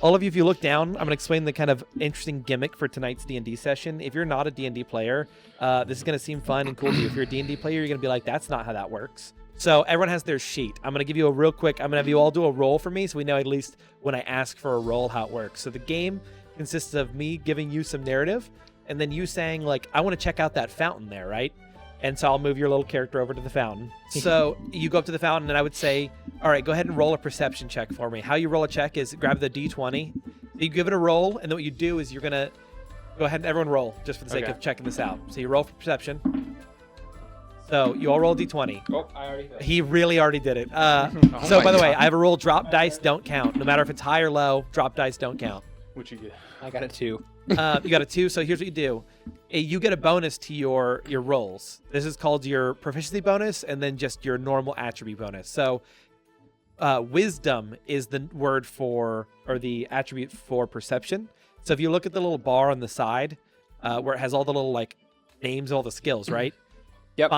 all of you, if you look down, I'm going to explain the kind of interesting gimmick for tonight's D&D session. If you're not a D&D player, this is going to seem fun and cool to you. If you're a D&D player, you're going to be like, that's not how that works. So everyone has their sheet. I'm going to give you a real quick, I'm going to have you all do a roll for me so we know at least when I ask for a roll how it works. So the game consists of me giving you some narrative and then you saying, like, I want to check out that fountain there, right? And so I'll move your little character over to the fountain. So you go up to the fountain, and I would say, all right, go ahead and roll a perception check for me. How you roll a check is grab the D20. You give it a roll, and then what you do is you're going to go ahead and everyone roll, just for the sake of checking this out. So you roll for perception. So you all roll D20. Oh, I already did. He really already did it. So by the way, I have a rule, drop dice don't count. No matter if it's high or low, drop dice don't count. What'd you get? I got a 2. You got a 2, so here's what you do. You get a bonus to your rolls. This is called your proficiency bonus and then just your normal attribute bonus. So wisdom is the word for, or the attribute for perception. So if you look at the little bar on the side where it has all the little like names of all the skills, right? Yep.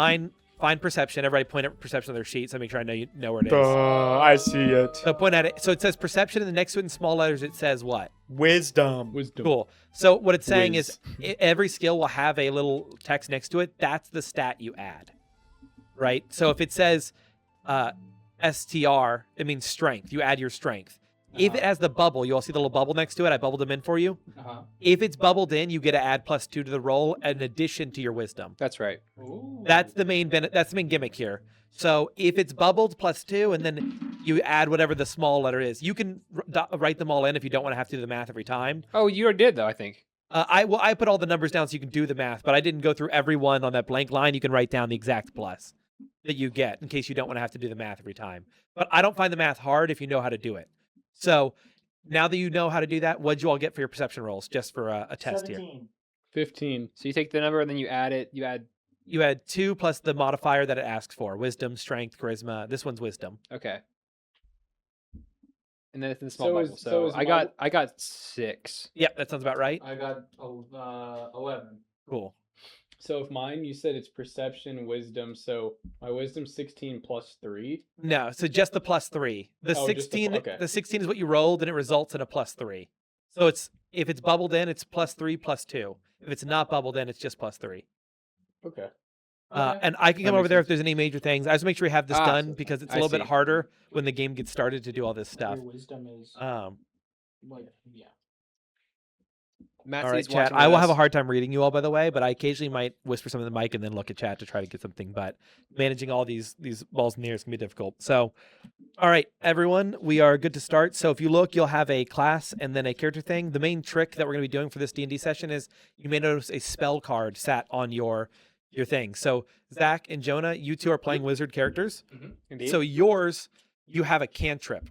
Find perception. Everybody point at perception on their sheet so make sure you know where it is. I see it. So point at it. So it says perception, and the next to it in small letters it says what? Wisdom. Cool. So what it's saying is every skill will have a little text next to it. That's the stat you add, right? So if it says STR, it means strength. You add your strength. If it has the bubble, you all see the little bubble next to it. I bubbled them in for you. If it's bubbled in, you get to add +2 to the roll in addition to your wisdom. That's right. Ooh. That's the main gimmick here. So if it's bubbled +2 and then you add whatever the small letter is, you can write them all in if you don't want to have to do the math every time. Oh, you already did though, I think. I put all the numbers down so you can do the math, but I didn't go through every one on that blank line. You can write down the exact plus that you get in case you don't want to have to do the math every time. But I don't find the math hard if you know how to do it. So now that you know how to do that, what'd you all get for your perception rolls just for a test 17. here? 15. So you take the number and then you add it. You had 2 plus the modifier that it asks for. Wisdom, strength, charisma. This one's wisdom. Okay. And then it's in the small So bubble. is- So, so is I got 6. Yep, that sounds about right. I got 11. Cool. So if mine, you said it's perception, wisdom. So my wisdom 16 plus 3. No, so just the +3. The Oh, just the 16 okay. the 16 is what you rolled and it results in a +3. So it's if it's bubbled in, it's +3 +2. If it's not bubbled in, it's just +3. Okay. And I can That come over makes there if sense. there's any major things. I just make sure we have this done because it's a I little bit see. harder when the game gets started to do all this stuff. Your wisdom is like, yeah. Matt All right, C's chat. watching I will with have a us. hard time reading you all, by the way, but I occasionally might whisper something in the mic and then look at chat to try to get something. But managing all these balls in the air is going to be difficult. So, all right, everyone, we are good to start. So if you look, you'll have a class and then a character thing. The main trick that we're going to be doing for this D&D session is you may notice a spell card sat on your thing. So Zach and Jonah, you two are playing wizard characters. Indeed. So yours, you have a cantrip.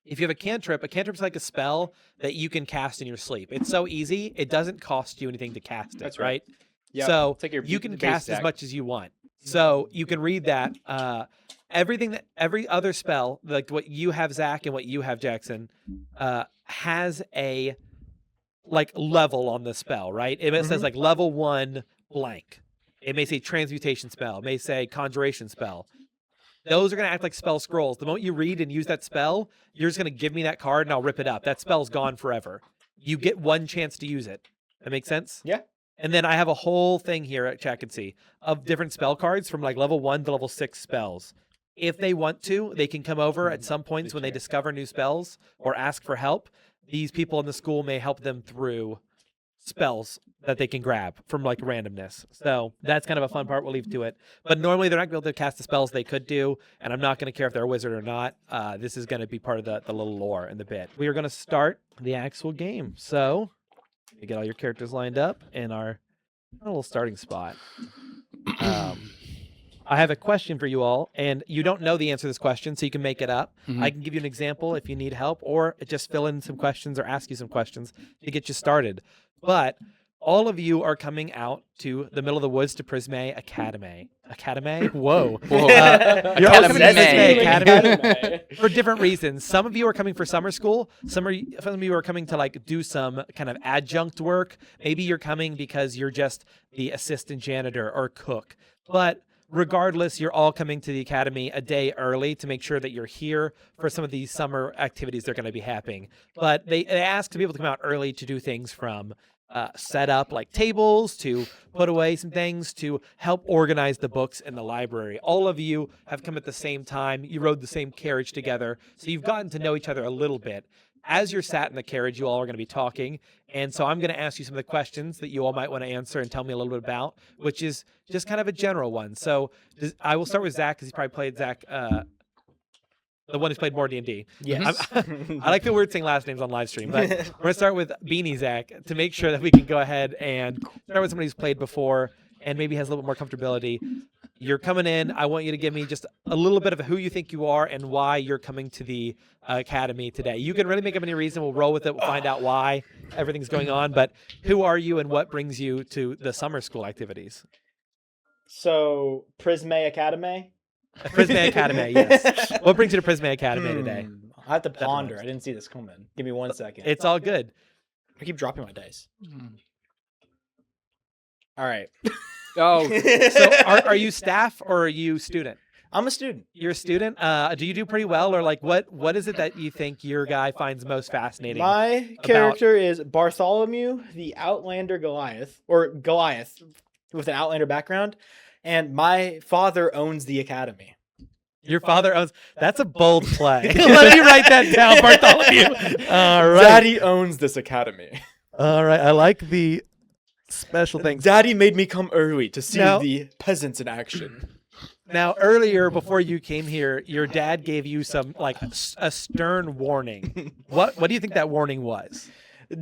If you have a cantrip's like a spell that you can cast in your sleep. It's so easy, it doesn't cost you anything to cast it, That's right? right. Yeah. So It's like your you can base cast as deck. much as you want. So you can read that. Every other spell, like what you have, Zach, and what you have, Jackson, has a like level on the spell, right? It says like level 1 blank. It may say transmutation spell. It may say conjuration spell. Those are going to act like spell scrolls. The moment you read and use that spell, you're just going to give me that card and I'll rip it up. That spell's gone forever. You get one chance to use it. That makes sense? Yeah. And then I have a whole thing here at chat can see of different spell cards from like level 1 to level 6 spells. If they want to, they can come over at some points when they discover new spells or ask for help. These people in the school may help them through spells that they can grab from like randomness. So that's kind of a fun part. We'll leave to it. But normally they're not going to be able to cast the spells they could do, and I'm not going to care if they're a wizard or not. This is going to be part of the little lore and the bit. We are going to start the actual game. So you get all your characters lined up in our little starting spot. I have a question for you all, and you don't know the answer to this question, so you can make it up. I can give you an example if you need help, or just fill in some questions or ask you some questions to get you started. But all of you are coming out to the middle of the woods to Prisme Academy. Academy? Whoa. You're all coming to Prisme Academy for different reasons. Some of you are coming for summer school. Some of you are coming to like do some kind of adjunct work. Maybe you're coming because you're just the assistant janitor or cook. But regardless, you're all coming to the academy a day early to make sure that you're here for some of these summer activities that are going to be happening. But they ask to be able to come out early to do things from set up like tables, to put away some things, to help organize the books in the library. All of you have come at the same time. You rode the same carriage together, so you've gotten to know each other a little bit. As you're sat in the carriage, you all are going to be talking, and so I'm going to ask you some of the questions that you all might want to answer and tell me a little bit about, which is just kind of a general one. So I will start with Zach, because he's probably played Zach, the one who's played more D&D. Yes. I like the weird saying last names on live stream, but we're going to start with Beanie Zach to make sure that we can go ahead and start with somebody who's played before and maybe has a little bit more comfortability. You're coming in. I want you to give me just a little bit of who you think you are and why you're coming to the academy today. You can really make up any reason. We'll roll with it. We'll find out why everything's going on. But who are you and what brings you to the summer school activities? So, Prisme Academy? Prisme Academy, yes. What brings you to Prisme Academy today? I have to ponder. I didn't see this coming. Give me 1 second. It's all good. I keep dropping my dice. All right. Oh, So are you staff or are you student? I'm a student. You're a student. Do you do pretty well, or like what is it that you think your guy finds most fascinating? My character is Bartholomew, the Outlander Goliath, or Goliath with an Outlander background, and my father owns the academy. Your father owns. That's a bold play. Let me write that down, Bartholomew. All right. Daddy owns this academy. All right. I like the special things. Daddy made me come early to see Now- the peasants in action. Now, earlier before you came here, your dad gave you some like a stern warning. What do you think that warning was?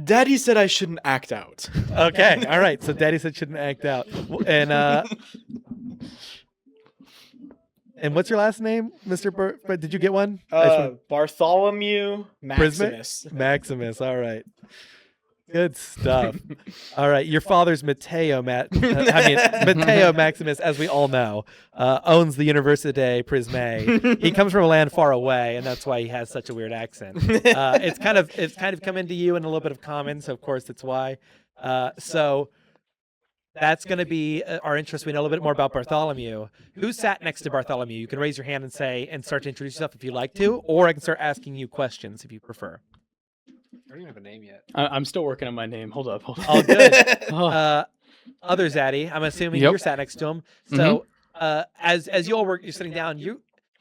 Daddy said I shouldn't act out. Okay. All right. So Daddy said shouldn't act out. And what's your last name, Mr. Did you get one? Bartholomew Maximus. Maximus. All right. Good stuff. All right. Your father's Mateo Maximus, as we all know, owns the Université Prisme. He comes from a land far away, and that's why he has such a weird accent. It's kind of come into you in a little bit of common, so of course that's why. So that's going to be our interest. We know a little bit more about Bartholomew. Who sat next to Bartholomew? You can raise your hand and start to introduce yourself if you'd like to, or I can start asking you questions if you prefer. I don't even have a name yet. I'm still working on my name. Hold up. All good. Oh. Other Zaddy, I'm assuming Yep. you're sat next to him. So as you all you're sitting down,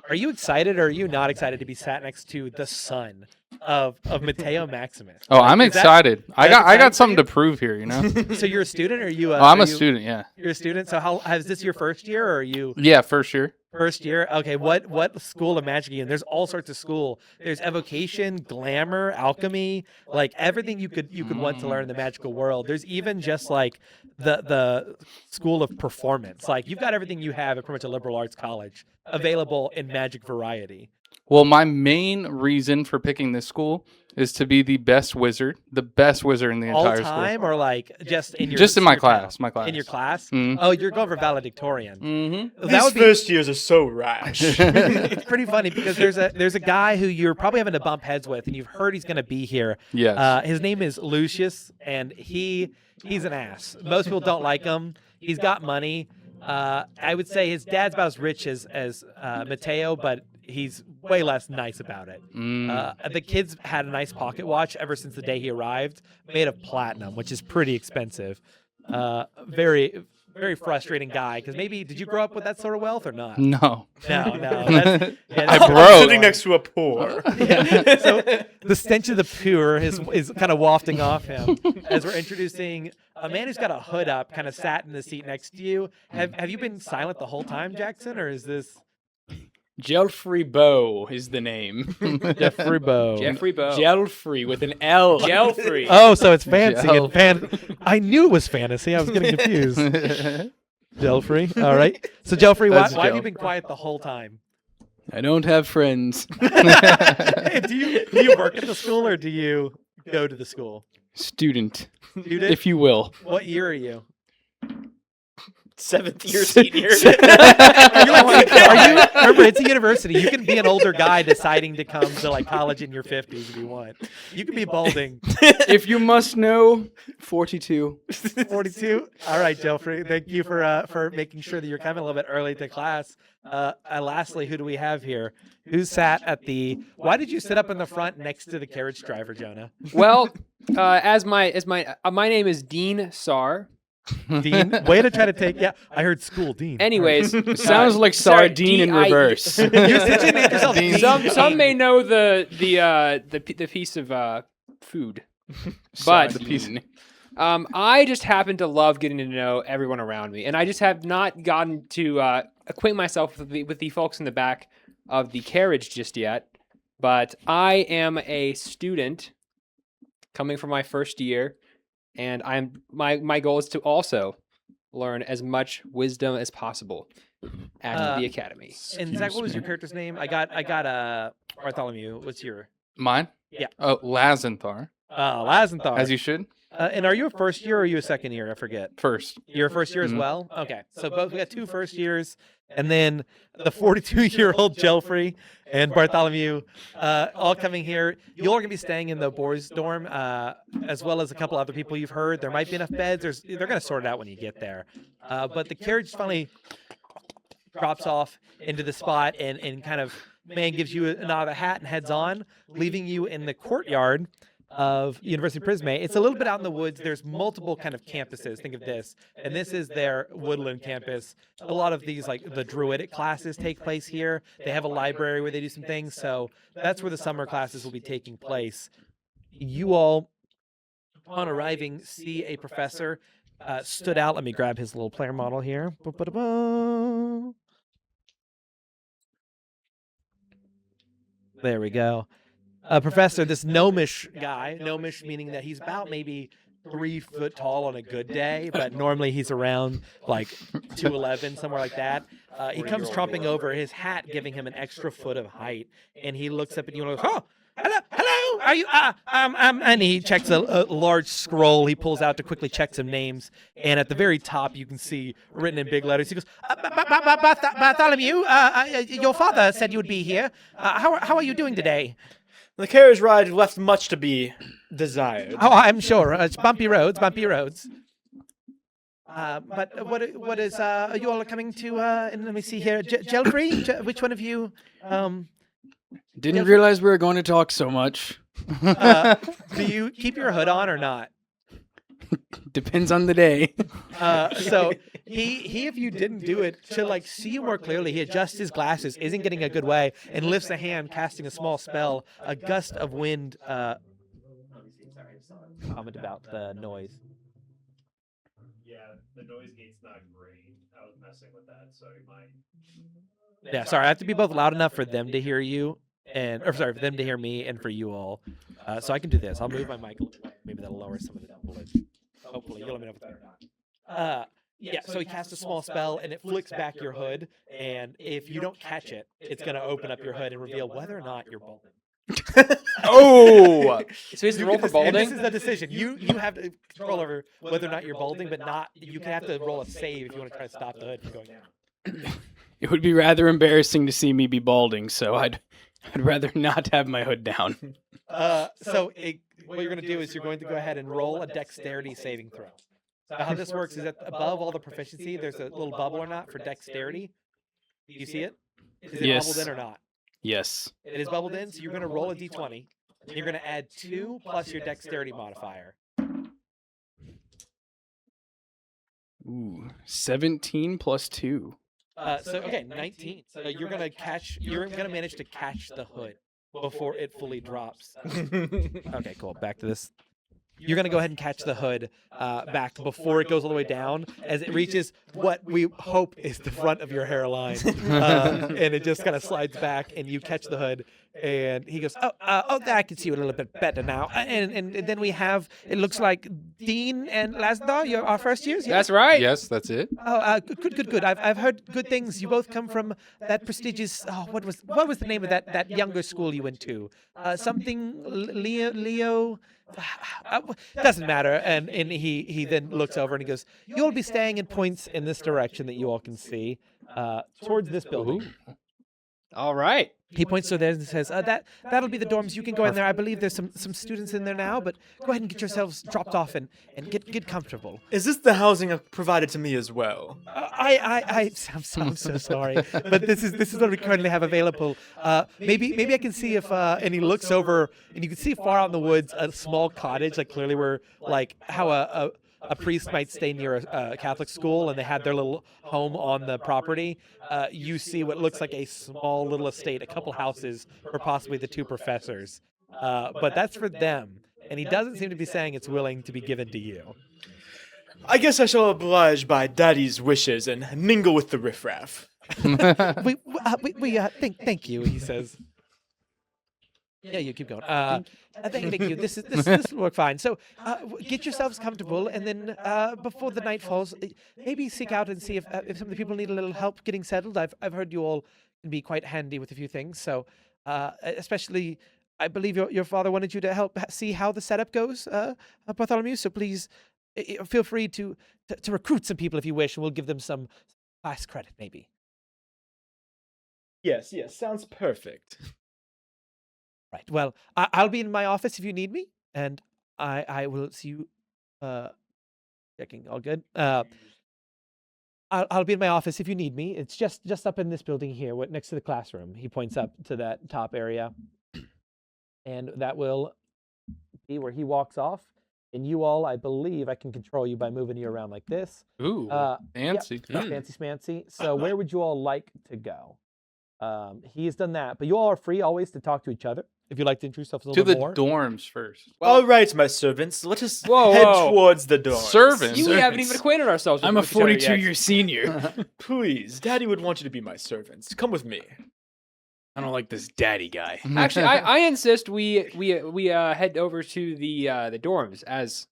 are you excited or are you not excited to be sat next to the son of Mateo Maximus? Oh, I'm Is that- excited. I exciting got for something you? to prove here, you know. So you're a student, or are you? Oh, I'm are a you- student, yeah. You're a student. So how is this your first year, or are you Yeah, first year. first year? Okay. What school of magic are you in? There's all sorts of school. There's evocation, glamour, alchemy, like everything you could want to learn in the magical world. There's even just like the school of performance. Like you've got everything you have at pretty much a liberal arts college available in magic variety. Well, my main reason for picking this school is to be the best wizard in the All entire time, school. or like just in your Just in my your class, town? my class. In your class? Mhm. Oh, you're going for valedictorian. Mm-hmm. That would be first years are so rash. it's pretty funny because there's a guy who you're probably having to bump heads with, and you've heard he's going to be here. Yes. His name is Lucius, and he's an ass. Most people don't like him. He's got money. I would say his dad's about as rich as Mateo, but he's way less nice about it. The kids had a nice pocket watch ever since the day he arrived, made of platinum, which is pretty expensive. Very, very frustrating guy. Because maybe, did you grow up with that sort of wealth or not? No. No. That's, I that's- broke. Sitting next to a poor. Yeah. So the stench of the pure is kind of wafting off him as we're introducing a man who's got a hood up, kind of sat in the seat next to you. Have you been silent the whole time, Jackson, or is this Jeffrey Bow is the name. Jeffrey Bow? Jeffrey Bow. Jeffrey with an L. Jeffrey. Oh, so it's fancy and Jel. I knew it was fantasy. I was getting confused. Jeffrey. All right. So Jeffrey, why That's have you Jel. been quiet the whole time? I don't have friends. Hey, do you work at the school or do you go to the school? Student, Student? if you will. What year are you? 7th year senior. Remember, it's a university. You can be an older guy deciding to come to like college in your 50s if you want. You can be balding. If you must know, 42. 42. All right, Jeffrey. Thank you for making sure that you're coming a little bit early to class. Lastly, who do we have here? Who sat at the? Why did you sit up in the front next to the carriage driver, Jonah? Well, my name is Dean Sar. Dean, way to try to take. Yeah, I heard school Dean. Anyways, Sounds like sorry, sardine in D-I-E. reverse. You said you named yourself Dean. Some may know the piece of food, but Sardine. I just happen to love getting to know everyone around me, and I just have not gotten to acquaint myself with the folks in the back of the carriage just yet. But I am a student coming from my first year, and my goal is to also learn as much wisdom as possible at the academy. And Zach, what was your character's name? I got Bartholomew. What's your? Mine? Yeah. Oh, Lazenthar. Lazenthar. As you should. And are you a first year or are you a second year? I forget. First. You're a first year as Mhm. well? Okay. So both we got 2 first years, and then the 42-year-old Jelfrey and Bartholomew all coming here. You're all going to be staying in the boys' dorm, as well as a couple other people you've heard. There might be enough beds. They're going to sort it out when you get there. But the carriage finally drops off into the spot and kind of gives you a nod of the hat and heads on, leaving you in the courtyard of University of Prisme. It's a little bit out in the woods. There's multiple kind of campuses. Think of this. And this is their woodland campus. A lot of these, like the druidic classes, take place here. They have a library where they do some things. So that's where the summer classes will be taking place. You all, upon arriving, see a professor stood out. Let me grab his little player model here. Ba-ba-da-ba. There we go. Professor, this gnomish guy, gnomish meaning that he's about maybe 3 foot tall on a good day, but normally he's around like 2'11", somewhere like that. He comes tromping over, his hat giving him an extra foot of height, and he looks up at you and goes, "Oh, hello, are you?" And he checks a large scroll. He pulls out to quickly check some names, and at the very top you can see written in big letters. He goes, "Bartholomew, your father said you would be here. How are you doing today?" The carriage ride left much to be desired. Oh, I'm sure. It's bumpy roads, bumpy roads. But what is you all are coming to? And let me see here, Jelfrey. Which one of you? Didn't realize we were going to talk so much. Do you keep your hood on or not? Depends on the day. So he, if you didn't do it, to like see you more clearly, he adjusts his glasses, isn't getting a good way, and lifts a hand, casting a small spell. A gust of wind. Comment about the noise. Yeah, the noise gate's not great. I was messing with that, so you might. Yeah, sorry. I have to be both loud enough for them to hear you, for them to hear me, and for you all. So I can do this. I'll move my mic a little bit. Maybe that'll lower some of the doublage. Hopefully, you'll let me know if it's better or not. Yeah, so he casts a small spell, and it flicks back your hood, and if you don't catch it, it's going to open up your hood and reveal whether or not you're balding. Oh, so he's the roll for balding. This is the decision. You have to control over whether or not you're balding, but not. You can have to roll a save if you want to try to stop the hood from going down. It would be rather embarrassing to see me be balding, so I'd rather not have my hood down. What you're going to do is you're going to go ahead and roll a dexterity saving throw. So how this works is that above all the proficiency, there's a little bubble or not for dexterity. Do you see it? Is it Yes. bubbled in or not? Yes. It is bubbled in, so you're going to roll a d20. And you're going to add 2 plus your dexterity modifier. Ooh, 17 plus 2. 19. So you're going to manage to catch the hood before it fully drops. Okay, cool. Back to this. You're going to go ahead and catch the hood back before it goes all the way down as it reaches what we hope is the front of your hairline. And it just kind of slides back and you catch the hood. And he goes, I can see you a little bit better now. And then we have, it looks like Dean and Lasdar, you're our first years? Yeah? That's right. Yes, that's it. Oh, good. I've heard good things. You both come from that prestigious. What was the name of that younger school you went to? Something Leo. Doesn't matter. And he then looks over and he goes, "You'll be staying in points in this direction that you all can see, towards this building." Ooh. All right. He points to there and says, "That'll be the dorms. You can go in there. I believe there's some students in there now, but go ahead and get yourselves dropped off and get comfortable." Is this the housing provided to me as well? I'm so sorry, but this is what we currently have available. Maybe I can see if and he looks over and you can see far out in the woods a small cottage, like clearly where like how a priest might stay near a Catholic school and they had their little home on the property. You see what looks like a small little estate, a couple houses for possibly the two professors, but that's for them. And he doesn't seem to be saying it's willing to be given to you. I guess I shall oblige by Daddy's wishes and mingle with the riffraff. Thank you, he says. Yeah, you keep going. Thank you. This will work fine. So, get yourselves comfortable, and then before the night falls, maybe seek out and see if some of the people need a little help getting settled. I've heard you all can be quite handy with a few things. So, especially, I believe your father wanted you to help see how the setup goes, Bartholomew. So please feel free to recruit some people if you wish, and we'll give them some class credit, maybe. Yes, sounds perfect. Right. Well, I'll be in my office if you need me, and I will see you. Checking all good. I'll be in my office if you need me. It's just up in this building here, next to the classroom. He points up to that top area, and that will be where he walks off. And you all, I believe, I can control you by moving you around like this. Ooh, fancy. Fancy smancy. So where would you all like to go? He has done that, but you all are free always to talk to each other. If you'd like to introduce yourself a To little the bit more. dorms first. All right, my servants, let us Whoa, head whoa. towards the door. Servants. We haven't even acquainted ourselves with I'm a each other yet. 42-year senior. Please, Daddy would want you to be my servants. Come with me. I don't like this daddy guy. Actually, I insist we head over to the dorms as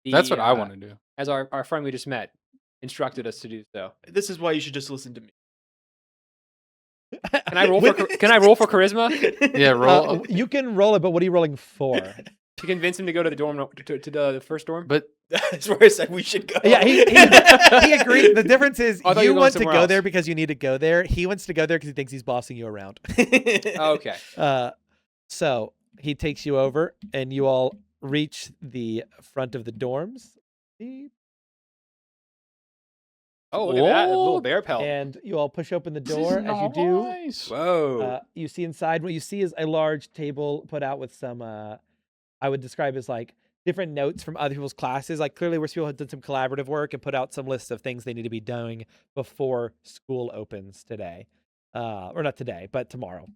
That's what I want to do. as our friend we just met instructed us to do so. This is why you should just listen to me. Can I roll for charisma Yeah, roll. You can roll it, but what are you rolling for? to convince him to go to the dorm to the first dorm? But That's where I said we should go. Yeah, he agreed. The difference is I thought you you were going want to somewhere go else. there because you need to go there. He wants to go there because he thinks he's bossing you around. Okay. So he takes you over, and you all reach the front of the dorms. Oh, look at that. A little Whoa. bear pelt. And you all push open the this door. is As you do, nice. Whoa. you see inside. What you see is a large table put out with some, I would describe as like different notes from other people's classes. Like clearly where people have done some collaborative work and put out some lists of things they need to be doing before school opens today. Or not today, but tomorrow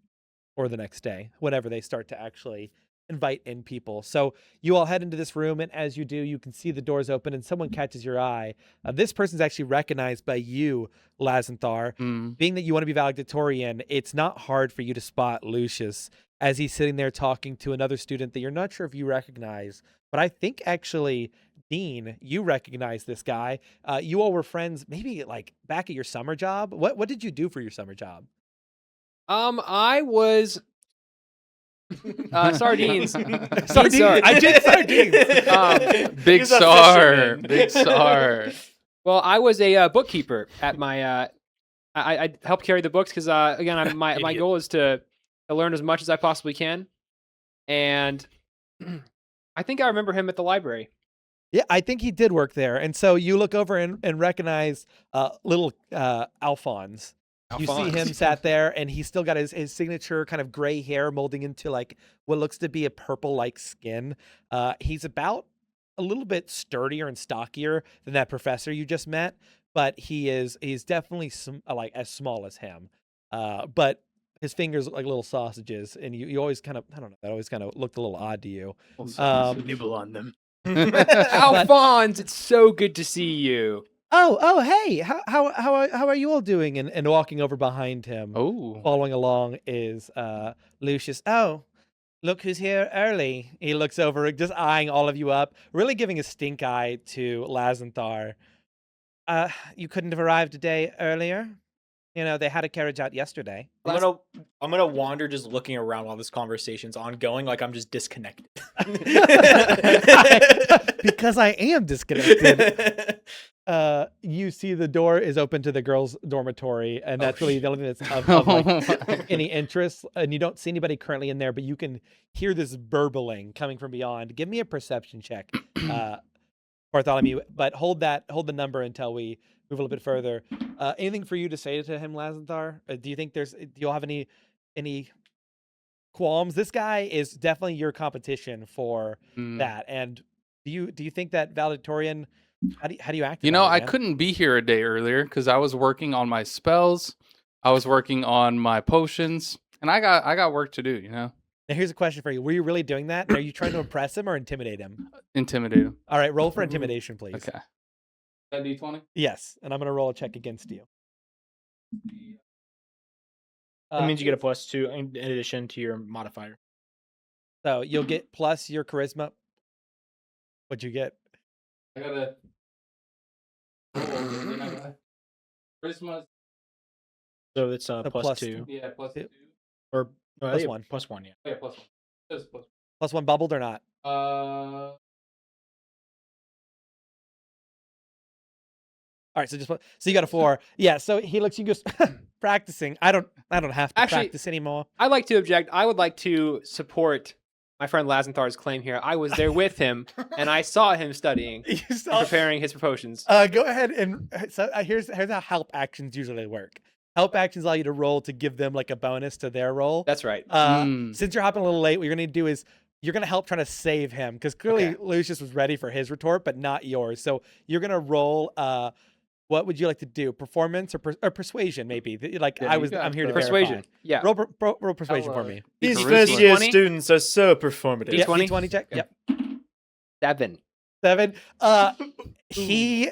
or the next day, whenever they start to actually invite in people. So you all head into this room, and as you do, you can see the doors open and someone catches your eye. This person's actually recognized by you, Lazanthar. Mm. Being that you want to be valedictorian, it's not hard for you to spot Lucius as he's sitting there talking to another student that you're not sure if you recognize. But I think actually, Dean, you recognize this guy. You all were friends maybe like back at your summer job. What did you do for your summer job? I was sardines. Sardines. I did sardines. Big He's a star. fisherman. Big star. Well, I was a bookkeeper at my. I help carry the books because again, my goal is to learn as much as I possibly can, and I think I remember him at the library. Yeah, I think he did work there. And so you look over and recognize little Alphonse. You see him sat there, and he's still got his signature kind of gray hair molding into like what looks to be a purple-like skin. He's about a little bit sturdier and stockier than that professor you just met, but he's definitely like as small as him. But his fingers look like little sausages, and you always kind of, I don't know, that always kind of looked a little odd to you. Nibble on them. Alphonse, it's so good to see you. Oh, hey, how are you all doing? And walking over behind him, Oh. following along is Lucius. Oh, look who's here early. He looks over, just eyeing all of you up, really giving a stink eye to Lazanthar. You couldn't have arrived a day earlier? You know, they had a carriage out yesterday. I'm gonna wander just looking around while this conversation's ongoing, like I'm just disconnected. Because I am disconnected. You see the door is open to the girls' dormitory, and that's really the only thing that's of like any interest. And you don't see anybody currently in there, but you can hear this burbling coming from beyond. Give me a perception check, Bartholomew. But hold the number until we move a little bit further. Anything for you to say to him, Lazanthar? Do you think do you'll have any qualms? This guy is definitely your competition for that. And do you think that valedictorian? How do you act? You know, about it, I man? couldn't be here a day earlier because I was working on my spells. I was working on my potions, and I got work to do. You know, Now here's a question for you: were you really doing that? And are you trying to impress him or intimidate him? intimidate him. All right, roll for intimidation, please. Okay. That D20. Yes, and I'm gonna roll a check against you. That means you get a +2 in addition to your modifier. So you'll get plus your charisma. What'd you get? I got a. Charisma. So it's The +2 Yeah, plus Two. 2. or Plus yeah, one. +1, yeah. Yeah, plus 1. It says Plus one bubbled or not? Uh. All right, so you got a 4. Yeah. So he looks. You goes practicing. I don't have to Actually- practice anymore. I'd like to object. I would like to support my friend Lazanthar's claim here. I was there with him, and I saw him studying, You and saw- preparing his potions. Go ahead and here's how help actions usually work. Help actions allow you to roll to give them like a bonus to their roll. That's right. Since you're hopping a little late, what you're gonna do is you're gonna help trying to save him because clearly Okay. Lucius was ready for his retort, but not yours. So you're gonna roll. What would you like to do? Performance or persuasion? Maybe. Like Yeah, you I'm got here to Persuasion. verify. Yeah. Roll persuasion for I'll, me. These Charisma. first year D20? students are so performative. Yeah, D20? D20 check. Okay. Yep. 7. 7. He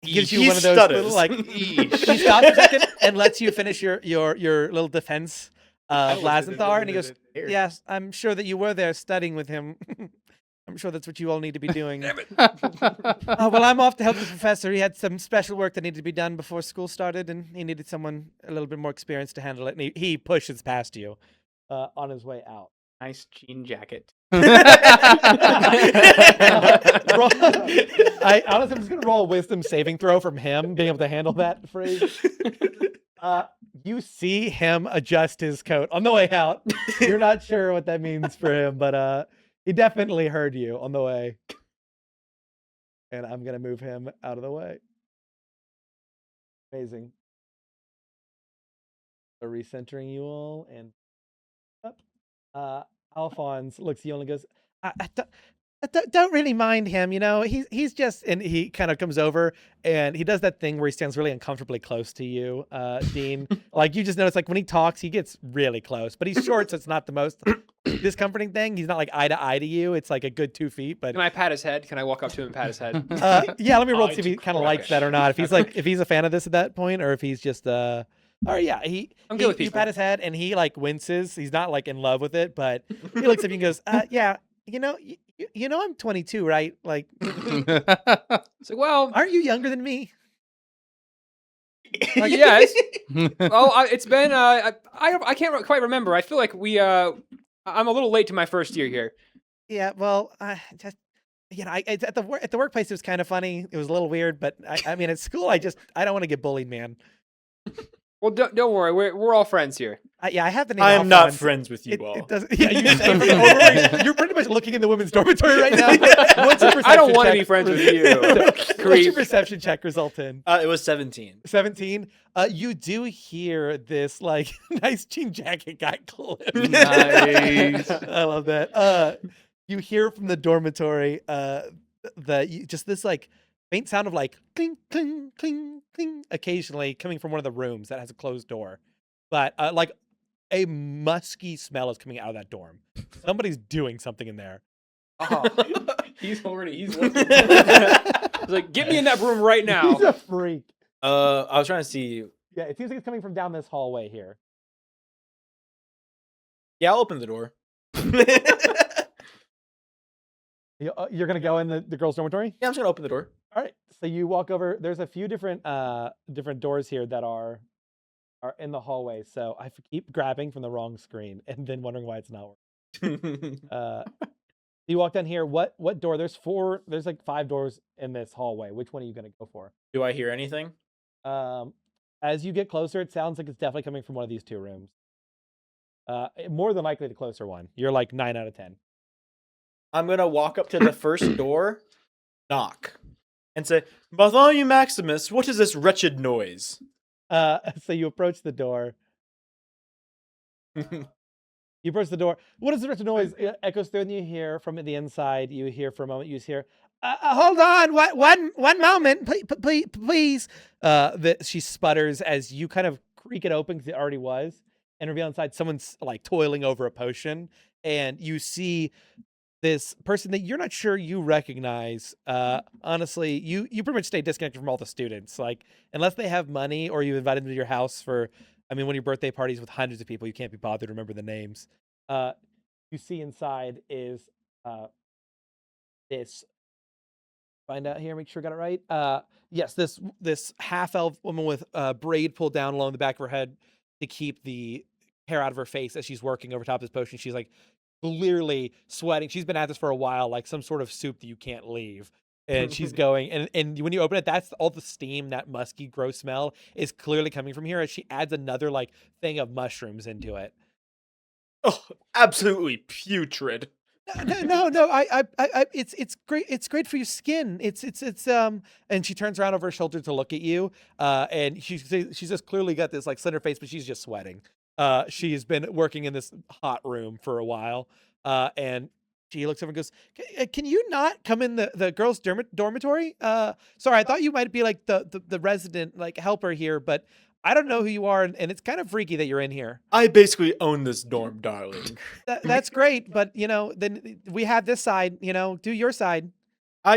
gives you He one of those stutters. little like he stops a second and lets you finish your little defense of Lazanthar, and he goes, "Yes, I'm sure that you were there studying with him. I'm sure that's what you all need to be doing." Well, I'm off to help the professor. He had some special work that needed to be done before school started, and he needed someone a little bit more experienced to handle it. And he pushes past you on his way out. Nice jean jacket. I honestly, I'm just gonna roll a wisdom saving throw from him being able to handle that phrase. You see him adjust his coat on the way out. You're not sure what that means for him, but he definitely heard you on the way. And I'm gonna move him out of the way. Amazing. So recentering you all and up. Alphonse looks at you and goes, I don't really mind him, you know. He's just, and he kind of comes over and he does that thing where he stands really uncomfortably close to you, Dean. Like you just notice, like when he talks, he gets really close, but he's short, so it's not the most discomforting thing. He's not like eye to eye to you. It's like a good 2 feet, but Can I pat his head? Can I walk up to him and pat his head? yeah, let me roll to Eye see if he to kind of cross. likes that or not. If he's like, if he's a fan of this at that point, or if he's just or yeah, I'm good with you people. pat his head and he like winces. He's not like in love with it, but he looks at you and goes, yeah, you know, you know, I'm 22, right? Like, So, well, aren't you younger than me? yes. Well, it's been I can't quite remember. I feel like I'm a little late to my first year here. Yeah, well, just you know, at the workplace it was kind of funny. It was a little weird, but I mean, at school I don't want to get bullied, man. Well, don't worry. We're all friends here. Yeah, I have the name. I am not Alphonse. friends with you It all. doesn't. Yeah, you say you're pretty much looking in the women's dormitory right now. What's your I don't perception want to check? be friends with you. What's your Creep. perception check result in? It was 17. 17. You do hear this like nice jean jacket got clipped. Nice. I love that. You hear from the dormitory just this like faint sound of like cling cling cling cling occasionally coming from one of the rooms that has a closed door, but like a musky smell is coming out of that dorm. Somebody's doing something in there. Oh, He's horny. He's looking. it's like, get me in that room right now. He's a freak. I was trying to see. Yeah, it seems like it's coming from down this hallway here. Yeah, I'll open the door. You're gonna go in the girls' dormitory. Yeah, I'm just gonna open the door. All right. So you walk over. There's a few different doors here that are are in the hallway. So I keep grabbing from the wrong screen and then wondering why it's not working. You walk down here. What door? There's like 5 doors in this hallway. Which one are you gonna go for? Do I hear anything? As you get closer, it sounds like it's definitely coming from one of these 2 rooms. More than likely the closer one. You're like 9 out of 10. I'm gonna walk up to the first door, knock, and say, Bartholomew Maximus, what is this wretched noise? So you approach the door. You approach the door. What is the wretched noise? It echoes through, and you hear from the inside. You hear for a moment. You hear, hold on, one moment, please. She sputters as you kind of creak it open because it already was, and reveal inside someone's like toiling over a potion, and you see this person that you're not sure you recognize. Honestly, you pretty much stay disconnected from all the students. Like, unless they have money or you invited them to your house for, I mean, one of your birthday parties with hundreds of people, you can't be bothered to remember the names. You see inside is this. Find out here, make sure I got it right. Yes, this half-elf woman with a braid pulled down along the back of her head to keep the hair out of her face as she's working over top of this potion. She's like clearly sweating. She's been at this for a while, like some sort of soup that you can't leave. And she's going, and when you open it, that's all the steam, that musky, gross smell is clearly coming from here as she adds another like thing of mushrooms into it. Oh, absolutely putrid. No, it's great. It's great for your skin. It's and she turns around over her shoulder to look at you. And she's just clearly got this like slender face, but she's just sweating. She's been working in this hot room for a while. And she looks over and goes, "Can you not come in the girls' dormitory? Sorry, I thought you might be like the resident like helper here, but I don't know who you are, and it's kind of freaky that you're in here." I basically own this dorm, darling. That's great, but then we have this side. Do your side.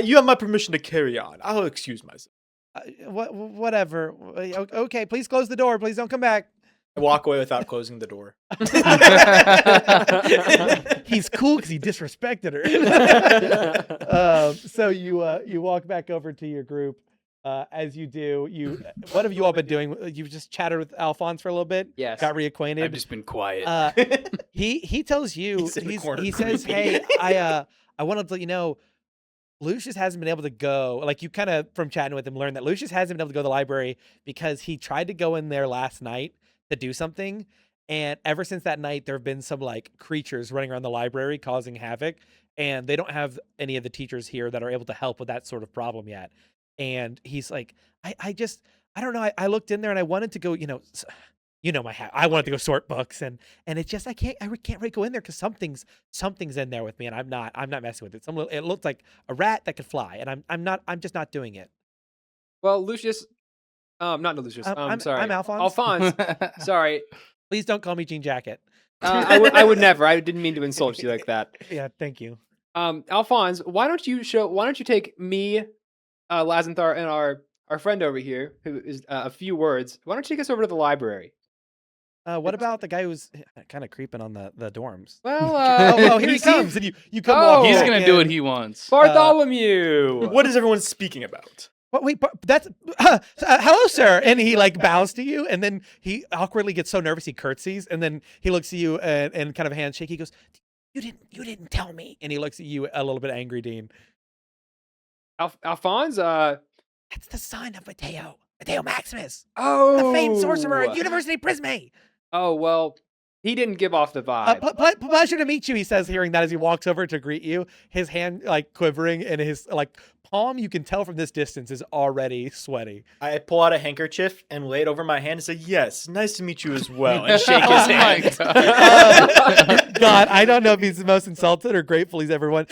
You have my permission to carry on. I'll excuse myself. Whatever. Okay, please close the door. Please don't come back. I walk away without closing the door. He's cool because he disrespected her. So you walk back over to your group. As you do, what have you all been doing? You've just chatted with Alphonse for a little bit. Yes. Got reacquainted. I've just been quiet. He tells you, He's in the corner he says, creepy. "Hey, I wanted to let you know, Lucius hasn't been able to go." Like, you kind of from chatting with him learned that Lucius hasn't been able to go to the library because he tried to go in there last night to do something, and ever since that night, there have been some like creatures running around the library causing havoc, and they don't have any of the teachers here that are able to help with that sort of problem yet. And he's like, I don't know. I looked in there and I wanted to go, I wanted to go sort books and it's just, I can't really go in there because something's in there with me, and I'm not messing with it. It looked like a rat that could fly, and I'm just not doing it. Well, Lucius, not Lucius. I'm Sorry, I'm Alphonse. Alphonse. Sorry, Please don't call me Jean Jacket. I would never. I didn't mean to insult you like that. Yeah, thank you. Alphonse, why don't you take me, Lazanthar, and our friend over here, who is a few words. Why don't you take us over to the library? What about the guy who's kind of creeping on the dorms? Well, Here he comes, and you come. Oh. walking He's back gonna do what in. he wants. Bartholomew. What is everyone speaking about? Wait, that's hello, sir. And he like bows to you, and then he awkwardly gets so nervous he curtsies, and then he looks at you and kind of handshake. He goes, "You didn't tell me." And he looks at you a little bit angry, Dean. Alphonse. That's the son of Mateo Maximus, Oh, the famed sorcerer at University Prisme. Oh well, he didn't give off the vibe. Pleasure to meet you, he says, hearing that as he walks over to greet you, his hand like quivering, and his like palm, you can tell from this distance, is already sweaty. I pull out a handkerchief and lay it over my hand and say, "Yes, nice to meet you as well," and shake his Oh my hand. God, I don't know if he's the most insulted or grateful he's ever won.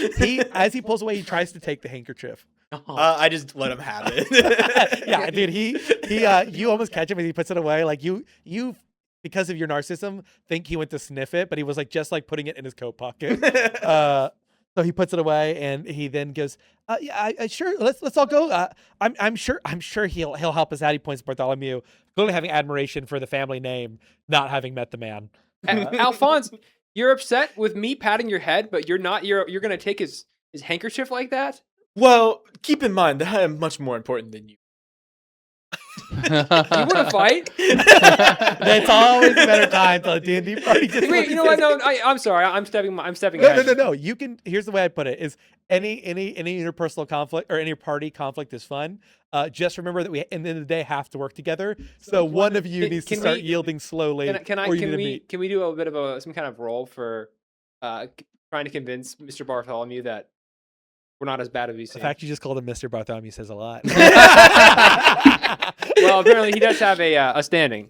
As he pulls away, he tries to take the handkerchief. I just let him have it. Yeah, dude, he you almost catch him as he puts it away. Like you because of your narcissism think he went to sniff it, but he was like just like putting it in his coat pocket. So he puts it away, and he then goes, "Yeah, I sure. Let's all go. I'm sure he'll help us out." He points to Bartholomew, clearly having admiration for the family name, not having met the man. Alphonse, you're upset with me patting your head, but you're not. You're gonna take his handkerchief like that? Well, keep in mind that I am much more important than you. You want to fight? That's always a better time to D&D party. Just Wait, you know what? No, I'm sorry. I'm stepping No, ahead. no. You can. Here's the way I put it: is any interpersonal conflict or any party conflict is fun. Just remember that we, at the end of the day, have to work together. So one of you needs to can start we- yielding slowly. Can or you need to we meet. can we do a bit of some kind of role for trying to convince Mr. Bartholomew that we're not as bad as we The seem? fact you just called him Mr. Bartholomew says a lot. Well, apparently he does have a standing.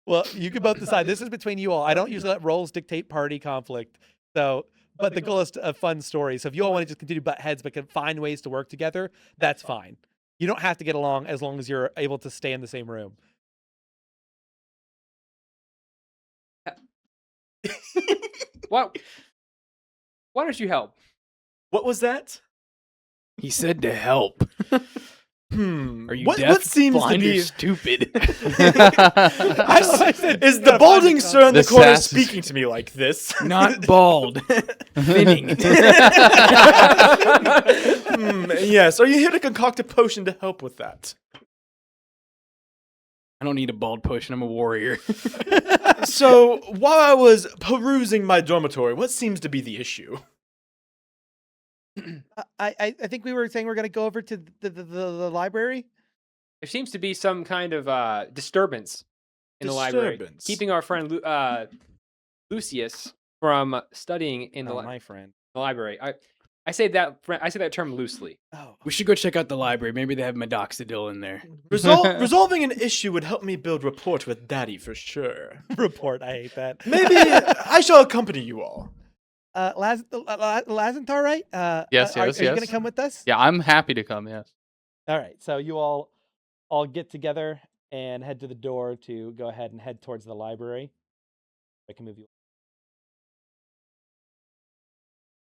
Well, you can both decide. This is between you all. I don't usually let roles dictate party conflict. So, but the goal is a fun story. So if you all want to just continue butt heads, but can find ways to work together, that's fine. You don't have to get along as long as you're able to stay in the same room. What? Why don't you help? What was that? He said to help. Are you What, deaf, what seems to blind, or be stupid? is the balding sir in the The corner sass is- speaking to me like this? Not bald. Thinning. Yes. Are you here to concoct a potion to help with that? I don't need a bald potion. I'm a warrior. So while I was perusing my dormitory, what seems to be the issue? I think we were saying we're going to go over to the library. There seems to be some kind of disturbance in the library, Disturbance. keeping our friend Lucius from studying in the, my friend. the library. I say that term loosely. Oh, We should go check out the library. Maybe they have Minoxidil in there. Resolving an issue would help me build rapport with Daddy for sure. report. I hate that. Maybe I shall accompany you all. Lazantar, right? Yes, Are you yes. going to come with us? Yeah, I'm happy to come. Yes. All right. So you all get together and head to the door to go ahead and head towards the library. I can move you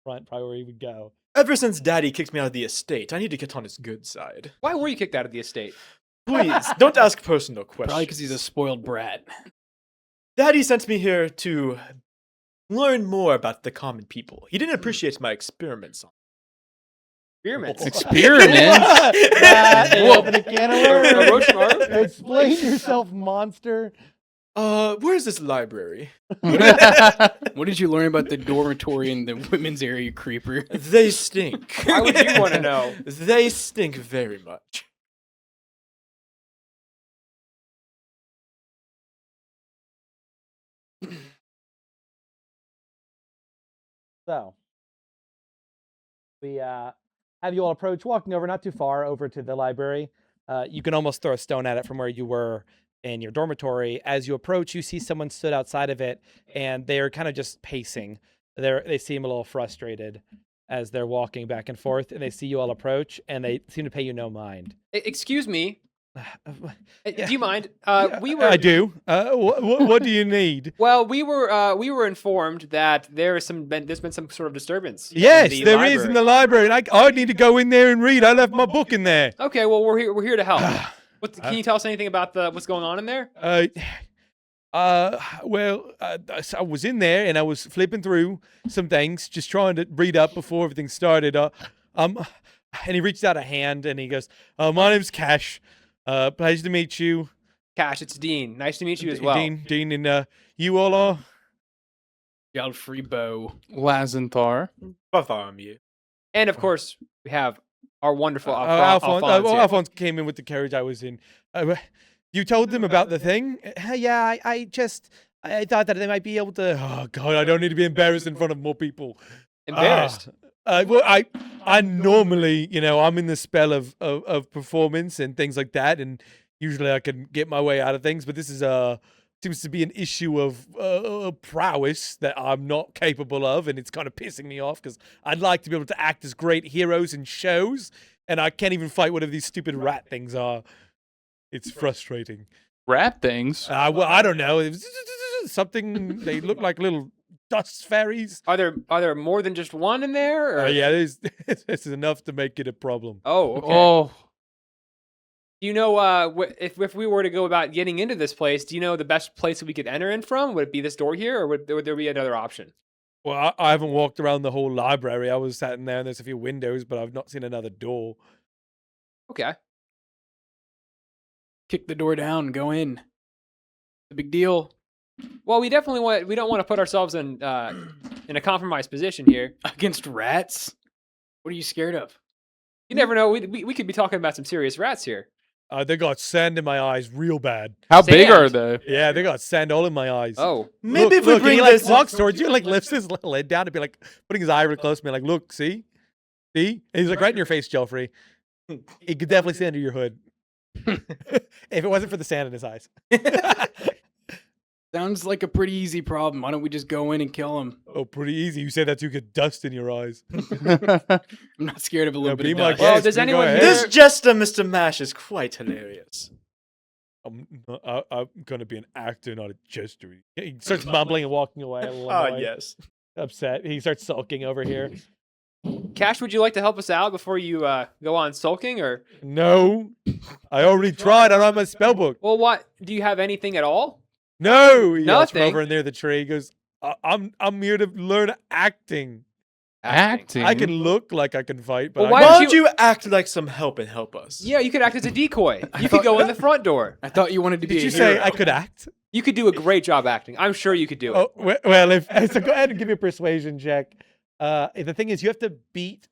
front, probably where you would go. Ever since Daddy kicked me out of the estate, I need to get on his good side. Why were you kicked out of the estate? Please, don't ask personal questions. Probably because he's a spoiled brat. Daddy sent me here to learn more about the common people. He didn't appreciate my experiments on Experiments. Experiments. Open a can of worms. Orochimaru? Explain yourself, monster. Where's this library? What did you learn about the dormitory and the women's area, creeper? They stink. Why would you want to know? They stink very much. So we have you all approach, walking over not too far over to the library. You can almost throw a stone at it from where you were in your dormitory. As you approach, you see someone stood outside of it, and they are kind of just pacing. They seem a little frustrated as they're walking back and forth, and they see you all approach, and they seem to pay you no mind. Excuse me. Yeah. Do you mind? Yeah, We were. I do. What do you need? Well, we were informed that there's been some sort of disturbance. Yes, in the there library. is in the library. And I need to go in there and read. I left my book in there. Okay, well we're here to help. Can you tell us anything about what's going on in there? Well, I was in there and I was flipping through some things, just trying to read up before everything started. And he reached out a hand and he goes, "My name's Cash. Pleasure to meet you." Cash, it's Dean. Nice to meet you as well. Dean, and you all are. Godfrey Bow. Lazanthar. Bartholomew. And of course, we have our wonderful Alphonse. here. Alphonse came in with the carriage I was in. You told them about the thing? Yeah, I thought that they might be able to. Oh God, I don't need to be embarrassed in front of more people. Embarrassed. Well, I normally, I'm in the spell of performance and things like that, and usually I can get my way out of things. But this is seems to be an issue of prowess that I'm not capable of, and it's kind of pissing me off because I'd like to be able to act as great heroes in shows, and I can't even fight whatever these stupid rat things are. It's frustrating. Rat things. Well, I don't know. It was something. They look like little dust fairies. Are there more than just one in there? Or? Yeah, this is enough to make it a problem. Oh, okay. Oh, Do you know if we were to go about getting into this place? Do you know the best place that we could enter in from? Would it be this door here, or would there be another option? Well, I haven't walked around the whole library. I was sat in there, and there's a few windows, but I've not seen another door. Okay. kick the door down and go in. The big deal. Well, we don't want to put ourselves in a compromised position here. Against rats? What are you scared of? You never know. We could be talking about some serious rats here. They got sand in my eyes real bad. How big Sand. are they? Yeah, they got sand all in my eyes. Oh, Maybe if we look, bring he this. walks towards you, like lifts his lid down and be like putting his eye real close to me, like, look, see? And he's like right in your face, Joffrey. He could definitely see under your hood. If it wasn't for the sand in his eyes. Sounds like a pretty easy problem. Why don't we just go in and kill him? Oh, pretty easy. You say that you get dust in your eyes. I'm not scared of a little be bit of my dust. Well, guest. does You go anyone ahead. here- This jester, Mr. Mash, is quite hilarious. I'm gonna be an actor, not a jester. He starts mumbling and walking away. A little annoyed, yes. upset. He starts sulking over here. Cash, would you like to help us out before you go on sulking? Or No, I already tried. I don't have my spell book. well, what do you have anything at all? No, he yells from Nothing. over near the tree. He goes, I'm here to learn acting. Acting. I can look like I can fight, but Well, I why Why can't. don't don't you act like some help and help us? Yeah, you could act as a decoy. You could go in the front door. I thought you wanted to be Did a you say hero. I could act? You could do a great job acting. I'm sure you could do it. Oh well, if so, go ahead and give me a persuasion check. The thing is, you have to beat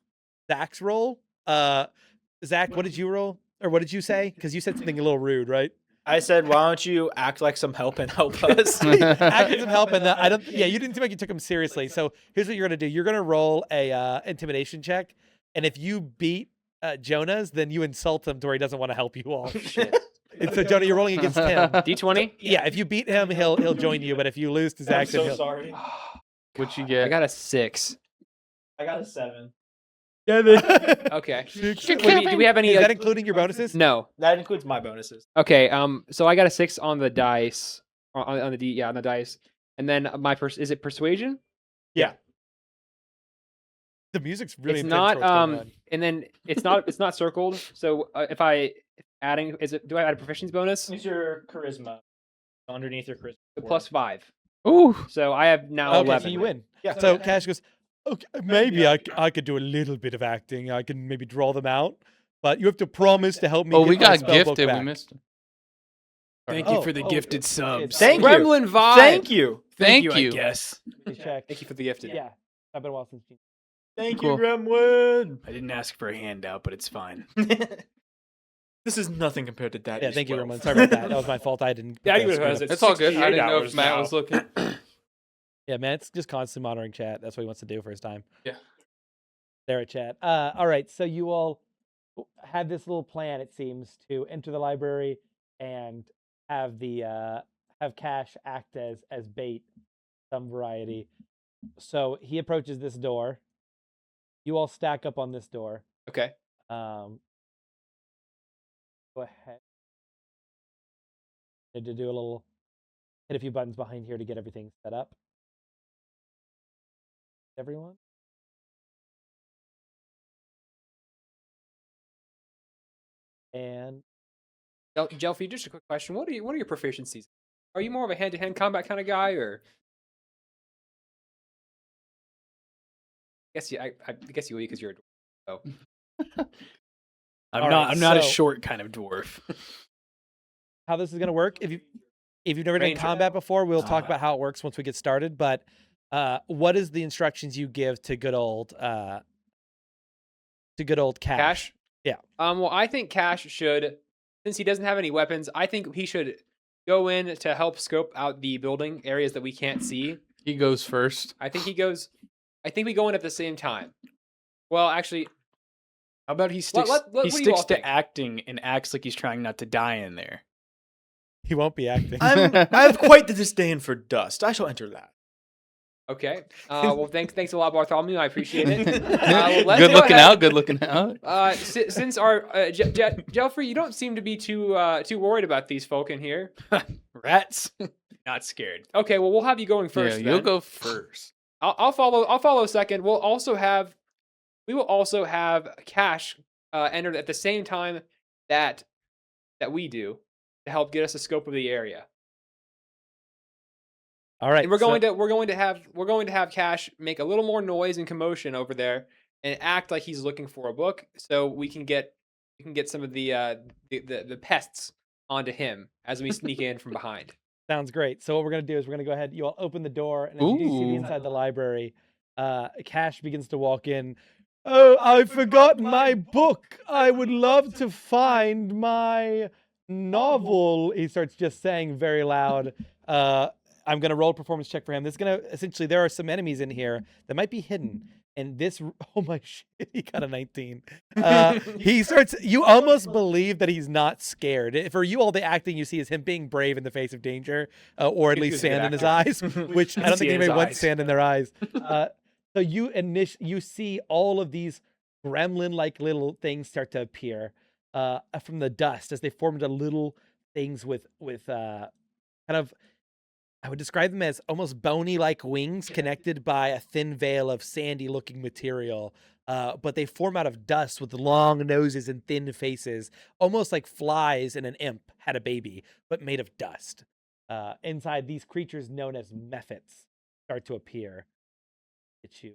Zach's roll. Zach, what did you roll, or what did you say? Because you said something a little rude, right? I said, why don't you act like some help and help us? I get some help, and I don't. Yeah, you didn't seem like you took him seriously. So here's what you're gonna do. You're gonna roll a intimidation check, and if you beat Jonah's, then you insult him to where he doesn't want to help you all. And so Jonah, you're rolling against him. D20? Yeah, if you beat him, he'll join you. But if you lose to Zach, then he'll. sorry. What you I get? got a 6. I got a 7. Okay. Do we have any? Is that including your bonuses? No. That includes my bonuses. Okay. So I got a 6 on the dice. On the D. Yeah, on the dice. And then is it persuasion? The music's really It's intense not. for what's going on. And then it's not circled. So if adding, do I add a proficiency bonus? It's your charisma. Underneath your charisma. The plus 5. Ooh. So I have now Okay, 11. so you win. Yeah. So Cash goes, okay, maybe I could do a little bit of acting. I can maybe draw them out, but you have to promise to help me. Oh, get we my got spell book gifted. We back. missed it. Thank you Oh, for the oh, gifted it's- subs. Thank you. Gremlin vibe. Thank you. Thank I you. guess. Let me check. Thank you for the gifted. Yeah, I've been a while since. Thank Cool. you, Gremlin. I didn't ask for a handout, but it's fine. This is nothing compared to that. Yeah, thank you, Roman. Sorry about that. That was my fault. I didn't. Yeah, put you that would have screen it. up. It's all good. I 68 didn't know hours if Matt now. was looking. Yeah, Matt's just constantly monitoring chat. That's what he wants to do for his time. Yeah. There at chat. All right, so you all had this little plan, it seems, to enter the library and have have Cash act as bait, some variety. So he approaches this door. You all stack up on this door. Okay. Go ahead. Need to do a little hit a few buttons behind here to get everything set up. Everyone. And Jelfie, just a quick question. What are your proficiencies? Are you more of a hand-to-hand combat kind of guy, or? I guess you would because you're a dwarf. So. I'm All not. right, I'm not a so- short kind of dwarf. how this is gonna work? If you've never done Ranger. combat before, we'll talk Ah. about how it works once we get started. But what is the instructions you give to good old Cash? Yeah. Well, I think Cash should, since he doesn't have any weapons, I think he should go in to help scope out the building areas that we can't see. He goes first. I think we go in at the same time. Well, actually, How about he sticks? what do you he sticks all to think? acting and acts like he's trying not to die in there. He won't be acting. I have quite the disdain for dust. I shall enter that. okay. Well, thanks a lot, Bartholomew. I appreciate it. Let's Good go looking ahead. out. Good looking out. Since our Jelfrey, you don't seem to be too worried about these folk in here. Rats, not scared. Okay, well, we'll have you going first. Yeah, you'll then. go first. I'll follow second. We will also have Cash entered at the same time that we do to help get us a scope of the area. All right. And we're going to have Cash make a little more noise and commotion over there and act like he's looking for a book, so we can get some of the pests onto him as we sneak in from behind. Sounds great. So what we're gonna do is we're gonna go ahead. You all open the door, and as you do see the Ooh. inside the library, Cash begins to walk in. Oh, I forgot my book. I would love to find my novel. He starts just saying very loud. I'm gonna roll a performance check for him. This is gonna essentially there are some enemies in here that might be hidden. And this, oh my shit, he got a 19. He starts, you almost believe that he's not scared. For you all, the acting you see is him being brave in the face of danger, or at He least was a good sand in his actor. eyes, which I don't See think in his anybody wants eyes. sand in their eyes. So you see all of these gremlin-like little things start to appear from the dust as they form into little things with kind of, I would describe them as almost bony-like wings connected by a thin veil of sandy-looking material. But they form out of dust with long noses and thin faces, almost like flies and an imp had a baby, but made of dust. Inside, these creatures known as mephits start to appear. At you.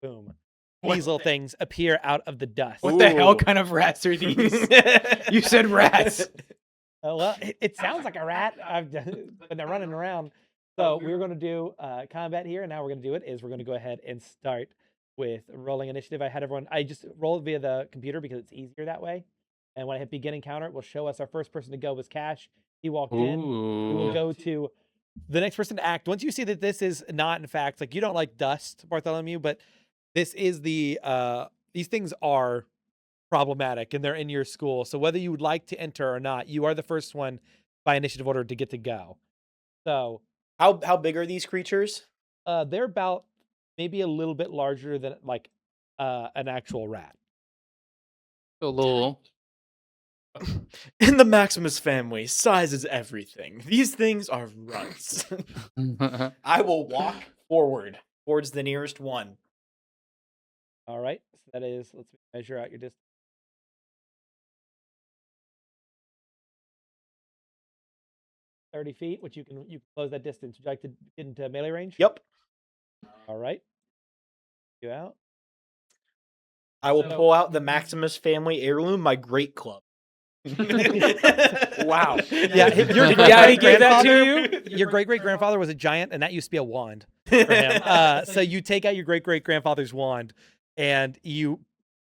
Boom. These little things appear out of the dust. What the hell Ooh. kind of rats are these? You said rats. Well, it sounds like a rat when they're running around. So we're going to do combat here, and now we're going to do it is we're going to go ahead and start with rolling initiative. I just roll it via the computer because it's easier that way. And when I hit begin encounter, it will show us our first person to go was Cash. He walked in. We will Ooh. go to the next person to act. Once you see that this is not, in fact, like you don't like dust, Bartholomew, but this is the these things are problematic and they're in your school. So whether you would like to enter or not, you are the first one by initiative order to get to go. So How big are these creatures? they're about maybe a little bit larger than like an actual rat. A little. In the Maximus family, size is everything. These things are runts. I will walk forward towards the nearest one. All right. So that is, let's measure out your distance. 30 feet, which you can close that distance. Would you like to get into melee range? Yep. All right. You out. I will pull out the Maximus family heirloom, my great club. Wow. Yeah, your Did Daddy give that to great-grandfather- Your great great grandfather was a giant, and that used to be a wand for him. So you take out your great great grandfather's wand, and you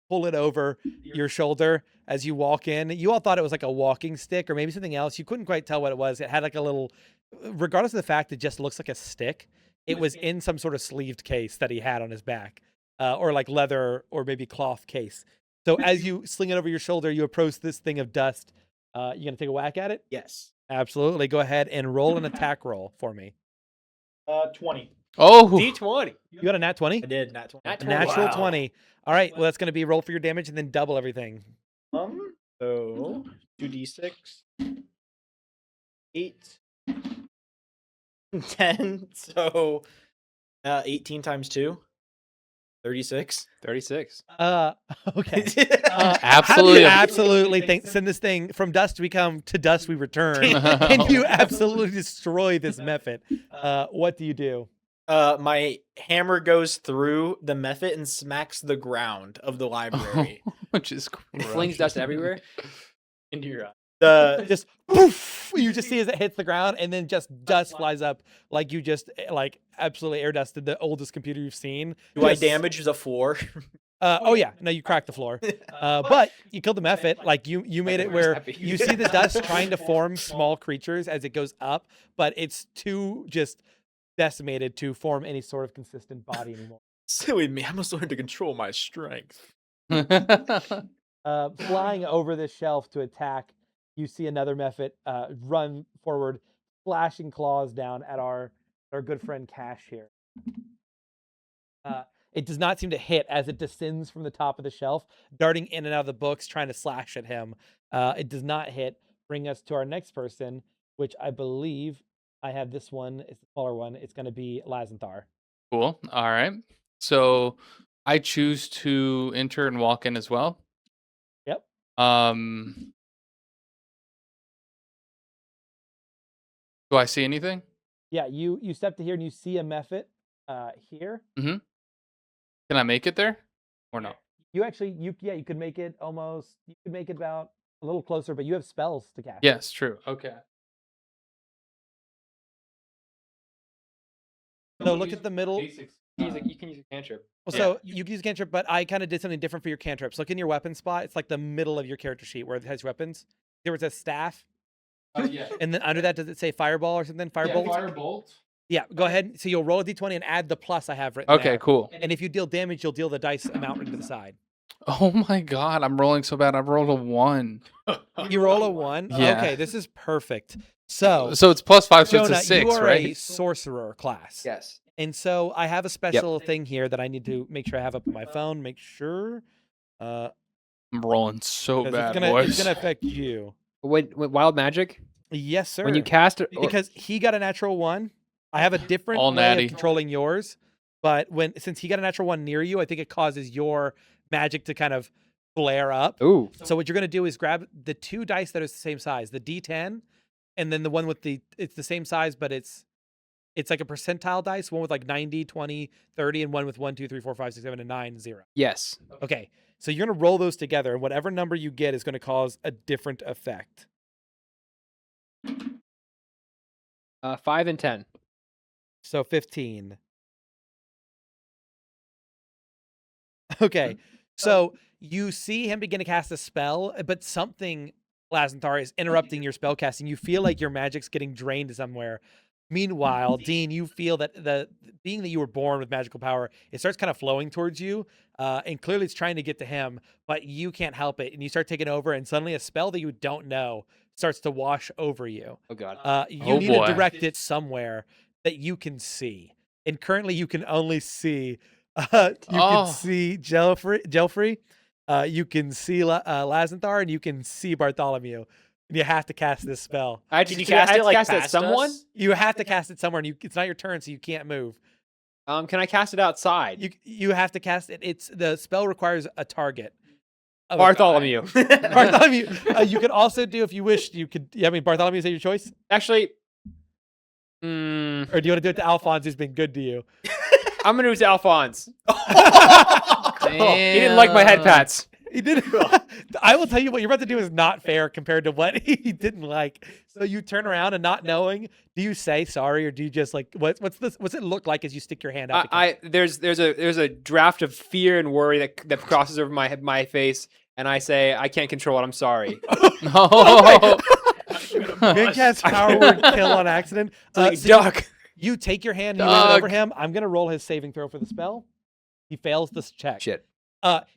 pull it over your shoulder as you walk in. You all thought it was like a walking stick or maybe something else. You couldn't quite tell what it was. It had like a little, regardless of the fact it just looks like a stick, it was in some sort of sleeved case that he had on his back, or like leather or maybe cloth case. So as you sling it over your shoulder, you approach this thing of dust. You gonna take a whack at it? Yes. Absolutely. Go ahead and roll an attack roll for me. 20. Oh, D20. You got a nat 20? I did, not 20. Nat A 20. natural Wow. 20. All right. Well, that's going to be roll for your damage and then double everything. So 2d6, 8, 10. So 18 times 2, 36. 36. Okay. Absolutely. Absolutely. Send this thing from dust we come, to dust we return. And you absolutely destroy this method. What do you do? My hammer goes through the mephit and smacks the ground of the library. which is It flings dust everywhere. Into your eye. Just poof, you just see as it hits the ground, and then just dust flies up like you just like absolutely air dusted the oldest computer you've seen. Do I Just- damage the floor? Oh yeah, no, you cracked the floor, but you killed the mephit. Like you made it where you see the dust trying to form small creatures as it goes up, but it's too just decimated to form any sort of consistent body anymore. Silly me, I must learn to control my strength. Flying over this shelf to attack, you see another mephit run forward, flashing claws down at our good friend Cash here. It does not seem to hit as it descends from the top of the shelf, darting in and out of the books, trying to slash at him. It does not hit. Bring us to our next person, which I believe I have this one. It's the smaller one. It's going to be Lazanthar. Cool. All right. So I choose to enter and walk in as well. Yep. Do I see anything? Yeah, you step to here and you see a mephit here. Can I make it there or no? You actually, you could make it almost. You could make it about a little closer, but you have spells to cast. Yes, true. Okay. So look at the middle. You can use a cantrip. Well, so you can use cantrip, but I kind of did something different for your cantrips. Look in your weapon spot. It's like the middle of your character sheet where it has weapons. There was a staff. Yeah. And then under that, does it say fireball or something? Firebolt? Firebolt. Yeah, go ahead. So you'll roll a d20 and add the plus I have written Okay, there. cool. And if you deal damage, you'll deal the dice amount into the side. Oh my god, I'm rolling so bad. I've rolled a 1. You roll a 1? Yeah. Okay, this is perfect. So, So it's +5, so it's Jonah, a 6, you are a right? sorcerer class. Yes. And so I have a special thing here that I need to make sure I have up on my phone. Make sure. I'm rolling so 'Cause bad, it's boys. gonna affect you. When wild magic, Yes, sir. when you cast it, because he got a natural 1. I have a different All way natty. of controlling yours, but since he got a natural 1 near you, I think it causes your magic to kind of flare up. ooh, So what you're gonna do is grab the 2 dice that are the same size, the D10, and then the one with it's the same size, but it's like a percentile dice, one with like 90, 20, 30, and one with 1, 2, 3, 4, 5, 6, 7, and 9, 0. yes. Okay, so you're gonna roll those together, and whatever number you get is gonna cause a different effect. 5 and 10. So 15. Okay, so you see him begin to cast a spell, but something, Lazanthar, is interrupting your spell casting. You feel like your magic's getting drained somewhere. Meanwhile, Dean, you feel that being that you were born with magical power, it starts kind of flowing towards you, and clearly it's trying to get to him, but you can't help it, and you start taking over, and suddenly a spell that you don't know starts to wash over you. Oh god. You Oh, need boy. to direct it somewhere that you can see, and currently you can only see. You can see Gelfrey, you can see Lazanthar, and you can see Bartholomew. And you have to cast this spell. Can you cast it like cast it at past someone? us? You have to cast it somewhere, and it's not your turn, so you can't move. Can I cast it outside? You have to cast it. It's the spell requires a target. of a- Bartholomew. Bartholomew. You could also do, if you wished, you could. I mean, Bartholomew, is that your choice, Actually, or do you want to do it to Alphonse, who's been good to you? I'm gonna do it to Alphonse. He didn't like my head pats. He did. I will tell you what you're about to do is not fair compared to what he didn't like. So you turn around and not knowing, do you say sorry or do you just like what's it look like as you stick your hand out? There's a draft of fear and worry that crosses over my face, and I say I can't control it. I'm sorry. No. Good cast power word kill on accident. Duck. You take your hand, you roll it over Doug. him. I'm gonna roll his saving throw for the spell. He fails this check. Shit.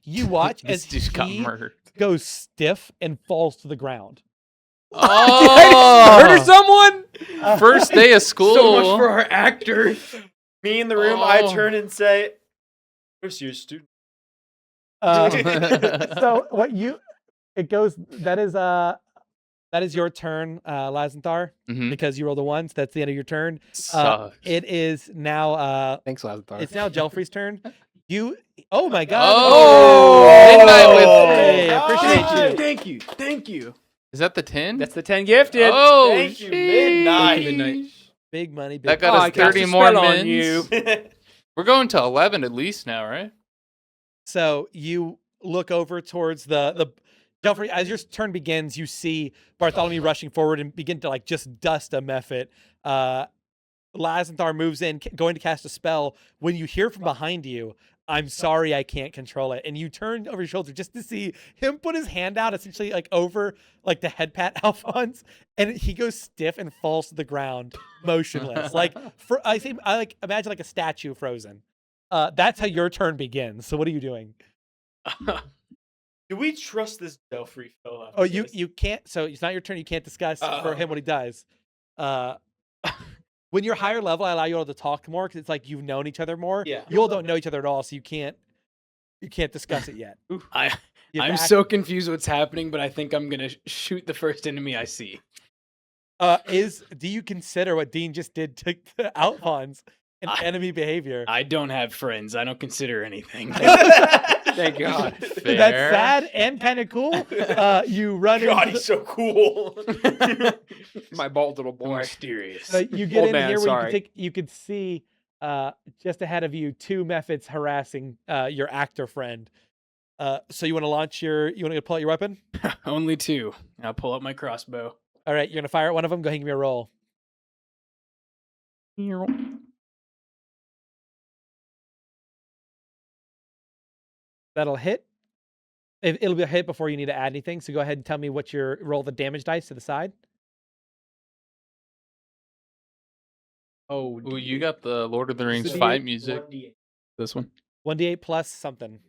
You watch as This dude got he murdered. goes stiff and falls to the ground. Oh, Murder someone? first day of school. So much for our actor. Me in the room, I Oh. turn and say, "Where's your student?" So that is your turn, Lazanthar, Mhm. because you rolled a 1, so that's the end of your turn. Sucks. It is now Thanks, Lazarus. it's now Gelfrey's turn. Oh my god. Oh, midnight with. Hey, appreciate you. Thank you. Is that the 10? That's the 10 gifted. Oh, Thank you, midnight. sheesh. Big money, big That got Oh, us I cast 30 a more spell on mins. you. We're going to 11 at least now, right? So you look over towards the Gelfrey, as your turn begins, you see Bartholomew rushing forward and begin to like just dust a Mephit. Lazanthar moves in, going to cast a spell. When you hear from behind you, I'm sorry, I can't control it. And you turn over your shoulder just to see him put his hand out, essentially like over like the head pat Alphonse, and he goes stiff and falls to the ground, motionless. I imagine like a statue frozen. That's how your turn begins. So what are you doing? Do we trust this Delphi fella? Oh, you can't. So it's not your turn. You can't discuss for him what he does. When you're higher level, I allow you all to talk more because it's like you've known each other more. Yeah. You all don't know each other at all, so you can't discuss it yet. You have I'm to so confused what's happening, but I think I'm gonna shoot the first enemy I see. do you consider what Dean just did to Alphonse an enemy behavior? I don't have friends. I don't consider anything. Thank God. That's Fair. sad and kind of cool. You run God, into he's so cool. My bald little boy. Mysterious. you get Old in man, here where sorry. you could see just ahead of you 2 methods harassing your actor friend. So you want to launch you want to pull out your weapon? Only 2. I'll pull out my crossbow. All right, you're gonna fire at one of them. Go ahead and give me a roll. That'll hit. It'll be a hit before you need to add anything. So go ahead and tell me what your roll the damage dice to the side. Oh, Ooh, you got the Lord of the Rings So fight music. this one. 1d8 plus something.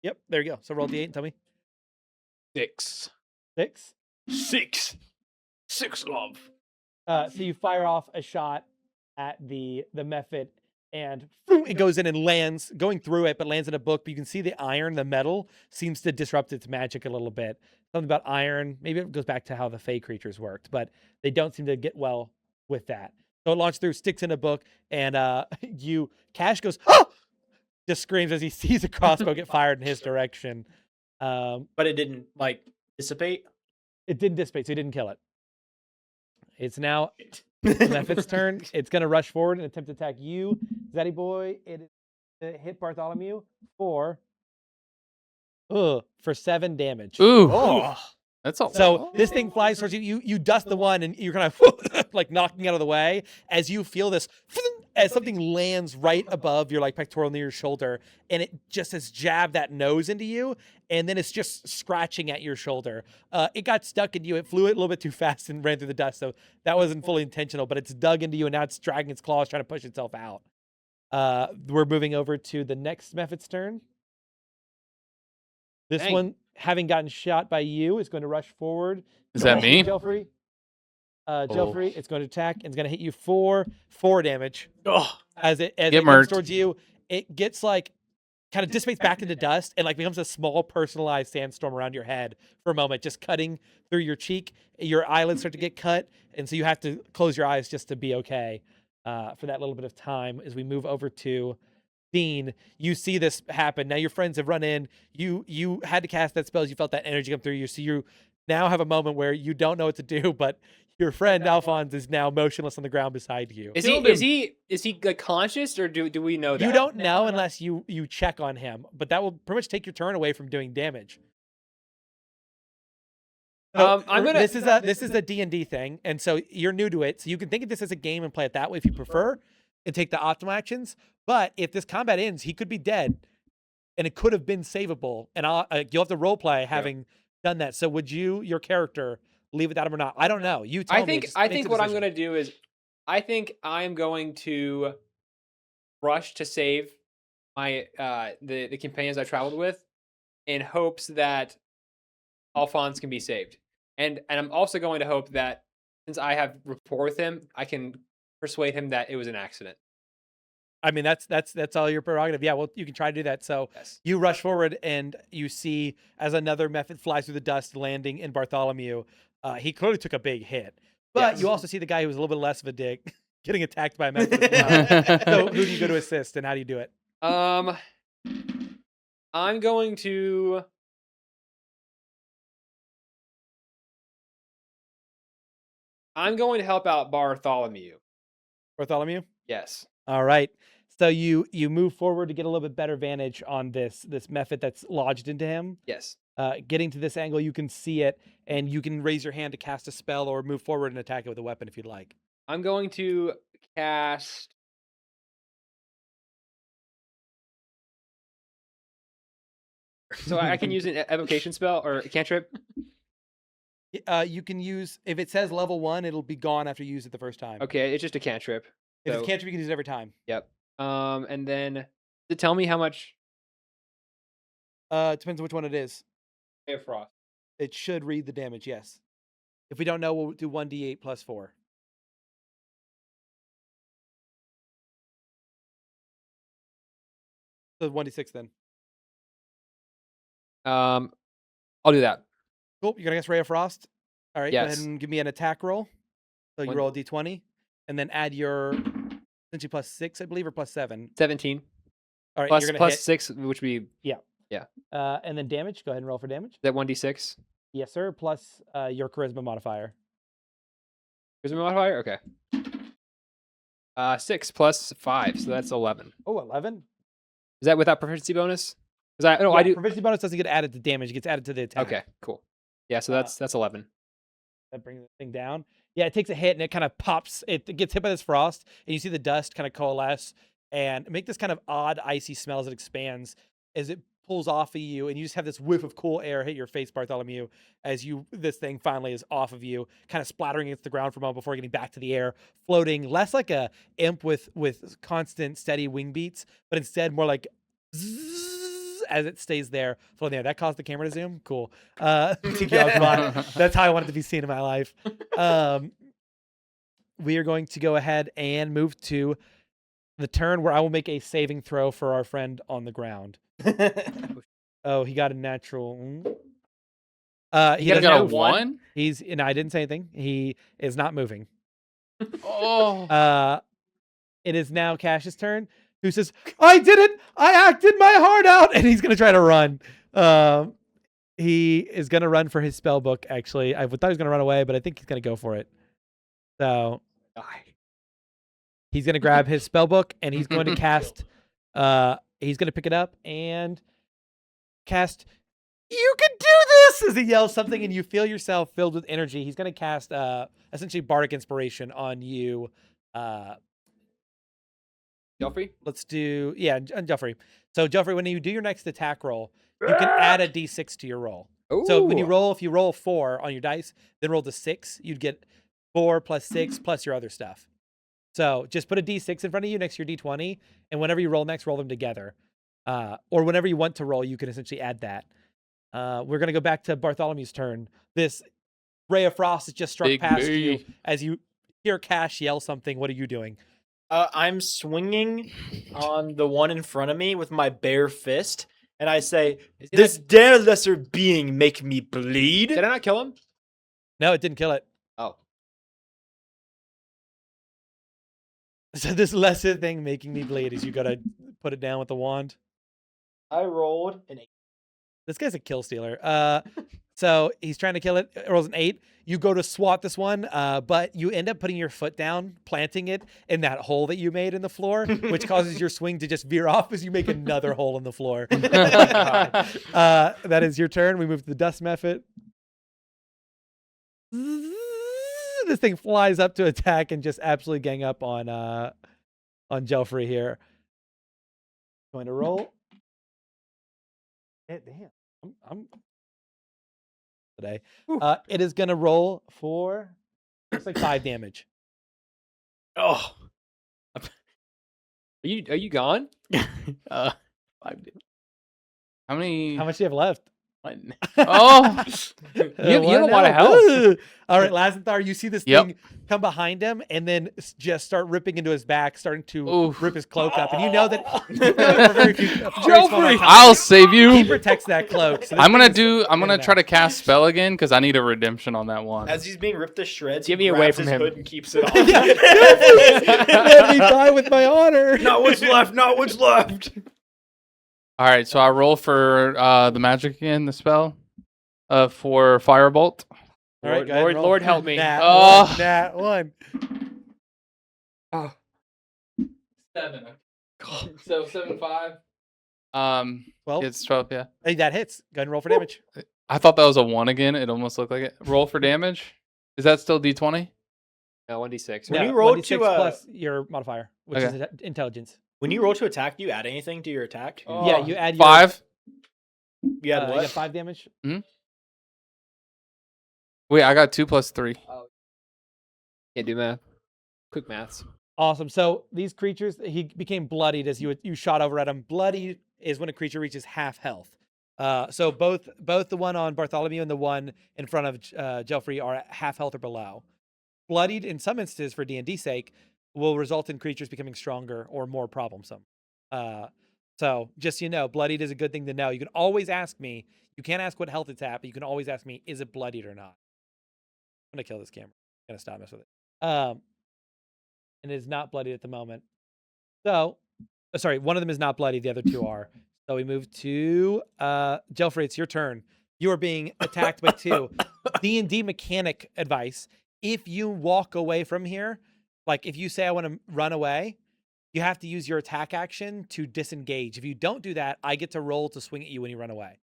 Yep, there you go. So roll d8 and tell me. 6. 6. 6. 6 love. So you fire off a shot at the method, and it goes in and lands, going through it, but lands in a book. But you can see the iron, the metal, seems to disrupt its magic a little bit. Something about iron. Maybe it goes back to how the Fey creatures worked, but they don't seem to get well with that. So it launches through, sticks in a book, and Cash goes, oh! Just screams as he sees a crossbow get fired in his direction. But it didn't like dissipate. It didn't dissipate, so he didn't kill it. It's now Mephit's turn. It's going to rush forward and attempt to attack you, Zaddy Boy. It is to hit Bartholomew for 7 damage. Ooh, Oh, that's all. So this thing flies towards you. You dust the one, and you're kind of like knocking out of the way as you feel this, as something lands right above your like pectoral near your shoulder, and it just has jabbed that nose into you, and then it's just scratching at your shoulder. It got stuck in you. It flew it a little bit too fast and ran through the dust, so that wasn't fully intentional. But it's dug into you, and now it's dragging its claws, trying to push itself out. We're moving over to the next Mephit's turn. This Dang. one, having gotten shot by you, is going to rush forward. Is that me? Gelfrey. Gelfrey, it's going to attack and it's going to hit you for 4 damage. Oh, As it Get comes murked. towards you, it gets like kind of dissipates back into dust and like becomes a small personalized sandstorm around your head for a moment, just cutting through your cheek. Your eyelids start to get cut, and so you have to close your eyes just to be okay for that little bit of time. As we move over to Dean, you see this happen. Now your friends have run in. You had to cast that spell. You felt that energy come through you. So you now have a moment where you don't know what to do, but your friend Alphonse is now motionless on the ground beside you. Is Killed he like conscious, or do we know that? You don't know unless you check on him, but that will pretty much take your turn away from doing damage. So, I'm gonna. This is a D&D thing, and so you're new to it, so you can think of this as a game and play it that way if you prefer, and take the optimal actions. But if this combat ends, he could be dead, and it could have been savable, and you'll have to role play having done that. So would your character leave without him or not? I don't know. You tell me. I think what I'm gonna do is, I think I'm going to rush to save my the companions I traveled with, in hopes that Alphonse can be saved, and I'm also going to hope that since I have rapport with him, I can persuade him that it was an accident. I mean, that's all your prerogative. Yeah, well, you can try to do that. So Yes. you rush forward, and you see as another method flies through the dust, landing in Bartholomew. He clearly took a big hit, but Yes. you also see the guy who was a little bit less of a dick getting attacked by a method as well. So who do you go to assist, and how do you do it? I'm going to. I'm going to help out Bartholomew. Bartholomew? Yes. All right. So you move forward to get a little bit better vantage on this method that's lodged into him. Yes. Getting to this angle, you can see it, and you can raise your hand to cast a spell or move forward and attack it with a weapon if you'd like. I'm going to cast. So I can use an evocation spell or a cantrip. You can use, if it says level 1, it'll be gone after you use it the first time. Okay, it's just a cantrip. If So- it's cantrip, you can use it every time. Yep. And then does it tell me how much? It depends on which one it is. Ray of Frost. It should read the damage, yes. If we don't know, we'll do 1d8 plus 4. So 1d6 then. I'll do that. Cool. You're going to guess Ray of Frost? All right. Go Yes. ahead and give me an attack roll. So you One- roll a d20, and then add your, essentially plus 6, I believe, or plus 7. 17 All right. plus you're going to plus hit. 6, which would be And then damage. Go ahead and roll for damage. that 1d6. Yes, sir. Plus your charisma modifier. Charisma modifier. Okay. 6 plus 5, so that's 11. Oh, 11. Is that without proficiency bonus? Because I do. Proficiency bonus doesn't get added to damage; it gets added to the attack. Okay, cool. Yeah, so that's 11. That brings the thing down. Yeah, it takes a hit and it kind of pops. It gets hit by this frost, and you see the dust kind of coalesce and make this kind of odd icy smell as it expands, as it pulls off of you, and you just have this whiff of cool air hit your face, Bartholomew, as this thing finally is off of you, kind of splattering against the ground for a moment before getting back to the air, floating less like a imp with constant steady wing beats, but instead more like zzz, as it stays there floating there. That caused the camera to zoom. Cool. That's how I wanted to be seen in my life. We are going to go ahead and move to the turn where I will make a saving throw for our friend on the ground. Oh, he got a natural. He got doesn't a move. 1? And I didn't say anything. He is not moving. Oh. It is now Cash's turn, who says, "I did it! I acted my heart out!" And he's gonna try to run. He is gonna run for his spell book. Actually, I thought he was gonna run away, but I think he's gonna go for it. So he's gonna grab his spell book and he's going to cast. He's gonna pick it up and cast. You can do this! As he yells something, and you feel yourself filled with energy. He's gonna cast essentially bardic inspiration on you. Joffrey? Let's do on Joffrey. So Joffrey, when you do your next attack roll, you can add a d6 to your roll. So when you roll, if you roll 4 on your dice, then roll the 6, you'd get 4 plus 6 plus your other stuff. So just put a d6 in front of you next to your d20, and whenever you roll next, roll them together. Or whenever you want to roll, you can essentially add that. We're gonna go back to Bartholomew's turn. This ray of frost has just struck Big past B. you as you hear Cash yell something. What are you doing? I'm swinging on the one in front of me with my bare fist, and I say, "This dare lesser being make me bleed." Did I not kill him? No, it didn't kill it. Oh. So this lesser thing making me bleed is you gotta put it down with the wand. I rolled an 8. This guy's a kill stealer. So he's trying to kill it. It rolls an 8. You go to swat this one, but you end up putting your foot down, planting it in that hole that you made in the floor, which causes your swing to just veer off as you make another hole in the floor. That is your turn. We move to the dust method. This thing flies up to attack and just absolutely gang up on Joffrey here. Going to roll. Damn, I'm today. It is gonna roll for looks like 5 damage. Oh, Are you gone? 5 damage. How many? How much do you have left? One. Oh. You have a lot of health. All right, Lazanthar, you see this Yep. thing come behind him and then just start ripping into his back, starting to Oof. rip his cloak up, and you know that for a very small amount of time, I'll save he you. protects that cloak. So this I'm thing gonna is I'm gonna getting try to out. cast spell again because I need a redemption on that one. As he's being ripped to shreds, Get he me away grabs from his him. hood and keeps it on. Let me die with my honor. Not what's left. Not what's left. All right, so I roll for the magic again, the spell, for firebolt. All right, go ahead and roll. Lord help me. Nat Oh. one, Nat 1. 7. So 7, 5. 12. It's 12. Yeah, Hey, that hits. Go ahead and roll for damage. I thought that was a 1 again. It almost looked like it. Roll for damage. Is that still D20? No, 1d6. When you roll 1d6 to, plus your modifier, which Okay. is intelligence. When you roll to attack, do you add anything to your attack? Oh. Yeah, you add your, 5. You add you what? get 5 damage. Wait, I got 2 plus 3. Can't do math. Quick maths. Awesome. So these creatures, he became bloodied as you shot over at him. Bloodied is when a creature reaches half health. So both the one on Bartholomew and the one in front of Joffrey are at half health or below. Bloodied, in some instances, for D&D sake, will result in creatures becoming stronger or more problemsome. So just so you know, bloodied is a good thing to know. You can always ask me. You can't ask what health it's at, but you can always ask me, is it bloodied or not? I'm gonna kill this camera. I'm gonna stop messing with it. And it is not bloodied at the moment. So, sorry, one of them is not bloody. The other 2 are. So we move to Joffrey. It's your turn. You are being attacked by 2. D&D mechanic advice: if you walk away from here, like if you say I want to run away, you have to use your attack action to disengage. If you don't do that, I get to roll to swing at you when you run away.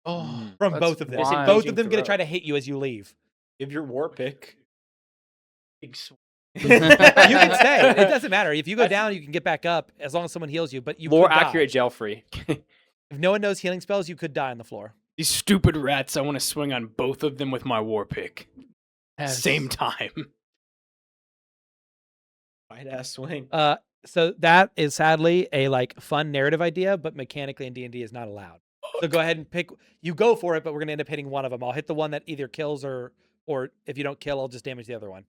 Oh, From that's both of them. wild. Both of them Disengaging going to throw. try to hit you as you leave. Give your war pick. Big swing. You can stay. It doesn't matter. If you go down, you can get back up as long as someone heals you. But you More could die. accurate, gel free. If no one knows healing spells, you could die on the floor. These stupid rats, I want to swing on both of them with my war pick. Yes. Same time. Wide ass swing. So that is sadly a like fun narrative idea, but mechanically in D&D is not allowed. So go ahead and pick. You go for it, but we're gonna end up hitting one of them. I'll hit the one that either kills or if you don't kill, I'll just damage the other one.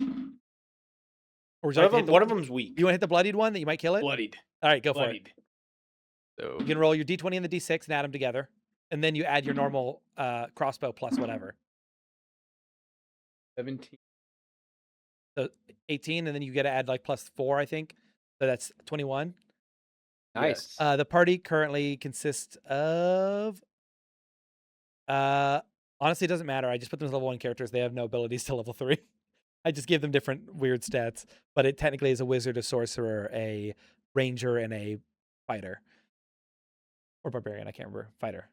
Or would you like to hit the One of them's weak. You want to hit the bloodied one that you might kill it? Bloodied. All right, go for it. Bloodied. So, You can roll your D20 and the D6 and add them together, and then you add your normal crossbow plus whatever. 17. So 18, and then you get to add like plus 4, I think. So that's 21. Nice. Yes. The party currently consists of. Honestly, it doesn't matter. I just put them as level 1 characters. They have no abilities to level 3. I just give them different weird stats, but it technically is a wizard, a sorcerer, a ranger, and a fighter. Or barbarian. I can't remember. Fighter.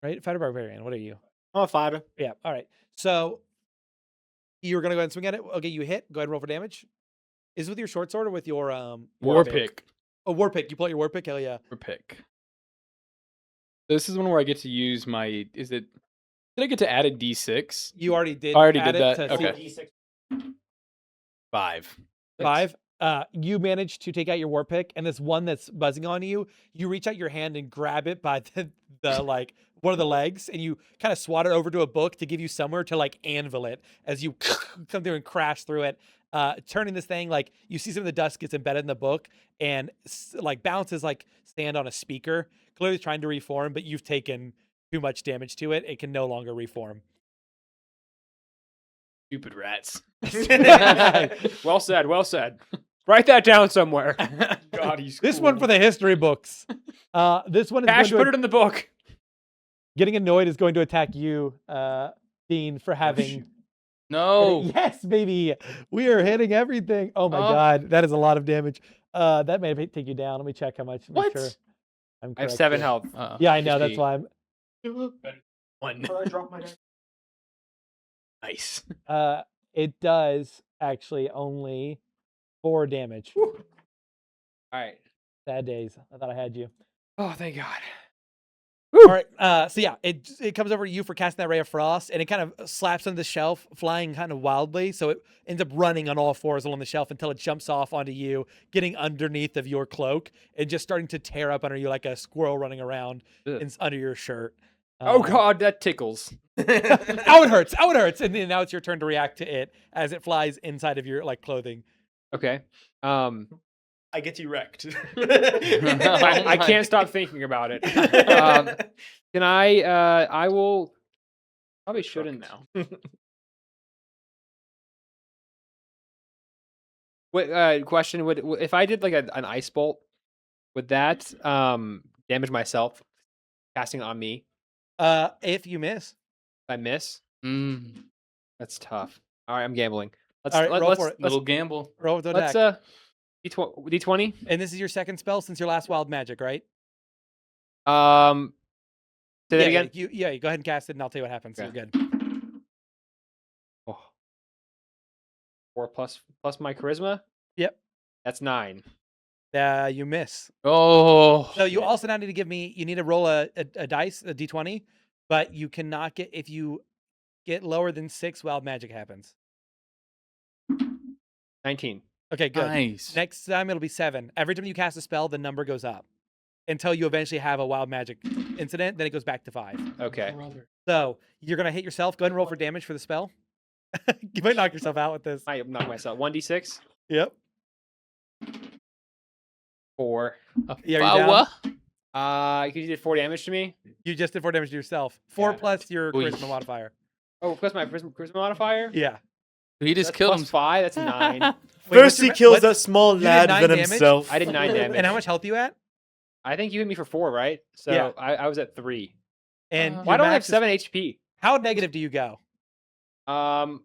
Right? Fighter, barbarian. What are you? I'm a fighter. Yeah. All right. So you're going to go ahead and swing at it. Okay, you hit. Go ahead and roll for damage. Is it with your short sword or with your War pick. Oh, war pick. You pull out your war pick? Hell yeah. War pick. This is one where I get to use my. Did I get to add a D6? You already did. I already add did it that. to see- Okay. D6. 5. 5. You manage to take out your war pick, and this one that's buzzing on you, you reach out your hand and grab it by the like one of the legs, and you kind of swat it over to a book to give you somewhere to like anvil it as you come through and crash through it. Turning this thing, like you see some of the dust gets embedded in the book and like bounces like stand on a speaker, clearly trying to reform, but you've taken too much damage to it. It can no longer reform. Stupid rats. Well said. Well said. Write that down somewhere. God, he's This one for the history books. This one is Cash, going put it in the book. getting annoyed is going to attack you, Dean, for having. no. Yes, baby. We are hitting everything. Oh my Oh. god, that is a lot of damage. That may take you down. Let me check how much. Make What? sure I'm I have correct 7 here. health. Yeah, I know. That's HP. why I'm. 1. I dropped my deck. Nice. It does actually only 4 damage. All right. Sad days. I thought I had you. Oh, thank God. All right. So yeah, it comes over to you for casting that ray of frost, and it kind of slaps on the shelf, flying kind of wildly. So it ends up running on all 4s along the shelf until it jumps off onto you, getting underneath of your cloak, and just starting to tear up under you like a squirrel running around under your shirt. Oh God, that tickles. Ow, it hurts. Ow, it hurts. And then now it's your turn to react to it as it flies inside of your like clothing. Okay. I get you wrecked. I can't stop thinking about it. Can I? I will. Probably shouldn't now. What question would if I did like an ice bolt, would that damage myself? Casting it on me. If you miss. If I miss, Mm, that's tough. All right, I'm gambling. Let's All right, roll let's for it. little gamble. Roll with the let's attack. D20. And this is your second spell since your last wild magic, right? Say that yeah, again. You go ahead and cast it, and I'll tell you what happens. So Okay. you're good. Oh. 4 plus my charisma. Yep. That's 9. You miss. Oh. So you also now need to give me. You need to roll a dice, a d20, but you cannot get if you get lower than 6. Wild magic happens. 19. Okay, good. Nice. Next time it'll be 7. Every time you cast a spell, the number goes up until you eventually have a wild magic incident. Then it goes back to 5. Okay. So you're gonna hit yourself. Go ahead and roll for damage for the spell. You might knock yourself out with this. I knock myself. 1d6. Yep. 4. Yeah, you're down. You did 4 damage to me. You just did 4 damage to yourself. 4 Yeah. plus your Oy. charisma modifier. Oh, plus my charisma modifier. Yeah. He just That's killed plus him. 5. That's 9. Wait, First what's he your- kills what- that small did lad 9 than damage? himself. I did 9 damage. And how much health you at? I think you hit me for 4, right? So Yeah. I was at 3. And Why Why your don't I have max is- 7 HP? How negative do you go?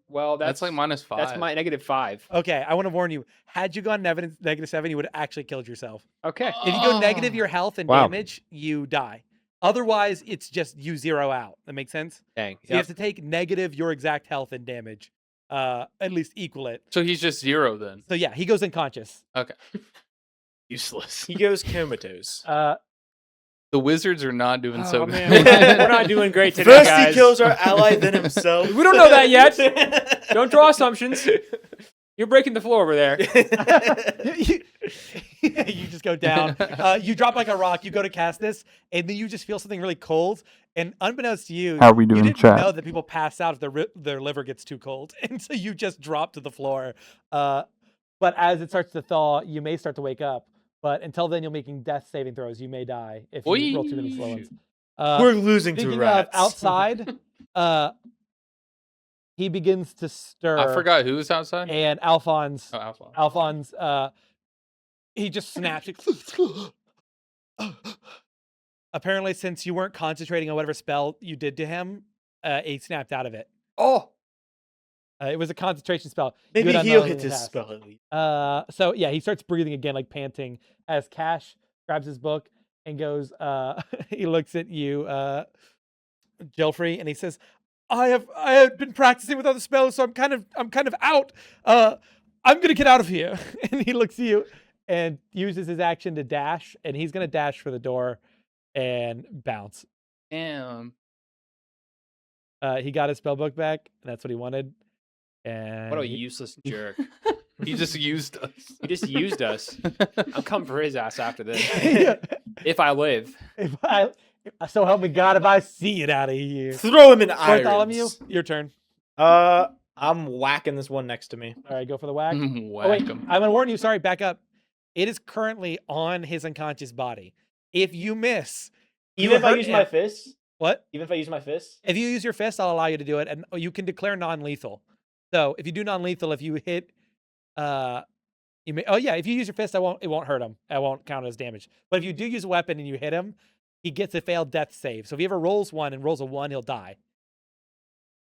Well, That's like -5. That's my -5. Okay, I want to warn you. Had you gone -7, you would have actually killed yourself. Okay. If you go negative your health and Wow. damage, you die. Otherwise, it's just you zero out. That makes sense? Dang. So you have to take negative your exact health and damage. At least equal it. So he's just 0 then. So yeah, he goes unconscious. Okay. Useless. He goes comatose. The wizards are not doing so Oh, good. man, we're not doing great today, First guys. he kills our ally, then himself. We don't know that yet. Don't draw assumptions. You're breaking the floor over there. You just go down. You drop like a rock. You go to cast this, and then you just feel something really cold. And unbeknownst to you, How are we you doing, didn't chat? know that people pass out if their liver gets too cold, and so you just drop to the floor. But as it starts to thaw, you may start to wake up. But until then, you're making death saving throws. You may die if you roll too many slow ones. We're losing to Speaking rats. of outside, he begins to stir. I forgot who was outside. And Alphonse. Oh, Alphonse. Alphonse, he just snaps. Apparently, since you weren't concentrating on whatever spell you did to him, he snapped out of it. Oh. It was a concentration spell. Maybe Good he'll unknown hit in his the past. spell at least. So yeah, he starts breathing again, like panting, as Cash grabs his book and goes. He looks at you, Gelfrey, and he says, "I have been practicing with other spells, so I'm kind of out. I'm gonna get out of here." And he looks at you and uses his action to dash, and he's gonna dash for the door and bounce. Damn. He got his spell book back, and that's what he wanted. And What a useless jerk. He just used us. He just used us. I'm coming for his ass after this. If I live. So help me God, if I see it out of here. Throw him in irons. Bartholomew, your turn. I'm whacking this one next to me. All right, go for the whack. Whack Oh, wait, him. I'm gonna warn you. Sorry, back up. It is currently on his unconscious body. If you miss, you Even if I hurt use him. my fist? What? Even if I use my fist? If you use your fist, I'll allow you to do it, and you can declare non-lethal. So if you do non-lethal, if you hit, you may. Oh yeah, if you use your fist, it won't hurt him. It won't count as damage. But if you do use a weapon and you hit him, he gets a failed death save. So if he ever rolls one and rolls a 1, he'll die.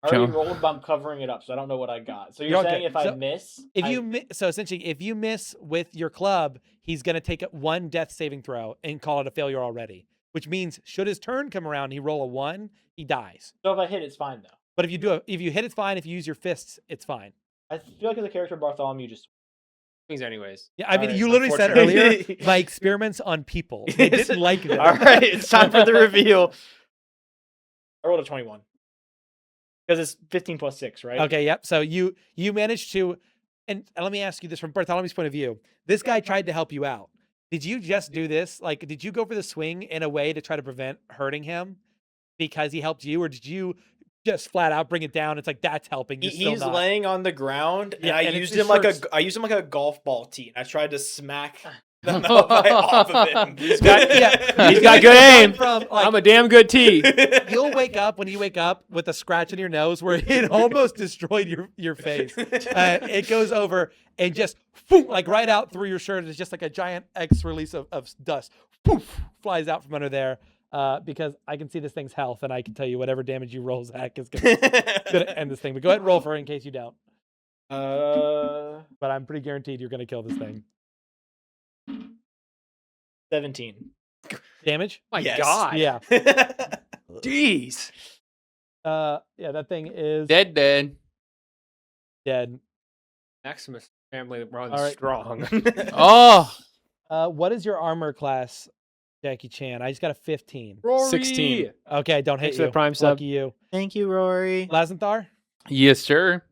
I already Joe. rolled, but I'm covering it up, so I don't know what I got. So You you're don't saying get- if I so miss, If you so essentially, if you miss with your club, he's gonna take 1 death saving throw and call it a failure already. Which means, should his turn come around, and he roll a 1, he dies. So if I hit, it's fine though. But if you hit, it's fine. If you use your fists, it's fine. I feel like as a character, Bartholomew just. Things anyways. Yeah, I mean, Alright, you literally said earlier unfortunately. my experiments on people. They didn't like them. All right, it's time for the reveal. I rolled a 21 because it's 15 plus 6, right? Okay, yep. So you managed to, and let me ask you this from Bartholomew's point of view. This guy tried to help you out. Did you just do this? Like, did you go for the swing in a way to try to prevent hurting him because he helped you, or did you just flat out bring it down? It's like that's helping. You're still He's not. laying on the ground, and Yeah, I and used it's him like his a a golf ball tee. I tried to smack the metal pipe off of him. He's got good aim. From, like, I'm a damn good T. You'll wake up when you wake up with a scratch on your nose where it almost destroyed your face. It goes over and just poof, like right out through your shirt. It's just like a giant X release of dust. Poof, flies out from under there. Because I can see this thing's health, and I can tell you whatever damage you roll, Zach, is gonna end this thing. But go ahead and roll for it in case you don't. But I'm pretty guaranteed you're gonna kill this thing. 17. Damage? My Yes. God. Yeah. Jeez. Yeah, that thing is Dead. dead. Maximus family runs All right. strong. Oh, What is your armor class, Jackie Chan? I just got a 15. Rory. 16. Okay, don't hit Thanks for you. the prime sub. Lucky you. Thank you, Rory. Lazanthar, yes, sir.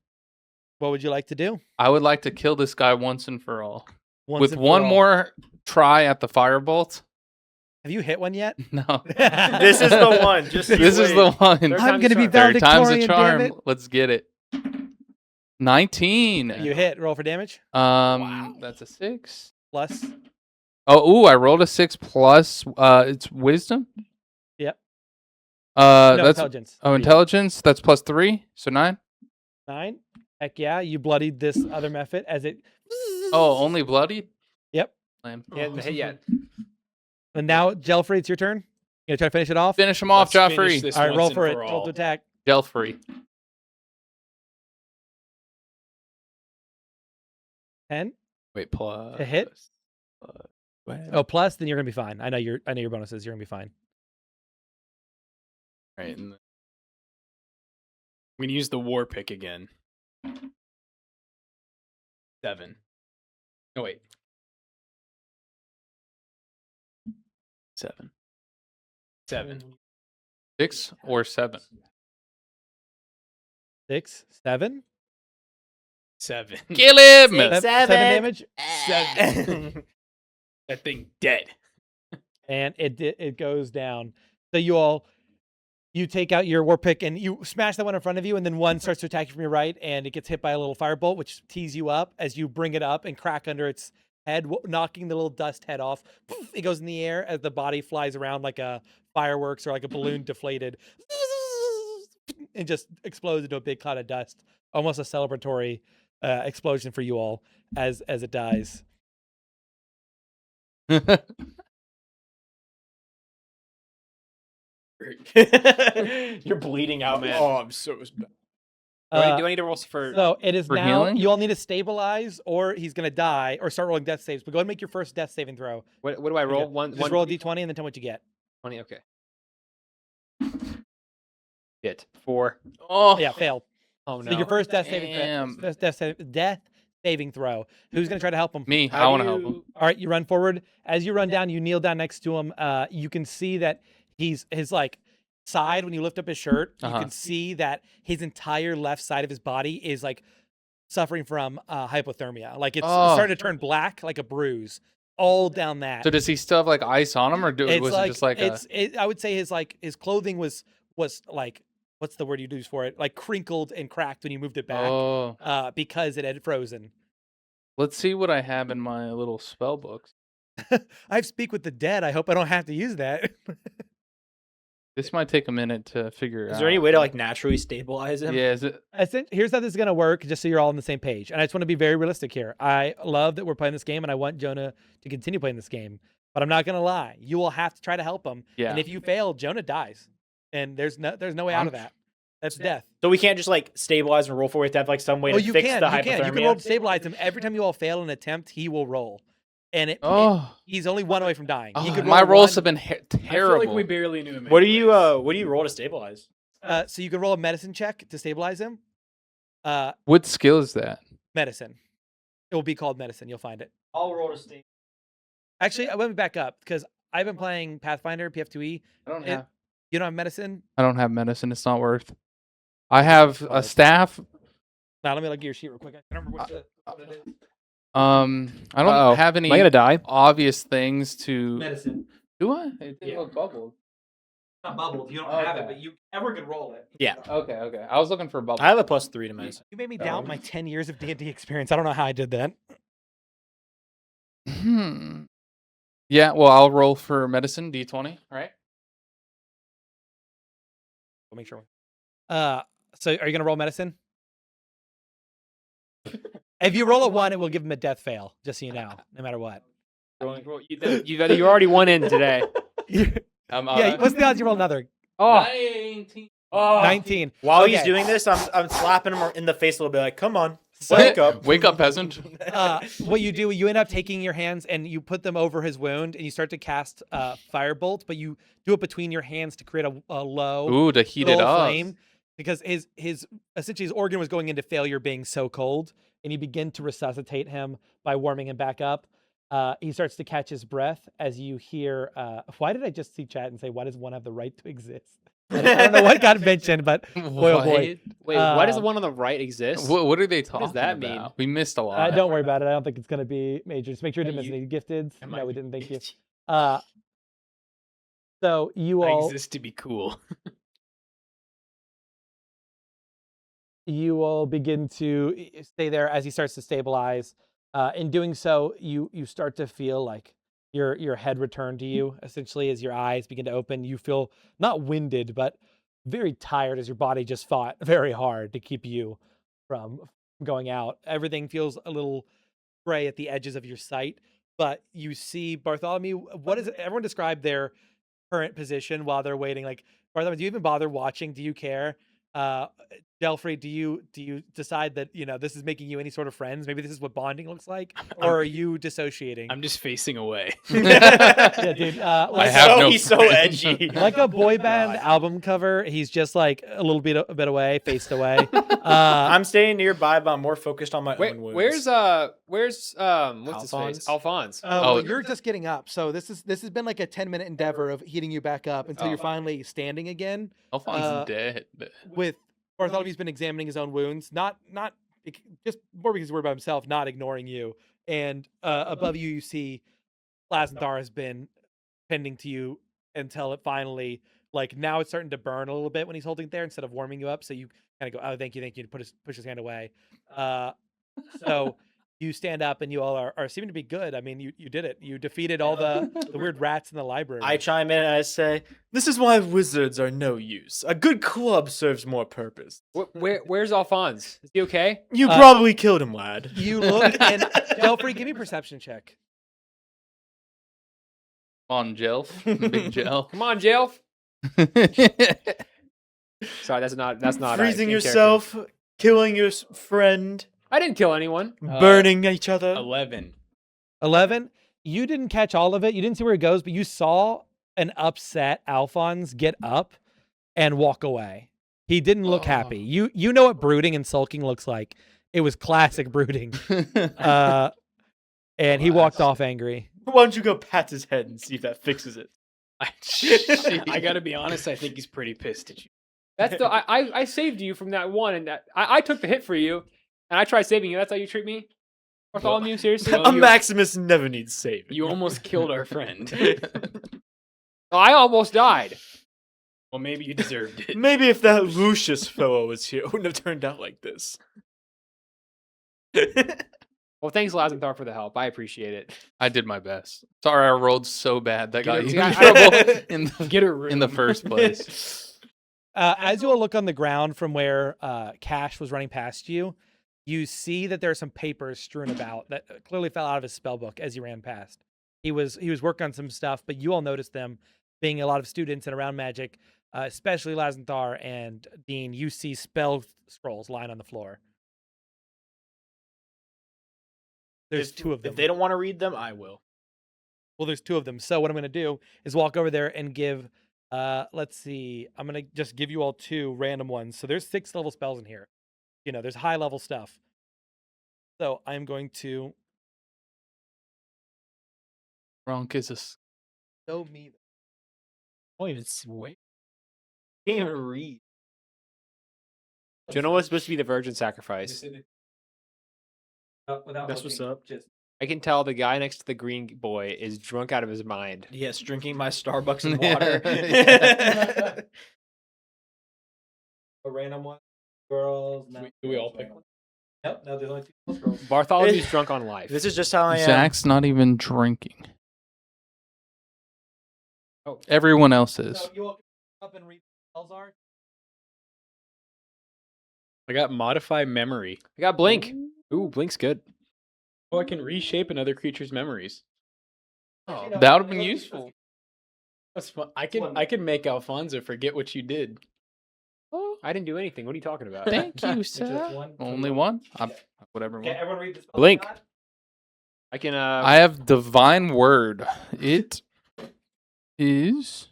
what would you like to do? I would like to kill this guy once and for all. Once With and for one all. more try at the firebolt. Have you hit one yet? No. This is the one. Just This is the one. I'm gonna be Third time's a valedictorian, damn charm. it. Let's get it. 19. You hit. Roll for damage. That's a 6. Plus. Oh, I rolled a 6 plus. It's wisdom. Yep. That's Intelligence. intelligence. That's plus 3, so 9. 9. Heck yeah! You bloodied this other method as it. Oh, only bloodied. Yep. Lame. He hasn't hit yet. And now, Gelfrey, it's your turn. You gonna try to finish it off? Finish him off, Let's finish Joffrey. this All right, roll once for and it. for Roll all. to attack. Gelfrey. 10 Wait, plus to hit. What? Oh, plus, then you're gonna be fine. I know your bonuses. You're gonna be fine. Right. And we can use the war pick again. 7. Oh wait. 7. 7. 6 or 7? 6, 7. 7. Kill him! Seven damage, 7. That thing dead. and it goes down. So you take out your war pick and you smash that one in front of you, and then one starts to attack you from your right, and it gets hit by a little firebolt, which tees you up as you bring it up and crack under its head, knocking the little dust head off. It goes in the air as the body flies around like a fireworks or like a balloon deflated, and just explodes into a big cloud of dust. Almost a celebratory explosion for you all as it dies. You're bleeding out, man. Oh, I'm so Do I need to roll for? So it is For now. healing? You all need to stabilize, or he's gonna die, or start rolling death saves. But go ahead and make your first death saving throw. What do I roll? One. Just roll a d20 and then tell me what you get. 20. Okay. Hit 4. Oh, Yeah, fail. Oh So your first death saving Damn. death saving throw. Who's gonna try to help him? Me. How I want to do help you- him. All right, you run forward. As you run down, you kneel down next to him. You can see that his like side, when you lift up his shirt, you Uh-huh. can see that his entire left side of his body is like suffering from hypothermia. Like it's Oh. starting to turn black, like a bruise, all down that. So does he still have like ice on him, or It's was like, it just like I would say his clothing was like, what's the word you use for it? Like crinkled and cracked when you moved it back, Oh, because it had frozen. let's see what I have in my little spell books. I have speak with the dead. I hope I don't have to use that. This might take a minute to figure out. Is there any way to like naturally stabilize him? Yeah, is it? Here's how this is gonna work, just so you're all on the same page. And I just want to be very realistic here. I love that we're playing this game, and I want Jonah to continue playing this game. But I'm not gonna lie, you will have to try to help him. Yeah. And if you fail, Jonah dies, and there's no way out of that. That's death. So we can't just like stabilize and roll forward. To have like some way Oh, to you fix can. the You hypothermia. can. You can roll to stabilize him. Every time you all fail an attempt, he will roll, and Oh, he's only one away from dying. He could my roll rolls one. have been I feel terrible. like we barely knew him. What do you anyways. roll to stabilize? So you can roll a medicine check to stabilize him. What skill is that? Medicine. It will be called medicine. You'll find it. I'll roll to stabilize. Actually, let me back up because I've been playing Pathfinder PF2E. I don't It- You don't have medicine? I don't have medicine. It's not worth. I have a staff. Now let me look at your sheet real quick. I can't remember what it is. I don't Uh-oh. have any Am I gonna die? obvious things to. Medicine. Do I? It Yeah. look bubbled. Not bubbled. You don't have it, but you ever could roll it. Yeah. Okay. I was looking for bubble. I have a +3 to medicine. You made me doubt my 10 years of D&D experience. I don't know how I did that. Yeah. Well, I'll roll for medicine. D20. Right. We'll make sure. So are you gonna roll medicine? If you roll a 1, it will give him a death fail. Just so you know, no matter what. You're already one in today. Yeah. What's the odds you roll another? Oh, 19. Oh. 19. While he's Okay. doing this, I'm slapping him in the face a little bit, like, "Come on, So- wake up, Wake up, peasant. What you do, you end up taking your hands and you put them over his wound, and you start to cast firebolt, but you do it between your hands to create a low Ooh, to heat it little up. flame, because his essentially his organ was going into failure, being so cold, and you begin to resuscitate him by warming him back up. He starts to catch his breath as you hear. Why did I just see chat and say, "Why does one have the right to exist"? I don't know what got mentioned, but boy, oh boy. wait. Why does the Um, one on the right exist? What are they talking does that mean? about? We missed a lot. don't worry about it. I don't think it's going to be major. Just make sure you didn't miss you- any gifted. Am No, I- we didn't. Thank you. So you I all exist to be cool. begin to stay there as he starts to stabilize. In doing so, you start to feel like your head return to you. Essentially, as your eyes begin to open, you feel not winded, but very tired, as your body just fought very hard to keep you from going out. Everything feels a little gray at the edges of your sight, but you see Bartholomew. What is it? Everyone describe their current position while they're waiting. Like, Bartholomew, do you even bother watching? Do you care? Delphrey, do you decide that this is making you any sort of friends? Maybe this is what bonding looks like, or are you dissociating? I'm just facing away. Yeah, dude. I have no he's so friends. edgy. Like a boy God. band album cover, he's just like a bit away, faced away. I'm staying nearby, but I'm more focused on my own wounds. Where's what's his face? Alphonse? Alphonse. Oh, You're just getting up, so this has been like a 10-minute endeavor of heating you back up until you're finally standing again. Alphonse dead. With Bartholomew's been examining his own wounds, not just more because he's worried about himself, not ignoring you. And above you, you see Lazenthar has been tending to you until it finally, like, now it's starting to burn a little bit when he's holding it there instead of warming you up. So you kind of go, oh, thank you, and push his hand away. So you stand up and you all are seeming to be good. I mean, you did it. You defeated all the weird rats in the library. I chime in and I say, "This is why wizards are no use. A good club serves more purpose." Where's Alphonse? Is he okay? You probably killed him, lad. You look and Delphrey, give me a perception check. On Jelf. Big Jelf. Come on, Jelf. Sorry, that's not Freezing in yourself, killing your friend, character. I didn't kill anyone. burning each other. 11. 11. You didn't catch all of it. You didn't see where it goes, but you saw an upset Alphonse get up and walk away. He didn't look happy. You know what brooding and sulking looks like. It was classic brooding. And he walked off angry. Why don't you go pat his head and see if that fixes it? I gotta be honest, I think he's pretty pissed at you. That's the I saved you from that one, and I took the hit for you, and I tried saving you. That's how you treat me, Bartholomew? Seriously? A Maximus never needs saving. You almost killed our friend. I almost died. Well, maybe you deserved it. Maybe if that Lucius fellow was here, it wouldn't have turned out like this. Well, thanks, Lazenthar, for the help. I appreciate it. I did my best. Sorry, I rolled so bad that got it- you in I- trouble Get a room. in the first place. As you all look on the ground from where Cash was running past you, you see that there are some papers strewn about that clearly fell out of his spell book as he ran past. He was working on some stuff, but you all noticed them being a lot of students and around magic, especially Lazenthar and Dean. You see spell scrolls lying on the floor. There's two of them. If they don't want to read them, I will. Well, there's two of them. So what I'm going to do is walk over there and give, let's see, I'm going to just give you all two random ones. So there's 6 level spells in here. There's high level stuff. So I'm going to Ronk is a show me. I don't even wait. Can't even read. Juno was supposed to be the virgin sacrifice. That's what's up. I can tell the guy next to the green boy is drunk out of his mind. Yes, drinking my Starbucks and water. A random one. Girls. Do we all pick one? Nope, no, there's only 2 girls. Bartholomew's drunk on life. This is just how I am. Zach's not even drinking. Oh. Everyone else is. So you all up and read what spells are. I got modify memory. I got Blink. Ooh, Blink's good. Oh, I can reshape another creature's memories. Oh, that would have been useful. That's fun. I can make Alfonso forget what you did. I didn't do anything. What are you talking about? Thank you, Which is sir. one. Only one? Whatever Okay, one. everyone read the spell. Blink. I can. I have Divine Word. It is.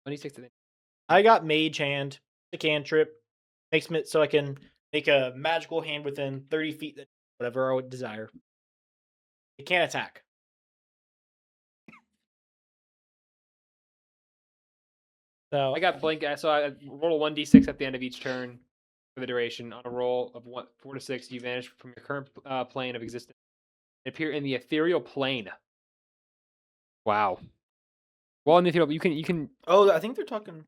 26 to the- I got Mage Hand, a cantrip, makes me so I can make a magical hand within 30 feet, whatever I would desire. It can't attack. So I got Blink. So I roll a 1d6 at the end of each turn for the duration. On a roll of 4 to 6, you vanish from your current plane of existence and appear in the ethereal plane. Wow. Well, in the ethereal, you can Oh, I think they're talking.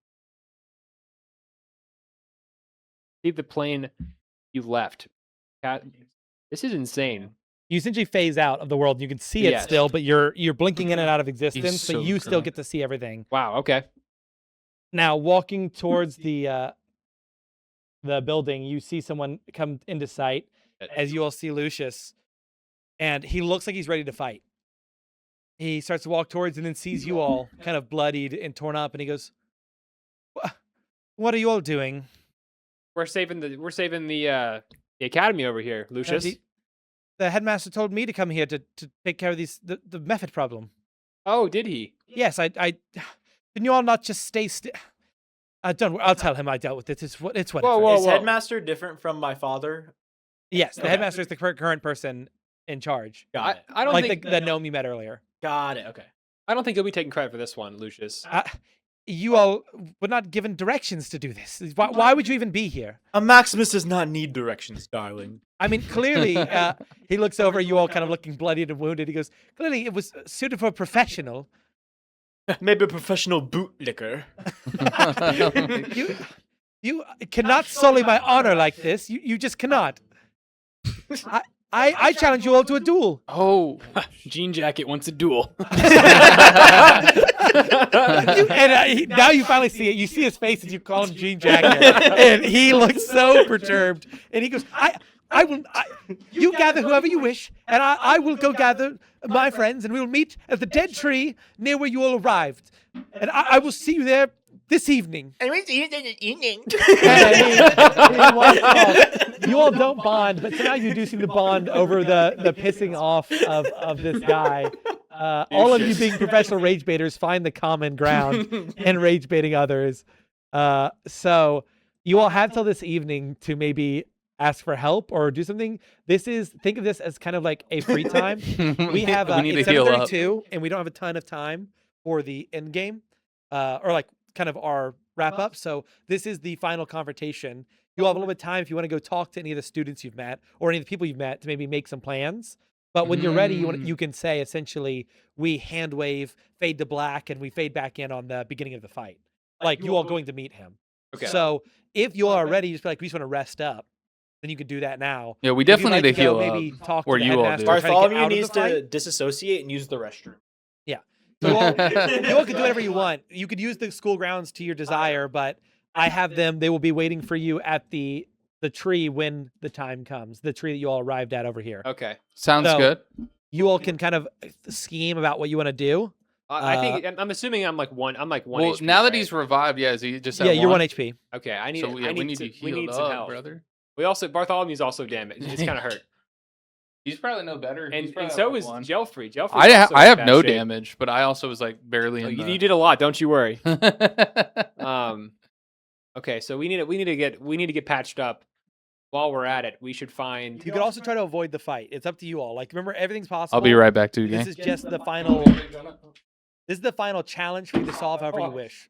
see the plane you left. This is insane. you essentially phase out of the world. And you can see it Yes. still, but you're blinking in and out of existence, so but you still drunk. get to see everything. Wow. Okay. Now, walking towards the building, you see someone come into sight as you all see Lucius, and he looks like he's ready to fight. He starts to walk towards and then sees you all kind of bloodied and torn up, and he goes, What are you all doing? We're saving the academy over here, Lucius. The headmaster told me to come here to take care of the method problem. Oh, did he? Yes, I can you all not just stay still? I'll tell him I dealt with it. It's whatever. Whoa. Is headmaster different from my father? Yes, the Okay. headmaster is the current person in charge. Got it. I don't Like think the gnome you met earlier. Got it. Okay. I don't think you'll be taking credit for this one, Lucius. You all were not given directions to do this. Why would you even be here? A Maximus does not need directions, darling. I mean, clearly, he looks over at you all kind of looking bloodied and wounded. He goes, clearly it was suited for a professional. Maybe a professional bootlicker. You cannot sully my honor like this. You just cannot. I challenge you all to a duel. Oh, Jean Jacket wants a duel. Now you finally see it. You see his face as you call him Jean Jacket, and he looks so perturbed. And he goes, "I will. You gather whoever you wish, and I will go gather my friends, and we will meet at the dead tree near where you all arrived, and I will see you there this evening." And we see you in the evening. You all don't bond, but somehow you do seem to bond over the pissing off of this guy. All of you being professional rage baiters find the common ground and rage baiting others. So you all have till this evening to maybe ask for help or do something. Think of this as kind of like a free time. We have We need it's to heal up. 7:32 and we don't have a ton of time for the end game, or like kind of our wrap up. So this is the final confrontation. You all have a little bit of time if you want to go talk to any of the students you've met or any of the people you've met to maybe make some plans. But when you're ready, you can say essentially we hand wave, fade to black, and we fade back in on the beginning of the fight. Like you all going to meet him. Okay. So if you all are ready, just be like, we just want to rest up, then you can do that now. yeah, we If you'd definitely like need to go, heal maybe up. talk Or to the you all headmaster, do. try to get Bartholomew out of the needs to fight. disassociate and use the restroom. So you all can do whatever you want. You could use the school grounds to your desire, but I have them. They will be waiting for you at the tree when the time comes. The tree that you all arrived at over here. Okay. Sounds So- good. You all can kind of scheme about what you want to do. I think I'm assuming I'm like one. Well, HP, now that right? he's revived, yeah, is he just at Yeah, you're 1 HP. Okay, I need. So yeah, we need to we heal need up, some help. brother. We also Bartholomew's also damaged. It's kind of hurt, He's probably no better. and so is Gelfrey. Gelfrey. I have no damage, but I also was like barely in. You did a lot. Don't you worry. Okay, so we need to get patched up. While we're at it, we should find. You could also try to avoid the fight. It's up to you all. Like, remember, everything's possible. I'll be right back too, This gang. is just the final. This is the final challenge for you to solve however you wish.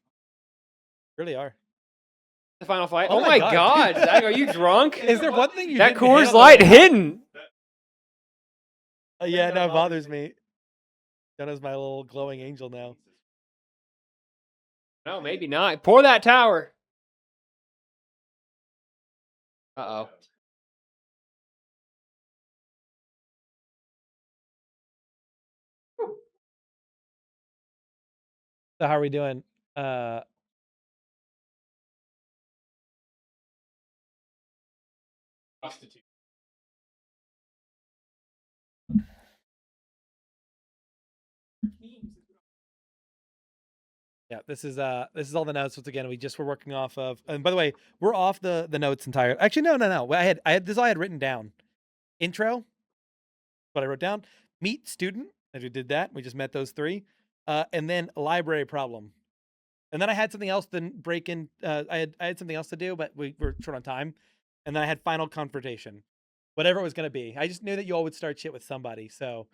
Really are. The final fight. Oh Oh, my my God. God, Zach, are you drunk? Is there one thing you that didn't hit Coors on Light the- hidden? Yeah, no, it bothers me. Jonah's my little glowing angel now. No, maybe not. Pour that tower. Uh-oh. So how are we doing? Prostitute. Yeah, this is all the notes. Once again, we just were working off of. And by the way, we're off the notes entirely. Actually, no. I had this. All I had written down. Intro. What I wrote down. Meet student. As we did that, we just met those three. And then library problem. And then I had something else. Then break in. I had something else to do, but we were short on time. And then I had final confrontation. Whatever it was going to be. I just knew that you all would start shit with somebody. So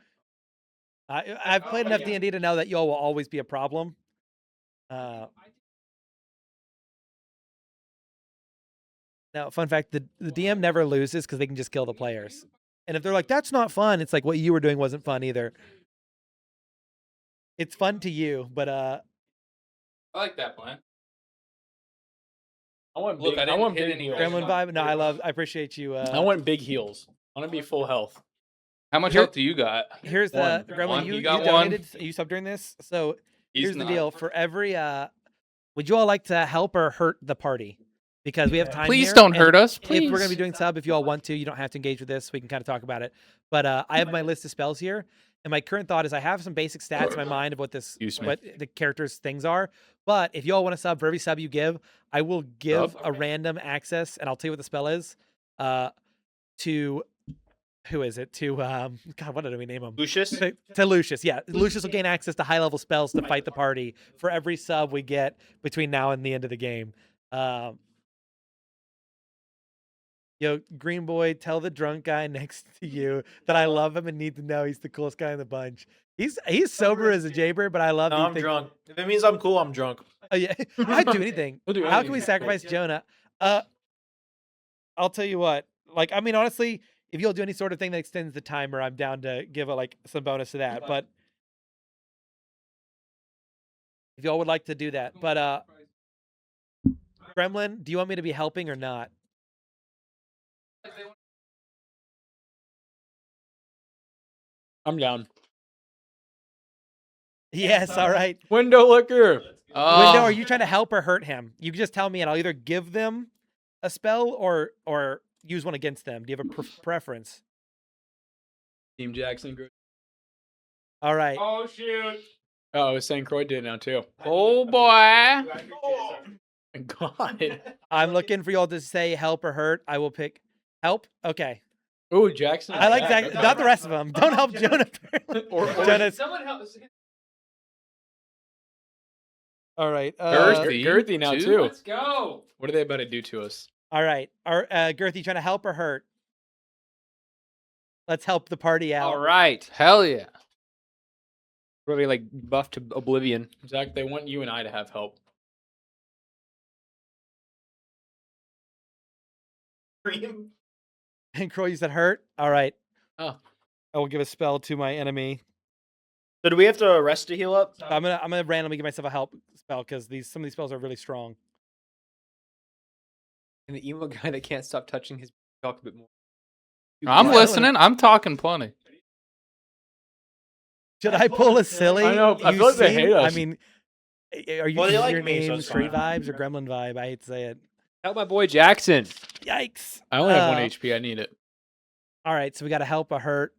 I've played enough D&D to know that you all will always be a problem. Now, fun fact: the DM never loses because they can just kill the players. And if they're like, "That's not fun," it's like what you were doing wasn't fun either. It's fun to you, but I like that plan. I want Look, big, I I didn't want hit big any heels. Gremlin vibe. No, I appreciate you. I want big heels. I want to be full health. How much Here- health do you got? Here's the One. Gremlin. One. You You got donated. You subbed during this. So He's here's the not. deal: for every, would you all like to help or hurt the party? because we have time. Please here, don't and hurt us. If we're gonna Please. be doing sub, if you all want to, you don't have to engage with this. We can kind of talk about it. But I have my list of spells here, and my current thought is I have some basic stats in my mind of what Excuse me. what the characters' things are. But if you all want to sub, for every sub you give, I will give a random access, and I'll tell you what the spell is. To who is it? To God, what did we name him? Lucius? To Lucius. Yeah, Lucius will gain access to high level spells to fight the party for every sub we get between now and the end of the game. Yo, Green Boy, tell the drunk guy next to you that I love him and need to know he's the coolest guy in the bunch. He's sober as a jaybird, but I love. No, I'm drunk. If it means I'm cool, I'm drunk. Oh yeah, I'd do anything. We'll do How can anything. we sacrifice Jonah? I'll tell you what. Like, I mean, honestly, if you'll do any sort of thing that extends the timer, I'm down to give some bonus to that. But if y'all would like to do that, but Gremlin, do you want me to be helping or not? I'm down. Yes. All right. Window liquor. Window, are you trying to help or hurt him? You can just tell me, and I'll either give them a spell or use one against them. Do you have a preference? Team Jackson. All right. Oh shoot! Oh, I was saying Croy did it now too. Oh boy. God. I'm looking for y'all to say help or hurt. I will pick help. Okay. Oh, Jackson. I like Zach. Not the rest of them. Don't help Jonah. Jonah. Someone help us. All right. Girthy now too. Let's go. What are they about to do to us? All right. Girthy, trying to help or hurt? Let's help the party out. All right. Hell yeah. Really like buff to oblivion. Zach, they want you and I to have help. And Croy, you said hurt. All right. Oh. I will give a spell to my enemy. So do we have to rest to heal up? I'm gonna randomly give myself a help spell because some of these spells are really strong. And the emo guy that can't stop touching his talk a bit more. I'm listening. I'm talking plenty. Should I pull a silly? I know, I You feel like they seem- hate us. I mean, are you Well, they is like your me, so name it's Street fine. Vibes or Gremlin Vibe? I hate to say it. Help my boy Jackson. Yikes! I only have Uh, 1 HP. I need it. All right, so we got a help, a hurt,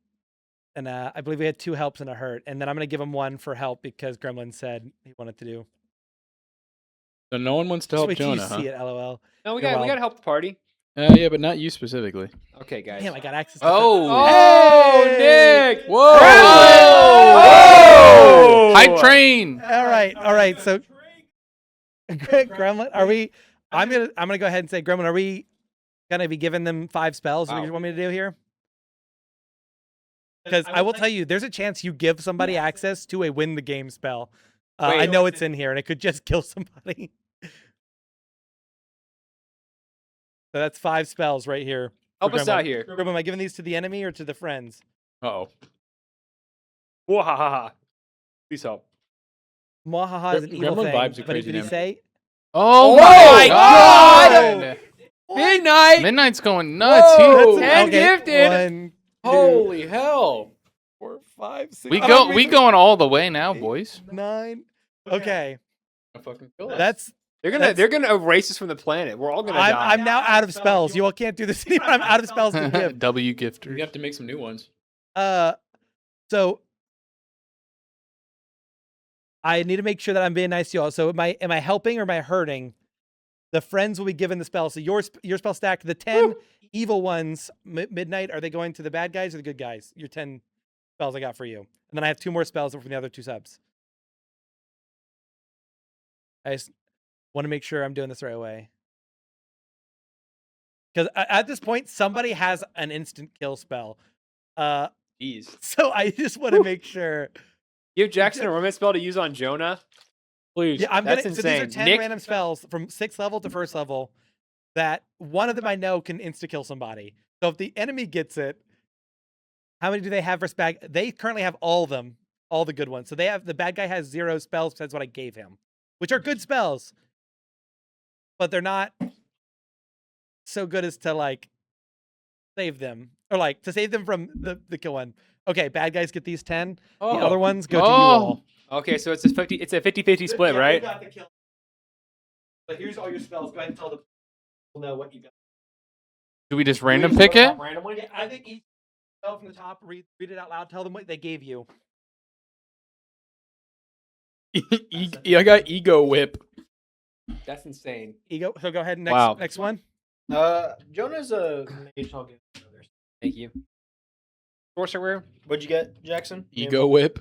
and I believe we had 2 helps and a hurt, and then I'm gonna give him 1 for help because Gremlin said he wanted to do. So no one wants to Just help wait till Jonah, you huh? see it. LOL. No, we You're got welcome. to help the party. Yeah, but not you specifically. Okay, guys. Damn, I got access. To Oh. Hey! Nick! Whoa. Whoa! Hype train. All right. So, Gremlin, are we? I'm gonna go ahead and say, Gremlin, are we gonna be giving them 5 spells? What do you want me to do here? Because I will tell you, there's a chance you give somebody access to a win the game spell. I Wait. know it's in here, and it could just kill somebody. So that's 5 spells right here. Help for us Gremlin. out here. Gremlin, am I giving these to the enemy or to the friends? Uh-oh. Wahaha. Please help. Mwahaha is an evil Gremlin thing. Vibe's a But crazy did he name. say? Oh my my God! God. Midnight! Midnight's going nuts. Whoa! He- And gifted! 1, 2, Holy hell! 4, 5, 6. we going all the way now, boys. 9. Okay, I fucking kill us. that's. They're gonna erase us from the planet. We're all gonna die. I'm now out of spells. You all can't do this anymore. I'm out of spells to give. W We gifter. have to make some new ones. So I need to make sure that I'm being nice to y'all. So am I helping or am I hurting? The friends will be given the spell. So your spell stack, the 10 evil ones, midnight, are they going to the bad guys or the good guys? Your 10 spells I got for you. And then I have 2 more spells from the other 2 subs. I just want to make sure I'm doing this the right way. Because at this point, somebody has an instant kill spell. Jeez. So I just want to make sure. Give Jackson a romance spell to use on Jonah. Please. Yeah, I'm That's gonna. So these are insane. 10 Nick- random spells from 6th level to 1st level. That one of them I know can insta kill somebody. So if the enemy gets it, how many do they have for bag? They currently have all of them, all the good ones. So they have the bad guy has 0 spells besides what I gave him, which are good spells, but they're not so good as to like save them or like to save them from the kill one. Okay, bad guys get these 10. The other ones go to you all. Okay, so it's a 50-50 split, right? But here's all your spells. Go ahead and tell them. know what you got. Do we just random pick it? Randomly? Yeah, I think each spell from the top, read it out loud. Tell them what they gave you. I got ego whip. That's insane. Ego. So go ahead and Wow. next one. Jonah's a mage. I'll give him others. Thank you. Sorcerer. What'd you get, Jackson? Ego whip.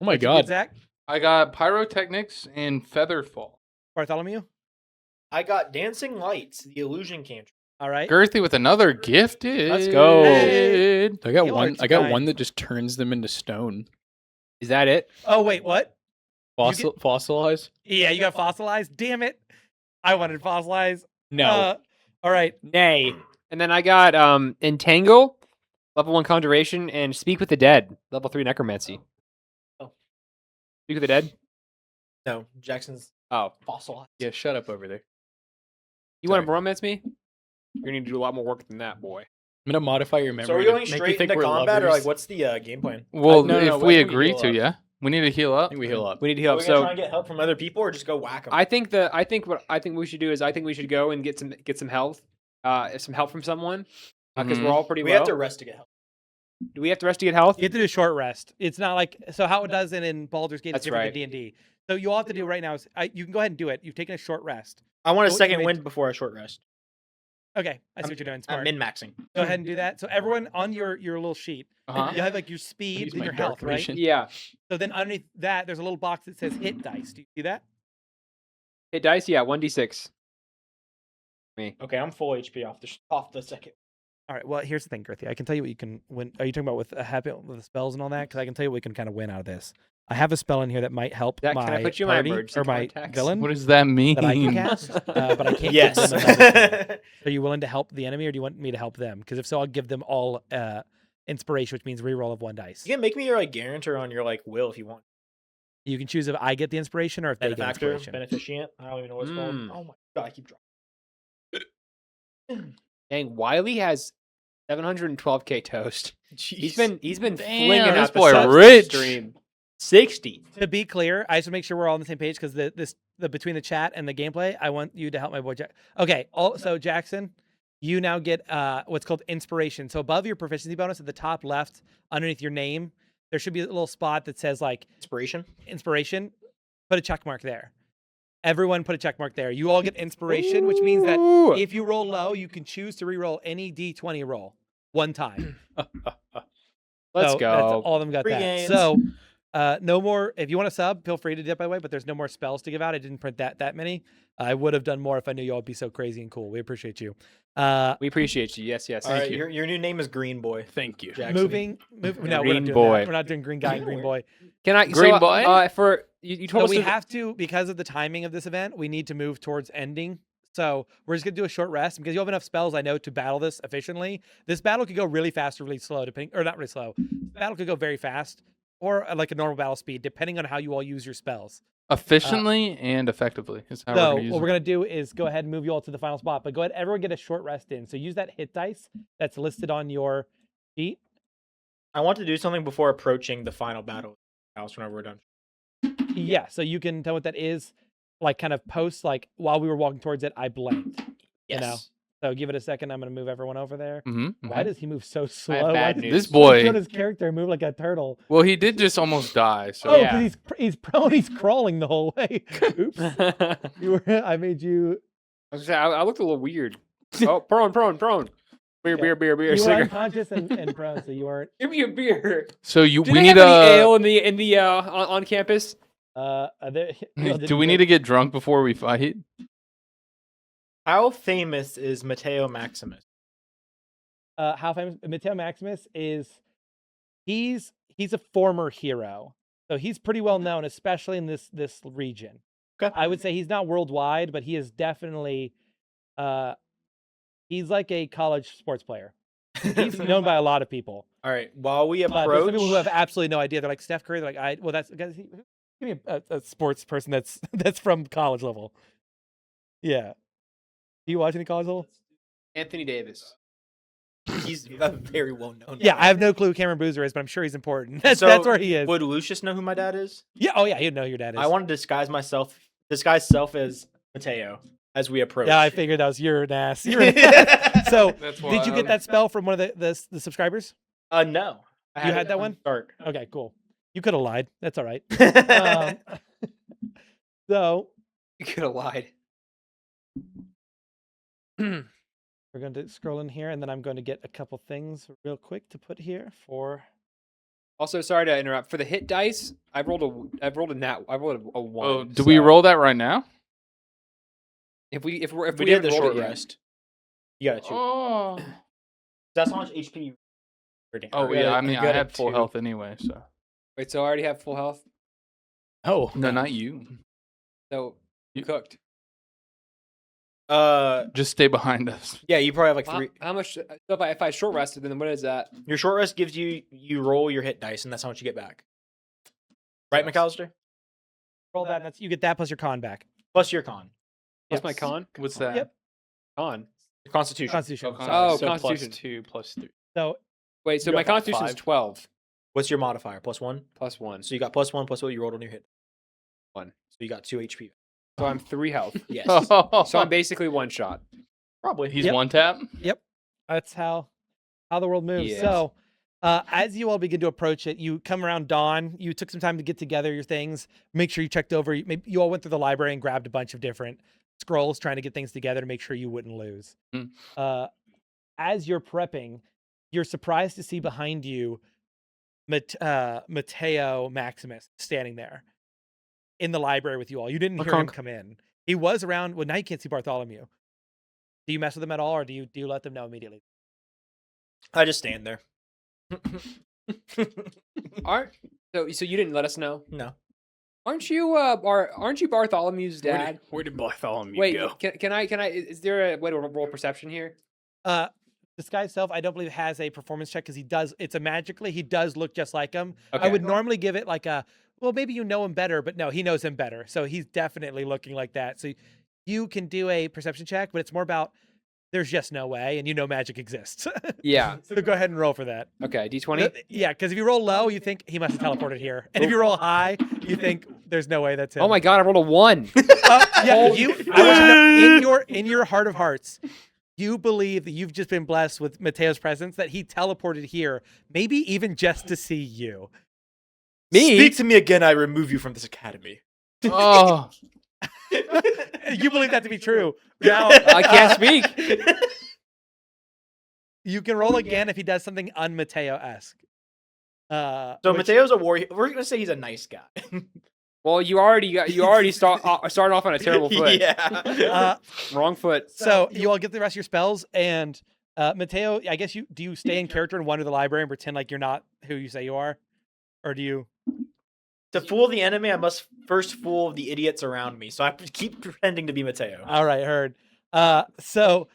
Oh my What'd you get, god. Zach, I got pyrotechnics and featherfall. Bartholomew. I got dancing lights, the illusion cantrip. All right. Girthy with another gifted. Let's go. Hey. I got You one. are I got kind. one that just turns them into stone. Is that it? Oh wait, what? Fossilize? Yeah, you got fossilized. Damn it! I wanted fossilized. No. All right. Nay. And then I got Entangle, level 1 Conjuration, and Speak with the Dead, level 3 Necromancy. Oh. Speak with the Dead? No, Jackson's Oh. fossilized. Yeah, shut up over there. You want to romance me? You're going to need to do a lot more work than that, boy. I'm gonna modify your memory. So are we to going make you straight think into we're combat, or lovers. like what's the game plan? Well, no, if no, we I think we agree heal to, up. yeah. We need to heal I up. think we heal up. We need to Are heal. we gonna So try and get help from other people, or just go whack them? I think what we should do is we should go and get some health, some help from someone, because Mhm. we're all pretty we low. have to rest to get help. Do we have to rest to get health? You have to do a short rest. It's not like so how it does it in Baldur's Gate is That's different right. than D&D. So you all have to do right now is you can go ahead and do it. You've taken a short rest. I want a What- second wait. wind before I short rest. Okay, I see what you're doing. I'm Smart. min maxing. Go ahead and do that. So everyone on your little sheet, Uh-huh. you have like your speed Use and my your dark health, right? vision. Yeah. So then underneath that, there's a little box that says hit dice. Do you see that? Hit dice. Yeah. 1d6. Okay, I'm full HP off the second. All right. Well, here's the thing, Girthy. I can tell you what you can win. Are you talking about with with the spells and all that? Because I can tell you what we can kind of win out of this. I have a spell in here that might help Zach, my can I put you in my party emergency or my contacts? villain What does that mean? that I can cast, but I can't. Yes. Give them another spell. Are you willing to help the enemy, or do you want me to help them? Because if so, I'll give them all inspiration, which means reroll of 1 dice. You can make me your like guarantor on your like will if you want. You can choose if I get the inspiration or if they get Benefactor, inspiration. beneficient. I don't even know what it's called. Mm. Oh my god, I keep dropping. Dang, Wiley has 712k toast. He's Jeez. been Damn, flinging this out the boy subs rich. stream. 60. To be clear, I just want to make sure we're all on the same page because the between the chat and the gameplay, I want you to help my boy Jack. Okay, so Jackson, you now get what's called inspiration. So above your proficiency bonus at the top left, underneath your name, there should be a little spot that says like Inspiration. inspiration. Put a check mark there. Everyone put a check mark there. You all get inspiration, which means that Ooh. if you roll low, you can choose to re-roll any D20 roll one time. Let's So go. That's all of them got Free that. games. So no more. If you want to sub, feel free to dip, by the way. But there's no more spells to give out. I didn't print that many. I would have done more if I knew y'all would be so crazy and cool. We appreciate you. We appreciate you. Yes, yes. All Thank right, you. your new name is Green Boy. Thank you. Jackson. moving. No, we're not Green doing boy. that. We're not doing green guy and green boy. Can I? Green so, boy? For you told So us we to- have to, because of the timing of this event, we need to move towards ending. So we're just gonna do a short rest because you have enough spells, I know, to battle this efficiently. This battle could go really fast or really slow, depending, or not really slow. The battle could go very fast or like a normal battle speed, depending on how you all use your spells. Efficiently and effectively is how we're So going to use what it. we're gonna do is go ahead and move you all to the final spot. But go ahead, everyone get a short rest in. So use that hit dice that's listed on your sheet. I want to do something before approaching the final battle house whenever we're done. Yeah. So you can tell what that is. Like kind of post like while we were walking towards it, I blanked. Yes. know. So give it a second. I'm gonna move everyone over there. Mhm, Why mhm. does he move so I slow? have Why bad does news. This boy. Jonah's character move like a turtle? Well, he did just almost die. So Oh, Yeah. because he's prone. He's crawling the whole way. Oops. You were. I made you. I looked a little weird. Oh, prone. Beer, Yeah. beer, You were cigarette. unconscious and prone, so you weren't. Give me a beer. So Do we they need have any a. ale in the on campus? Do we need to get drunk before we fight? How famous is Matteo Maximus? How famous Matteo Maximus is? He's a former hero, so he's pretty well known, especially in this region. Okay. I would say he's not worldwide, but he is definitely. He's like a college sports player. He's known by a lot of people. All right. While we But there's approach, some people who have absolutely no idea. They're like Steph Curry. They're like, well, that's give me a sports person that's from college level. Yeah. Do you watch any college level? Anthony Davis. he's a very well known. Yeah, I have no clue who Cameron Boozer is, but I'm sure he's important. That's So, where he is. Would Lucius know who my dad is? Yeah. Oh yeah, he'd know who your dad is. I want to disguise self as Mateo as we approach. Yeah, I figured that was your ass. You're an ass. So, That's did you get that spell from one of the subscribers? No. I You had it that from one? Start. Okay, cool. You could have lied. That's all right. Um, So You could have lied. we're going to scroll in here, and then I'm going to get a couple things real quick to put here for. Also, sorry to interrupt. For the hit dice, I rolled a one. Oh, do we so roll that right now? If we we haven't did the rolled short it yet. rest. You got it too. Oh, That's how much HP you. oh Or, yeah. I you're mean, I good at had full 2. health anyway, so. Wait, so I already have full health. Oh No, not you. So you cooked. Just stay behind us. Yeah, you probably have like How, 3. how much? So if I short rested, then what is that? Your short rest gives you roll your hit dice, and that's how much you get back. Right, McAllister? Roll that. And that's, you get that plus your con back. Plus your con. What's my Yes. con? What's that? Yep. Con. Your constitution. Constitution. Oh, sorry. Oh, so Constitution. +2, +3. So Wait, so You my got Constitution is 5. 12 What's your modifier? +1? plus 1. So you got +1 plus what you rolled on your hit. 1. So you got 2 HP. So I'm 3 health. Yes. So I'm basically one shot. Probably. He's Yep. one tap. that's how the world moves. Yes. So as you all begin to approach it, you come around dawn. You took some time to get together your things. Make sure you checked over. Maybe you all went through the library and grabbed a bunch of different scrolls, trying to get things together to make sure you wouldn't lose. Mm. As you're prepping, you're surprised to see behind you Mateo Maximus standing there in the library with you all. You didn't hear him come in. He was around. Well, now you can't see Bartholomew. Do you mess with them at all, or do you let them know immediately? I just stand there. Aren't so you didn't let us know? No. Aren't you aren't you Bartholomew's dad? Where did Bartholomew Wait, go? can I is there a way to roll perception here? Disguise self, I don't believe has a performance check because he does. It's a magically. He does look just like him. I Okay. would normally give it like a. Well, maybe you know him better, but no, he knows him better. So he's definitely looking like that. So you can do a perception check, but it's more about there's just no way, and you know magic exists. Yeah. So go ahead and roll for that. Okay, D20. Yeah, because if you roll low, you think he must have teleported here, and if you roll high, you think there's no way that's him. Oh my god, I rolled a 1. Yeah, you. I want you to know, in your heart of hearts, you believe that you've just been blessed with Mateo's presence, that he teleported here, maybe even just to see you. Me? Speak to me again, I remove you from this academy. Oh, You believe that to be true. Now I can't speak. you can roll again if he does something un-Mateo-esque. So Which- Mateo's a warrior. We're gonna say he's a nice guy. Well, you already started off on a terrible foot. Yeah. Wrong foot. So you all get the rest of your spells, and Mateo, I guess do you stay in character and wander the library and pretend like you're not who you say you are? Or do you? To fool the enemy, I must first fool the idiots around me. So I keep pretending to be Mateo. All right, heard. So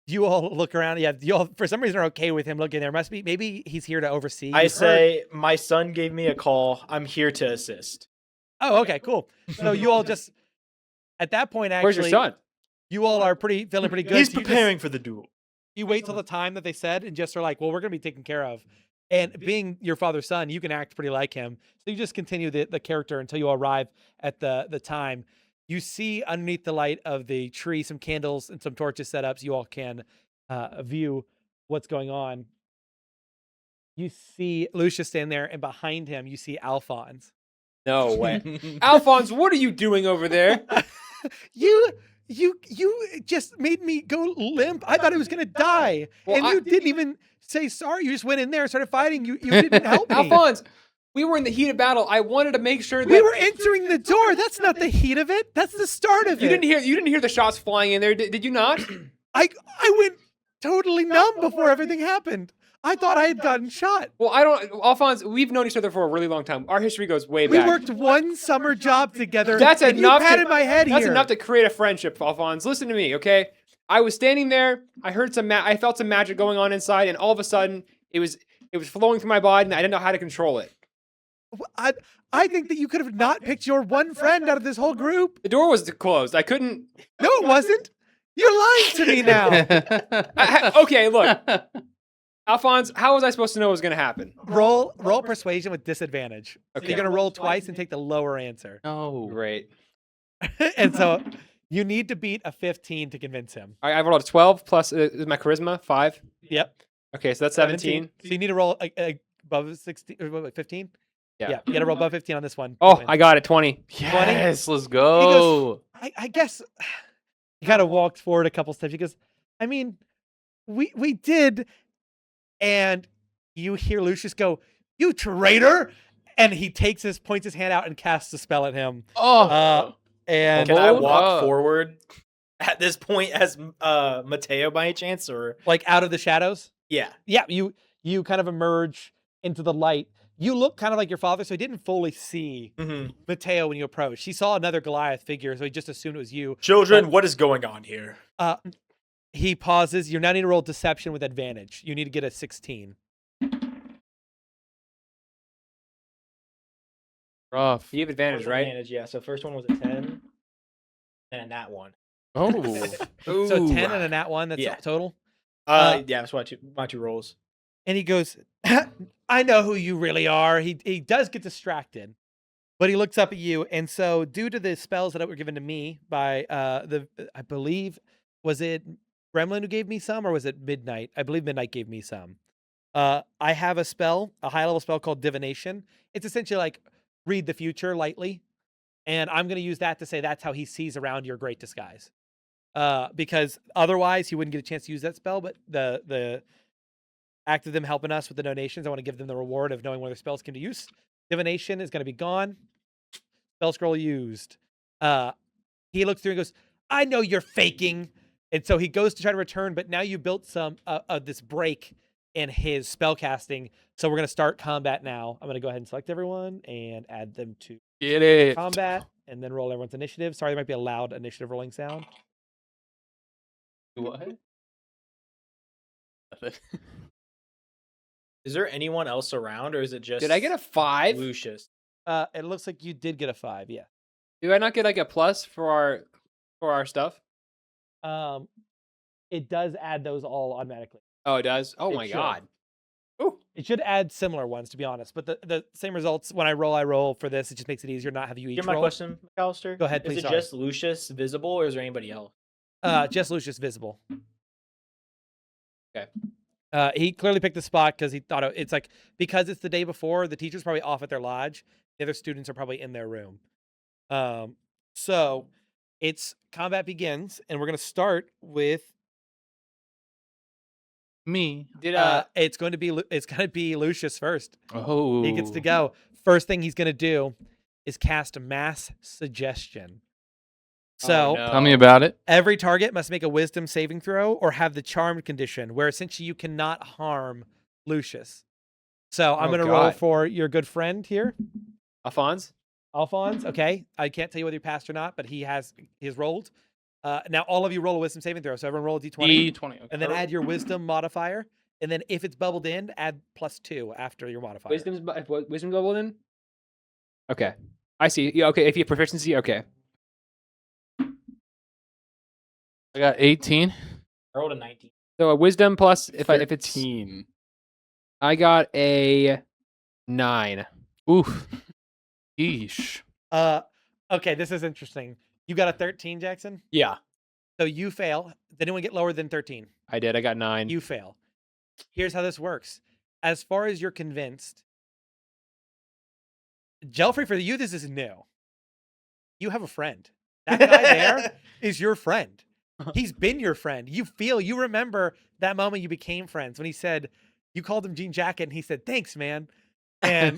you all look around. Yeah, you all for some reason are okay with him looking there. Must be maybe he's here to oversee. I You've heard- say, my son gave me a call. I'm here to assist. Oh, okay, cool. So you all just at that point actually. Where's your son? You all are feeling pretty good. He's So you just- preparing for the duel. You wait till the time that they said and just are like, well, we're going to be taken care of. And being your father's son, you can act pretty like him. So you just continue the character until you arrive at the time. You see underneath the light of the tree some candles and some torches set up so you all can view what's going on. You see Lucius stand there, and behind him you see Alphonse. No way. Alphonse, what are you doing over there? You just made me go limp. I thought I was gonna die, Well, and you didn't even say sorry. You just went in there and started fighting. You didn't help me. Alphonse, we were in the heat of battle. I wanted to make sure that We were entering the door. That's not the heat of it. That's the start of you it. didn't hear the shots flying in there. Did you not? I went totally numb before everything happened. I thought I had gotten shot. Well, I don't. Alphonse, we've known each other for a really long time. Our history goes way We back. worked one summer job together. That's and enough. You patted my head That's here. enough to create a friendship, Alphonse. Listen to me, okay? I was standing there. I heard I felt some magic going on inside, and all of a sudden, it was flowing through my body, and I didn't know how to control it. I think that you could have not picked your one friend out of this whole group. The door was closed. I couldn't. No, it wasn't. You're lying to me now. Okay, look, Alphonse. How was I supposed to know what was going to happen? roll persuasion with disadvantage. So Okay. you're gonna roll twice and take the lower answer. no. Great. And so you need to beat a 15 to convince him. I rolled a 12 plus is my charisma 5. Yep. Okay, so that's 17. So you need to roll above 16 or 15. Yeah. You got to roll above 15 on this one. to Oh, win. I got it. 20. Yes, let's go. I guess he kind of walked forward a couple steps. He goes, I mean, we did, and you hear Lucius go, "You traitor!" And he points his hand out and casts a spell at him. Oh, And Can I Hold walk up. forward at this point as Mateo by any chance, or like out of the shadows. yeah? Yeah, you kind of emerge into the light. You look kind of like your father, so he didn't fully see Mm-hmm. Mateo when you approached. He saw another Goliath figure, so he just assumed it was you. Children, what is going on here? He pauses. You now need to roll deception with advantage. You need to get a 16. rough. You have advantage, right? Advantage, yeah. So first one was a 10, and that one. Oh, So 10 and a nat 1, that's Yeah. total. Yeah, that's my two rolls. And he goes, I know who you really are. He does get distracted, but he looks up at you. And so due to the spells that were given to me by I believe, was it Gremlin who gave me some, or was it Midnight? I believe Midnight gave me some. I have a high level spell called Divination. It's essentially like read the future lightly. And I'm going to use that to say that's how he sees around your great disguise. Because otherwise he wouldn't get a chance to use that spell. But the act of them helping us with the donations, I want to give them the reward of knowing where their spells came to use. Divination is going to be gone. Spell scroll used. He looks through and goes, I know you're faking. And so he goes to try to return, but now you built some this break in his spell casting. So we're going to start combat now. I'm going to go ahead and select everyone and add them to get it. combat and then roll everyone's initiative. Sorry, there might be a loud initiative rolling sound. What? Is there anyone else around, or is it just? Did I get a 5? Lucius? It looks like you did get a 5, yeah. Do I not get like a plus for our stuff? It does add those all automatically. Oh, it does. Oh It my should. god. It should add similar ones, to be honest. But the same results when I roll for this. It just makes it easier not have you each Hear my roll. question, McAllister? Go ahead, Is please, it sorry. just Lucius visible, or is there anybody else? Just Lucius visible. Okay. He clearly picked the spot because he thought it's like, because it's the day before, the teacher's probably off at their lodge. The other students are probably in their room. So it's combat begins, and we're gonna start with Me. Did it's going to be Lucius first. Oh, He gets to go. First thing he's gonna do is cast mass suggestion. So no. Tell me about it. every target must make a wisdom saving throw or have the charmed condition, where essentially you cannot harm Lucius. So I'm Oh, going to roll God. for your good friend here, Alphonse? Alphonse. Okay. I can't tell you whether he passed or not, but he has rolled. Now all of you roll a wisdom saving throw. So everyone roll a d20 D20. Okay. and then add your wisdom modifier. And then if it's bubbled in, add +2 after your modifier. Wisdom doubled in? Okay. I see. Yeah, okay. If you have proficiency, okay. I got 18. I rolled a 19. So a wisdom plus if it's 13. I got a 9. Oof. Yeesh. Okay, this is interesting. You got a 13, Jackson? Yeah. So you fail. Did anyone get lower than 13? I did. I got 9. You fail. Here's how this works. As far as you're convinced, Gelfrey, for you, this is new. You have a friend. That guy there is your friend. He's been your friend. You remember that moment you became friends when he said, you called him Jean Jacket, and he said, thanks, man. And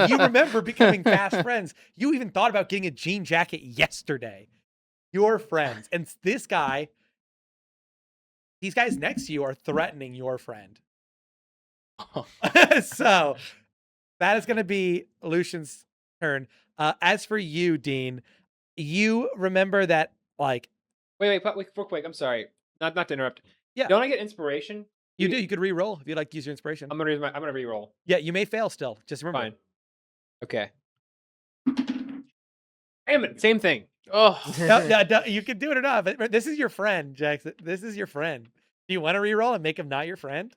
you remember becoming fast friends. You even thought about getting a jean jacket yesterday. You're friends. And these guys next to you are threatening your friend. So that is going to be Lucian's turn. As for you, Dean, you remember that, like, Wait, real quick. I'm sorry. Not to interrupt. Yeah. Don't I get inspiration? you do. You could re-roll if you'd like to use your inspiration. I'm gonna re-roll. Yeah, you may fail still. Just remember. Fine. Okay. Damn it. Same thing. Oh. No, you can do it or not, but this is your friend, Jackson. This is your friend. Do you want to re-roll and make him not your friend?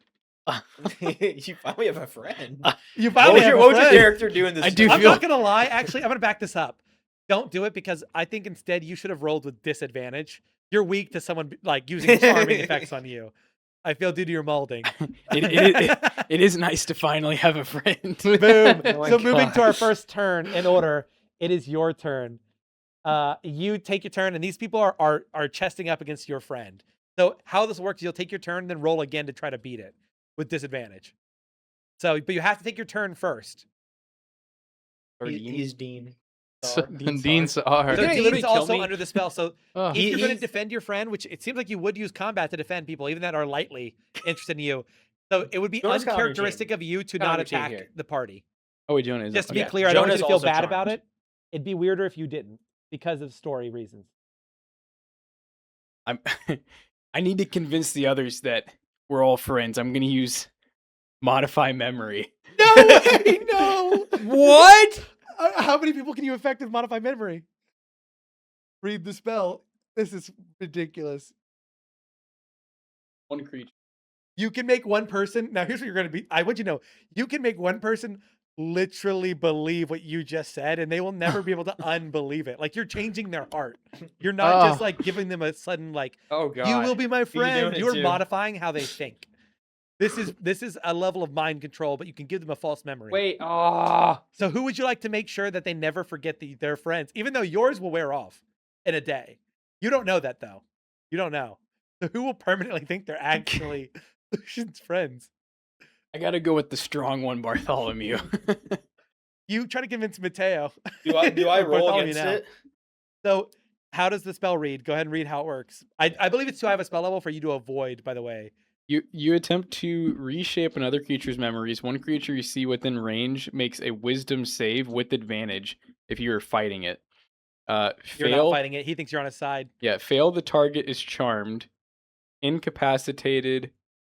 You finally have a friend. You What finally was have your, a what was your friend. character doing this? I do I'm feel- not gonna lie. Actually, I'm gonna back this up. Don't do it because I think instead you should have rolled with disadvantage. You're weak to someone like using charming effects on you. I feel due to your molding. It is nice to finally have a friend. Boom. Oh my So moving to our gosh. first turn in order, it is your turn. You take your turn, and these people are chesting up against your friend. So how this works, you'll take your turn, then roll again to try to beat it with disadvantage. So, but you have to take your turn first. He's Dean. Dean Sar. So Did he Dean's literally kill also me? under the spell. So Oh. if you're going to He's- defend your friend, which it seems like you would use combat to defend people, even that are lightly interested in you. So it would be Jonah's kinda on your uncharacteristic team. of you to Kinda on not your team attack here. the party. Oh wait, Jonah is Just to be okay. clear, I don't want you Jonah's to feel also bad about charmed. it. It'd be weirder if you didn't because of story reasons. I'm I need to convince the others that we're all friends. I'm gonna use modify memory. No way! No. What? How many people can you affect with modify memory? Read the spell. This is ridiculous. One creature. You can make one person. Now, here's what you're going to be. I want you to know. You can make one person literally believe what you just said, and they will never be able to unbelieve it. Like, you're changing their heart. You're not just Oh. like giving them a sudden, like, Oh god. you will be my doing friend. it You're too. modifying how they think. This is a level of mind control, but you can give them a false memory. Wait. Oh. So who would you like to make sure that they never forget their friends, even though yours will wear off in a day? You don't know that though. You don't know. So who will permanently think they're actually Lucian's friends? I gotta go with the strong one, Bartholomew. You try to convince Mateo. Do I or roll Bartholomew against now. it? So how does the spell read? Go ahead and read how it works. I believe it's too high of a spell level for you to avoid, by the way. You attempt to reshape another creature's memories. One creature you see within range makes a wisdom save with advantage if you are fighting it. You're Fail. not fighting it. He thinks you're on his side. Yeah, fail. The target is charmed, incapacitated.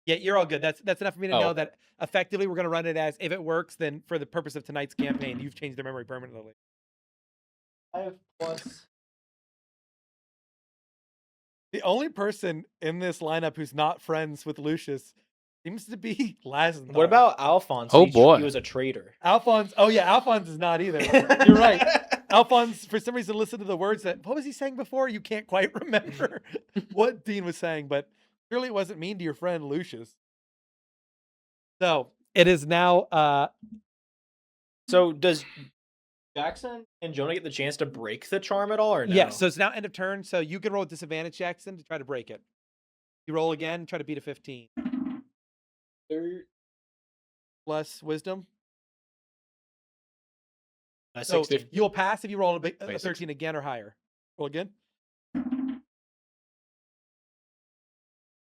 Yeah, you're all good. That's enough for me to know Oh. that effectively we're going to run it as if it works, then for the purpose of tonight's campaign, you've changed their memory permanently. I have plus. The only person in this lineup who's not friends with Lucius seems to be Lazar. What about Alphonse? Oh, He boy. was a traitor. Alphonse? Oh yeah, Alphonse is not either. You're right. Alphonse, for some reason, listened to the words that what was he saying before? You can't quite remember what Dean was saying, but surely it wasn't mean to your friend Lucius. So it is now. So does Jackson and Jonah get the chance to break the charm at all, or no? Yeah. So it's now end of turn. So you can roll with disadvantage, Jackson, to try to break it. You roll again, try to beat a 15 plus wisdom. So 16. you'll pass if you roll a Wait, 13 again or higher. Roll again.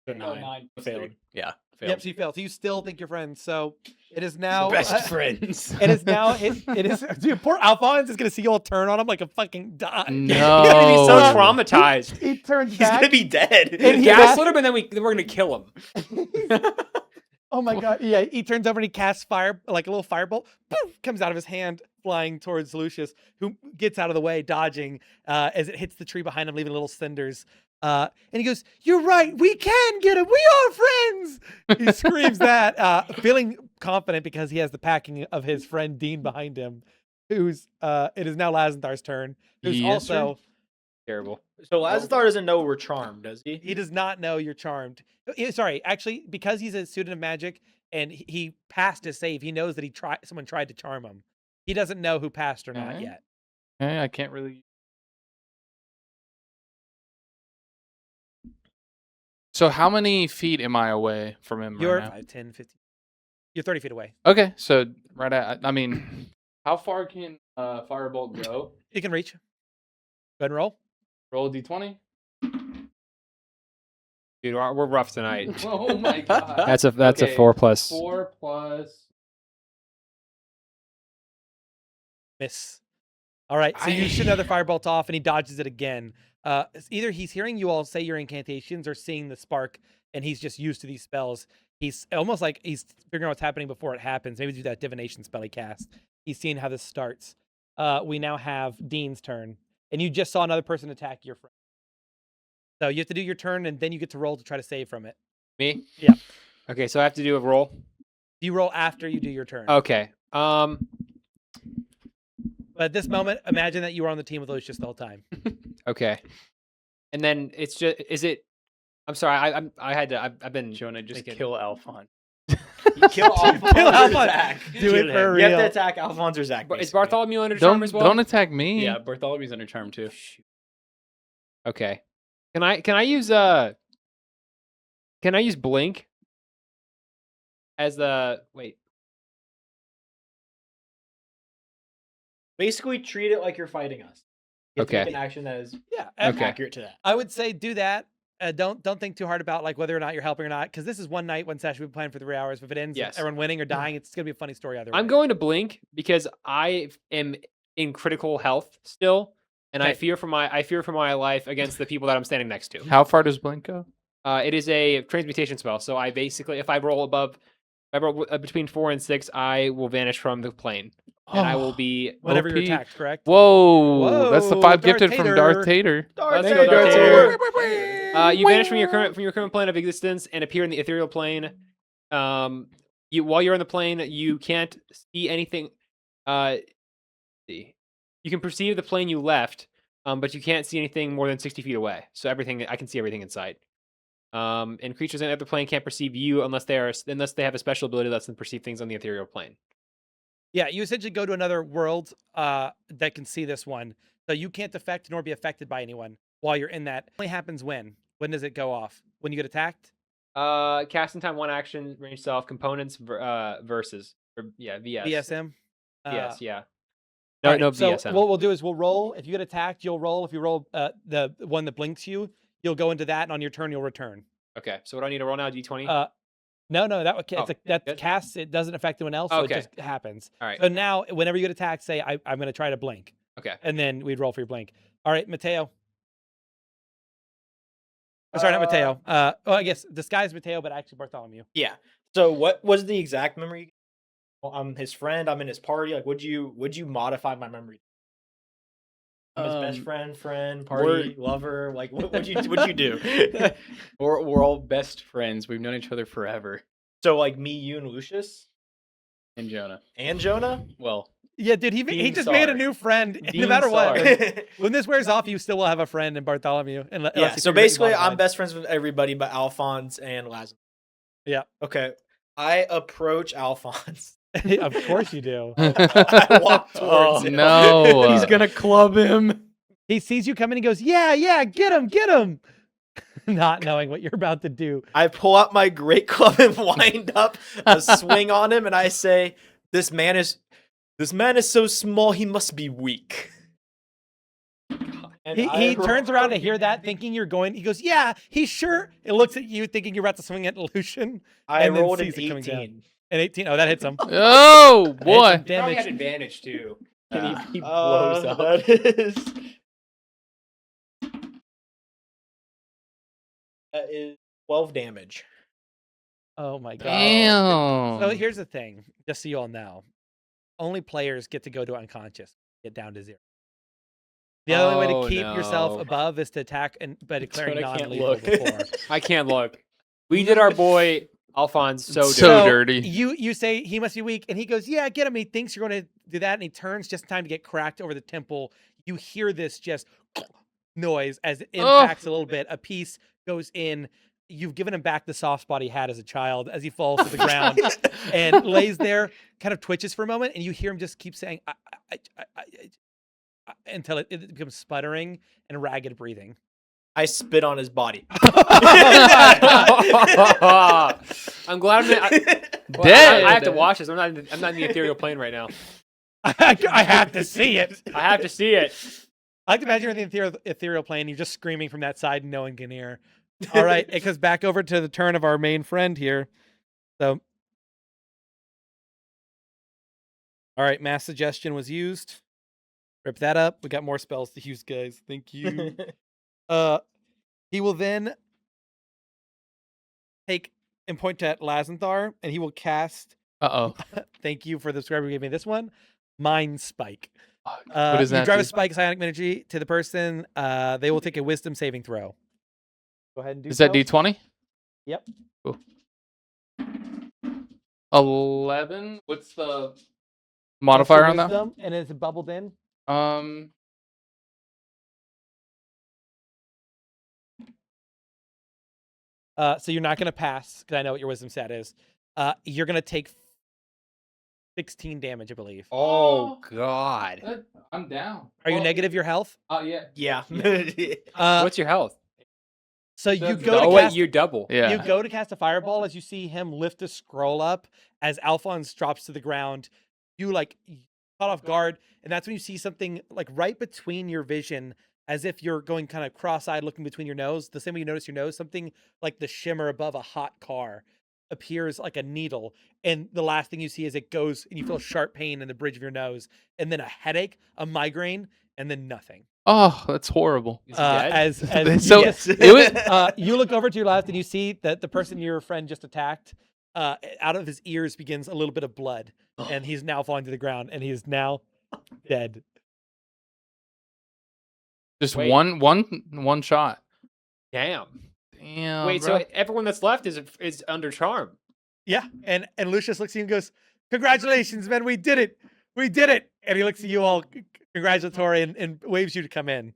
So 9. Failed. Yeah. Failed. Yep, so you failed. So you still think you're friends. So it is now Best friends. It is now. It is. Dude, poor Alphonse is gonna see you all turn on him like a fucking dime. He's gonna be so No. traumatized. He turns He's back. gonna be dead. And he Gaslit him, and then we're gonna kill him. Oh my god! Yeah, he turns over and he casts fire, like a little firebolt, poof, comes out of his hand, flying towards Lucius, who gets out of the way, dodging as it hits the tree behind him, leaving little cinders. And he goes, "You're right. We can get him. We are friends." He screams that, feeling confident because he has the packing of his friend Dean behind him. Who's it is now Lazanthar's turn. Who's Yes, sir. also Terrible. So Lazar doesn't know we're charmed, does he? he does not know you're charmed. Sorry, actually, because he's a student of magic and he passed his save, he knows that someone tried to charm him. He doesn't know who passed or not Okay. yet. Okay, I can't really. So how many feet am I away from him You're right now? 5, 10, 15. You're 30 feet away. Okay, so right at. I mean, how far can Firebolt go? You can reach. Go ahead and roll. Roll a d20. Dude, we're rough tonight. Oh my god. That's a Okay, 4 plus. 4 plus. Miss. All right, so you shoot another firebolt off and he dodges it again. Either he's hearing you all say your incantations or seeing the spark and he's just used to these spells. He's almost like he's figuring out what's happening before it happens. Maybe do that divination spell he cast. He's seeing how this starts. We now have Dean's turn. And you just saw another person attack your friend. So you have to do your turn and then you get to roll to try to save from it. Me? Yeah. Okay, so I have to do a roll. You roll after you do your turn. Okay. But at this moment, imagine that you were on the team with Lucius the whole time. Okay. And then it's just is it? I'm sorry. I've been Jonah, just thinking. kill Alphonse. Kill Alphonse Kill or Alphonse. Zach. Do it for You have to real. attack Alphonse or Zach. Is basically. Bartholomew under charm Don't as well? don't attack me. Yeah, Bartholomew's under charm too. Okay. Can I use blink as the wait? Basically, treat it like you're fighting us. You have to Okay. make an action that is Yeah. Okay. accurate to that. I would say do that. Don't think too hard about like whether or not you're helping or not, because this is one night, one session. We've been playing for 3 hours. If it ends, with Yes. everyone winning or dying, it's gonna be a funny story either way. I'm going to blink because I am in critical health still, and I Okay. fear for my life against the people that I'm standing next to. How far does Blink go? It is a transmutation spell, so I basically, if I roll between 4 and 6, I will vanish from the plane, and I will be. Whenever you're OP. attacked, correct? Whoa, that's the Whoa, 5 Darth gifted from Darth Tater. Let's go, Darth Tater. You vanish from your current plane of existence and appear in the ethereal plane. While you're on the plane, you can't see anything. See, you can perceive the plane you left, but you can't see anything more than 60 feet away. So I can see everything in sight. And creatures in the other plane can't perceive you unless they have a special ability that lets them perceive things on the ethereal plane. Yeah, you essentially go to another world that can see this one, so you can't affect nor be affected by anyone while you're in that. It only happens when? When does it go off? When you get attacked? Cast in time, 1 action, range self, components, versus, or yeah, VS. BSM. Yes, yeah. All No, right, no so VSM. what we'll do is we'll roll. If you get attacked, you'll roll. If you roll the one that blinks you, you'll go into that, and on your turn, you'll return. Okay, so what do I need to roll now? D20. No, that Oh, that's good. casts. It doesn't affect anyone else, so Okay. it just happens. All right. So now, whenever you get attacked, say I'm going to try to blink, Okay. and then we'd roll for your blink. All right, Mateo. Oh, sorry, not Mateo. I guess disguise Mateo, but actually Bartholomew. Yeah. So what was the exact memory? Well, I'm his friend. I'm in his party. Like, would you modify my memory? I'm his best friend, party, lover. Like, what'd you do? We're all best friends. We've known each other forever. So like me, you, and Lucius And Jonah. and Jonah. Well, Yeah, dude, he Dean just made a Sar. new friend. No Dean matter what, Sar. when this wears off, you still will have a friend in Bartholomew. Unless Yeah. you So figure basically, something I'm modified. best friends with everybody but Alphonse and Lazarus. Yeah. Okay. I approach Alphonse. Of course you do. I walk towards him. No. he's gonna club him. He sees you coming. He goes, "Yeah, get him!" Not knowing what you're about to do. I pull out my great club and wind up a swing on him, and I say, "This man is so small. He must be weak." And He turns around to hear that, thinking you're going. He goes, "Yeah, he's sure." It looks at you, thinking you're about to swing at Lucian. I and then rolled an sees it coming down. 18. An 18. Oh, that hits him. Oh Hits boy. him, damage. advantage too. And he blows up. That is 12 damage. Oh my god. Damn. So here's the thing, just so you all know, only players get to go to unconscious, get down to 0. The only way Oh, to keep yourself no. above is to attack by declaring Jonah can't non-lethal look. before. I can't look. We did our boy Alphonse so So dirty. dirty. You say he must be weak, and he goes, "Yeah, get him." He thinks you're going to do that, and he turns just in time to get cracked over the temple. You hear this just noise as it impacts a little bit. A piece goes in. You've given him back the soft spot he had as a child as he falls to the ground and lays there, kind of twitches for a moment, and you hear him just keep saying until it becomes sputtering and ragged breathing. I spit on his body. I'm glad Dead. I have to watch this. I'm not in the ethereal plane right now. I have to see it. I have to see it. I like to imagine you're in the ethereal plane. You're just screaming from that side, and no one can hear. All right, it goes back over to the turn of our main friend here. So, all right, mass suggestion was used. Rip that up. We got more spells to use, guys. Thank you. He will then take and point at Lazanthar, and he will cast. Uh-oh. Thank you for the subscriber who gave me this one. Mind Spike. What does You that drive do? a spike psionic energy to the person. They will take a Wisdom saving throw. Go ahead and do. Is that so. D20? Yep. Cool. 11. What's the modifier on that? Wisdom, and is it bubbled in? Um. So you're not gonna pass because I know what your wisdom stat is. You're gonna take 16 damage, I believe. Oh God. I'm down. Are you negative your health? Oh yeah. Yeah. What's your health? So you That's go Oh to wait, cast. you double. Yeah. You go to cast a fireball as you see him lift a scroll up as Alphonse drops to the ground. You like caught off guard, and that's when you see something like right between your vision, as if you're going kind of cross-eyed looking between your nose. The same way you notice your nose, something like the shimmer above a hot car appears like a needle. And the last thing you see is it goes and you feel sharp pain in the bridge of your nose, and then a headache, a migraine, and then nothing. Oh, that's horrible. Is he dead? As So yes. it was. You look over to your left and you see that the person your friend just attacked, out of his ears begins a little bit of blood, and he's now falling to the ground, and he is now dead. Just Wait. one shot. Damn. Damn. Wait, bro. so everyone that's left is under charm. Yeah, and Lucius looks at you and goes, "Congratulations, man, we did it, we did it!" And he looks at you all congratulatory and waves you to come in.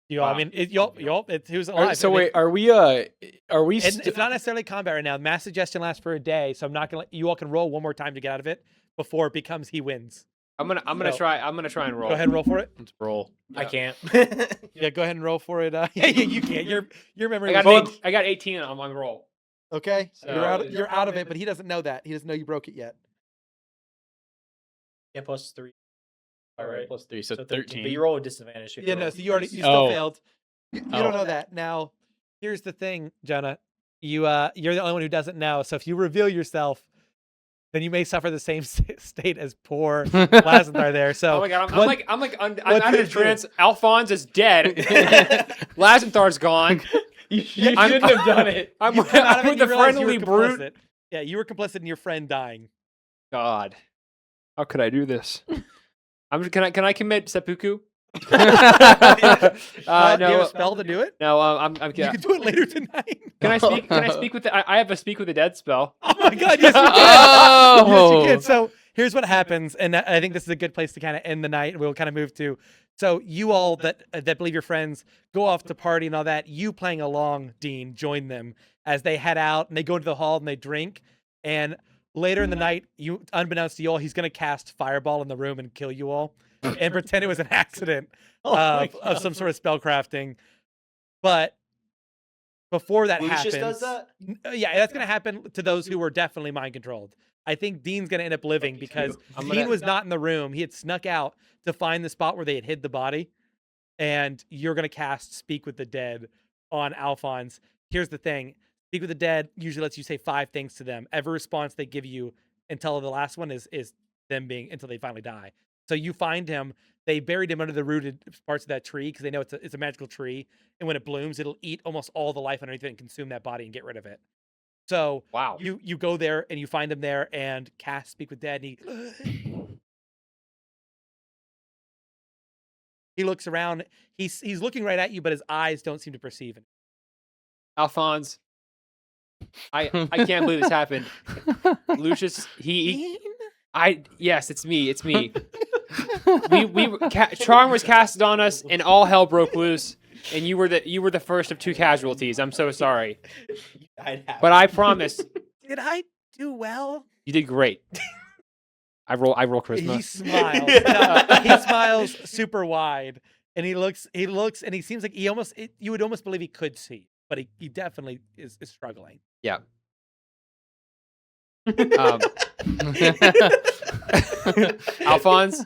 You all, I Wow. mean, it's who's alive. So I mean, wait, are we? it's not necessarily combat right now. Mass suggestion lasts for a day, so I'm not gonna let you all can roll one more time to get out of it before it becomes he wins. I'm gonna So- try and roll. Go ahead and roll for it. Let's roll. I can't. Yeah, go ahead and roll for it. Yeah, you can't. Your memory. I got was- I got 18 on the roll. Okay, So- you're out of it, but he doesn't know that. He doesn't know you broke it yet. Yeah, plus 3. All right, plus 3, so 13. But you roll with disadvantage. if Yeah, you no, roll so you still Oh. failed. You don't know that. Now, here's the thing, Jonah. You're the only one who doesn't know. So if you reveal yourself, then you may suffer the same state as poor Lazenthar there. So Oh my God, what- I'm what out do of trance. Alphonse is dead. Lazenthar's gone. You shouldn't have done it. I'm you come out of it with and the you realize you were friendly brute. complicit. Yeah, you were complicit in your friend dying. God. How could I do this? Can I commit seppuku? Do you have a No, spell to do it? no. I'm You can do it later tonight. Can I speak? Can I speak with? I have a speak with the dead spell. Oh my God! Yes, you can. Oh. Yes, you can. So here's what happens, and I think this is a good place to kind of end the night. We'll kind of move to. So you all that believe your friends go off to party and all that. You playing along, Dean, join them as they head out and they go into the hall and they drink. And later in the night, you, unbeknownst to you all, he's going to cast fireball in the room and kill you all, and pretend it was an accident of some sort of spell crafting. But before that Lucius happens, does that? Yeah, that's going to happen to those who were definitely mind controlled. I think Dean's going to end up living because Dean was not in the room. He had snuck out to find the spot where they had hid the body. And you're going to cast Speak with the Dead on Alphonse. Here's the thing. Speak with the Dead usually lets you say 5 things to them. Every response they give you until the last one is them being until they finally die. So you find him. They buried him under the rooted parts of that tree because they know it's a magical tree. And when it blooms, it'll eat almost all the life underneath it and consume that body and get rid of it. So Wow. you go there and you find him there and cast Speak with Dead. And he looks around. He's looking right at you, but his eyes don't seem to perceive it. Alphonse. I can't believe this happened. Lucius, yes, it's me. It's me. Charm was casted on us, and all hell broke loose. And you were the first of 2 casualties. I'm so sorry, but I promise Did I do well? you did great. I roll charisma. He smiles. No, he smiles super wide, and he looks, and he seems like you would almost believe he could see, but he definitely is struggling. Yeah. Alphonse,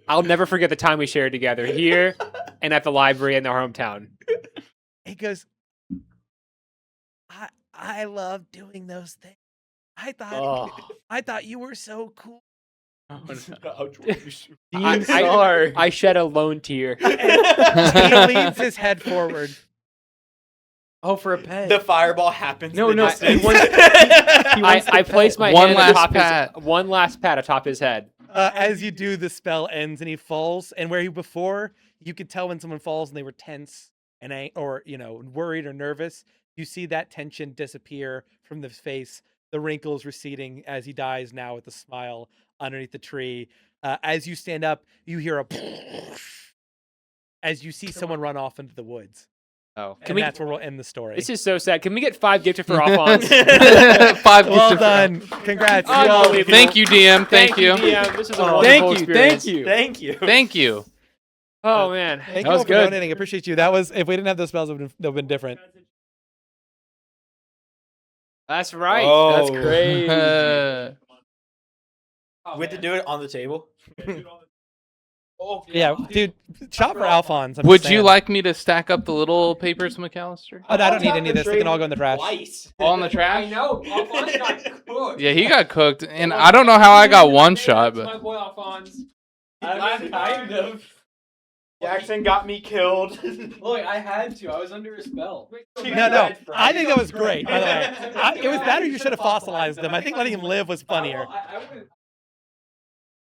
I'll never forget the time we shared together here and at the library in our hometown. He goes, I love doing those things. I thought you were so cool. I shed a lone tear. He leans his head forward. Oh, for a pet. The fireball happens. No, in the no, distance. I placed my One hand last atop pat. one last pat atop his head. As you do, the spell ends and he falls. And where before you could tell when someone falls and they were tense and worried or nervous, you see that tension disappear from the face. The wrinkles receding as he dies now with a smile underneath the tree. As you stand up, you hear a as you see someone run off into the woods. Oh, And that's where we'll end the story. This is so sad. Can we get 5 gifted for off-ons? 5 well gifted done. Congrats. Unbelievable. Thank you, DM. Thank you. DM. This is a Oh, wonderful Thank you. experience. Thank you. Thank you. Thank you. Oh man, Thank That you was all for good. donating. I appreciate you. That was if we didn't have those spells, it would have been different. that's right. That's Oh. crazy. Oh, We have to man. do it on the table. Oh, Yeah, God. dude, shop for Alphonse. I'm Would just you saying. like me to stack up the little papers, McAllister? Oh, I don't need any of this. They can all go in the trash. Twice. All in the trash? I know. Alphonse got cooked. Yeah, he got cooked, and I don't know how I got one shot, My but boy Alphonse. I mean, kind of. Jackson got me killed. Look, I had to. I was under a spell. No. I think that was great. By the way, it was better. You should have fossilized him. I think letting him live was funnier. I wouldn't.